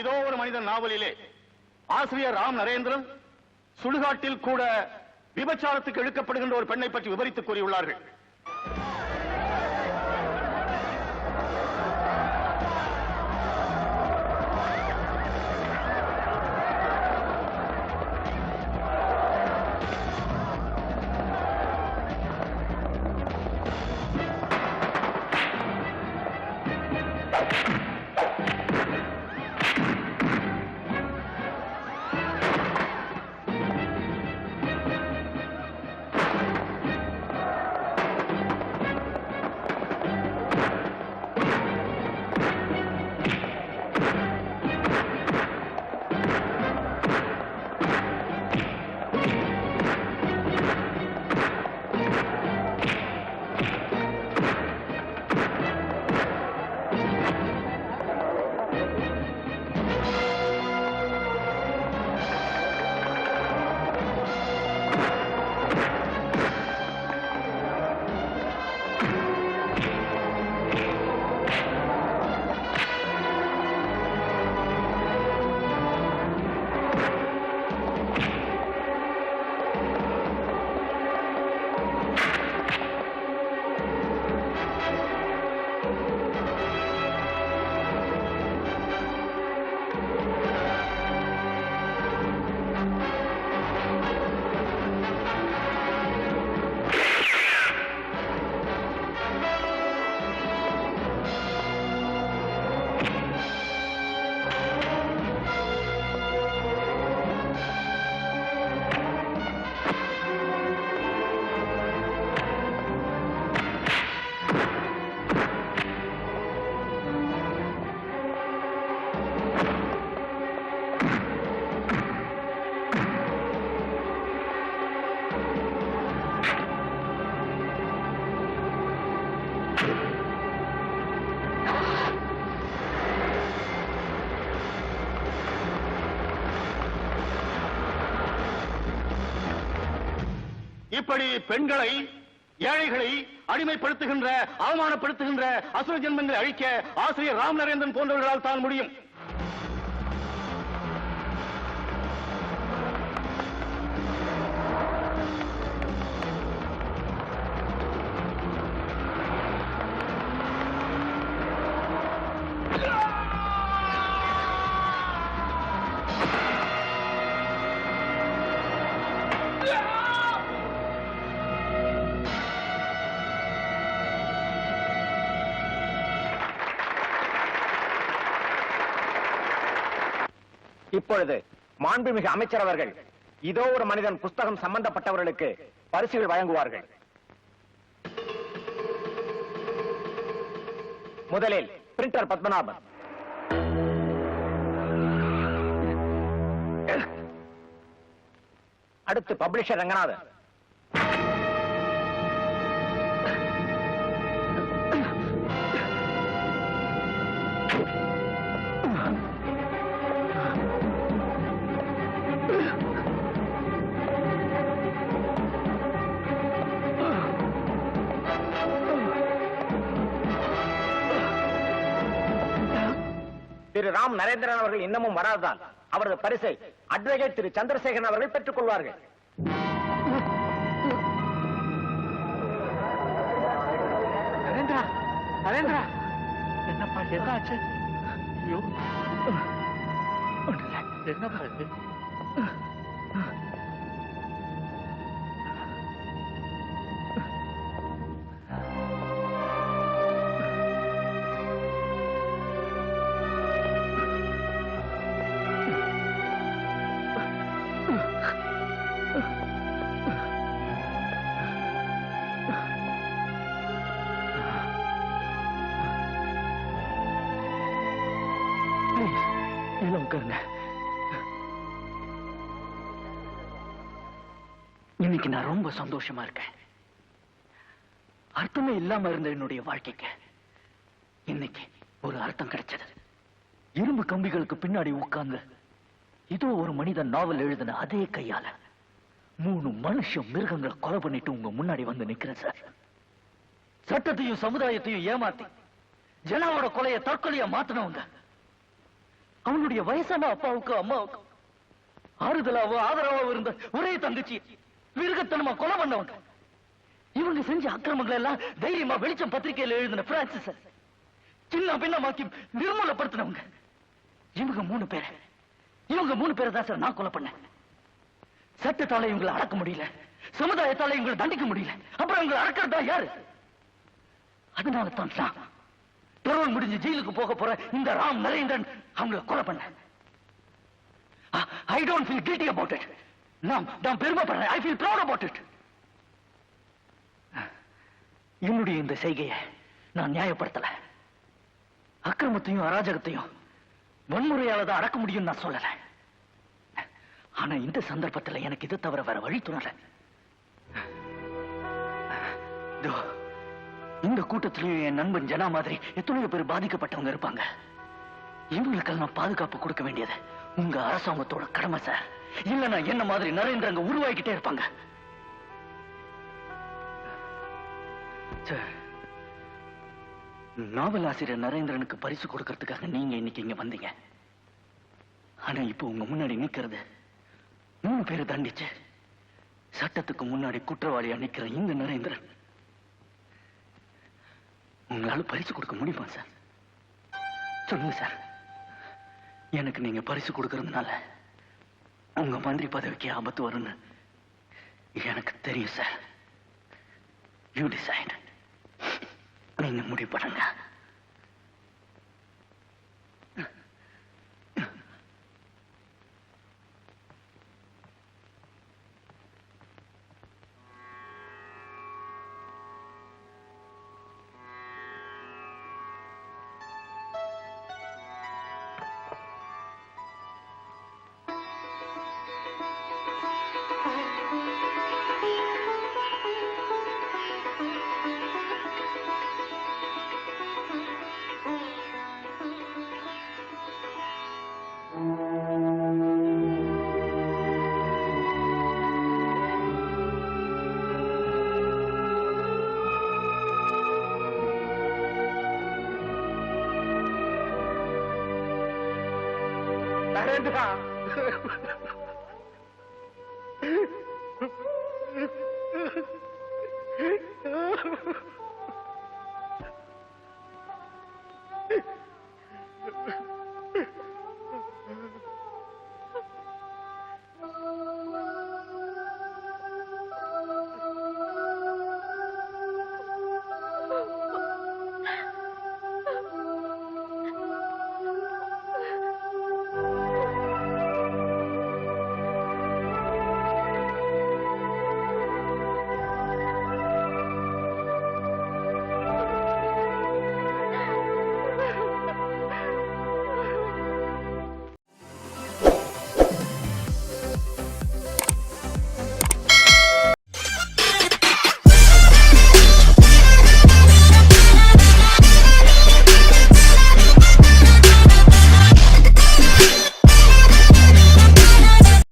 இதோ ஒரு மனிதன் நாவலிலே ஆசிரியர் ராம் நரேந்திரன் சுடுகாட்டில் கூட விபச்சாரத்துக்கு இழுக்கப்படுகின்ற ஒரு பெண்ணை பற்றி விவரித்து கூறியுள்ளார்கள். இப்படி பெண்களை, ஏழைகளை அடிமைப்படுத்துகின்ற, அவமானப்படுத்துகின்ற அசுர ஜென்மங்களை அழிக்க ஆசிரியர் ராம் நரேந்திரன் போன்றவர்களால் தான் முடியும். இப்பொழுது மாண்புமிகு அமைச்சர் அவர்கள் இதோ ஒரு மனிதன் புஸ்தகம் சம்பந்தப்பட்டவர்களுக்கு பரிசுகள் வழங்குவார்கள். முதலில் பிரிண்டர் பத்மநாபன், அடுத்து பப்ளிஷர் ரங்கநாதன், திரு ராம் நரேந்திரன் அவர்கள் இன்னமும் வராததால் அவரது பரிசை அட்வொகேட் திரு சந்திரசேகரன் அவர்கள் பெற்றுக் கொள்வார்கள். நரேந்திரா, நரேந்திரா என்னப்பா என்னாச்சு? ஐயோ என்னப்பா இது? இன்னைக்கு நான் ரொம்ப சந்தோஷமா இருக்கேன். அர்த்தமே இல்லாம இருந்த என்னுடைய வாழ்க்கைக்கு இன்னைக்கு ஒரு அர்த்தம் கிடைச்சது. இரும்பு கம்பிகளுக்கு பின்னாடி உட்கார்ந்து இதோ ஒரு மனிதன் நாவல் எழுதின அதே கையால 3 மனுஷ மிருகங்களை கொலை பண்ணிட்டு உங்க முன்னாடி வந்து நிக்கிறேன் சார். சட்டத்தையும் சமுதாயத்தையும் ஏமாத்தி ஜனாவோட கொலையை தற்கொலையா மாத்தினவங்க, அவனுடைய வயசான அப்பாவுக்கு அம்மாவுக்கு ஆறுதலாவோ ஆதரவாவோ இருந்த ஒரே தங்கச்சி மிருகத்தனமா கொலை பண்ணவங்க, இவங்க செஞ்ச அக்கிரமங்கள் எல்லாம் தைரியமா வெளிச்சம் பத்திரிகையில் எழுதின பிரான்சிஸ் சின்ன பின்னமாக்கி நிர்மூலப்படுத்தினவங்க, இவங்க 3 பேரை தான் சார் நான் கொலை பண்ணேன். சட்டத்தால இவங்களை அடக்க முடியல, சமுதாயத்தால இவங்களை தண்டிக்க முடியல, அப்புறம் இவங்களை அடக்கிறதா யாரு? அதனால தான் நான் பெரோல் முடிஞ்சு ஜெயிலுக்கு போக போற இந்த ராம் நரேந்திரன் அவங்களை கொலை பண்ணேன். I don't feel guilty about it. நான் பெருமைப்படுறேன். I feel proud about it. என்னுடைய இந்த செய்கையை நான் நியாயப்படுத்தல. அக்கிரமத்தையும் அராஜகத்தையும் வன்முறையால தான் அடக்க முடியும் நான் சொல்லல. ஆனா இந்த சந்தர்ப்பத்தில் எனக்கு இதை தவிர வேற வழி தோணல. இந்த கூட்டத்திலேயும் என் நண்பன் ஜனா மாதிரி எத்தனையோ பேர் பாதிக்கப்பட்டவங்க இருப்பாங்க. இவங்களுக்கெல்லாம் பாதுகாப்பு கொடுக்க வேண்டியது உங்க அரசாங்கத்தோட கடமை சார். இல்லைன்னா என்ன மாதிரி நரேந்திரங்க உருவாக்கிட்டே இருப்பாங்க சார். நாவல் ஆசிரியர் நரேந்திரனுக்கு பரிசு கொடுக்கறதுக்காக நீங்க இன்னைக்கு இங்க வந்தீங்க. ஆனா இப்ப உங்க முன்னாடி நிக்கிறது 3 பேரை தண்டிச்சு சட்டத்துக்கு முன்னாடி குற்றவாளியா நிக்கிற இந்த நரேந்திரன். உங்களால பரிசு கொடுக்க முடியுமா சார்? சொல்லுங்க சார். எனக்கு நீங்க பரிசு கொடுக்கறதுனால உங்க மந்திரி பதவிக்கு ஆபத்து வரும்னு எனக்கு தெரியும் சார். You decide. நீங்க முடிவு பண்ணுங்க. நரேந்திரா,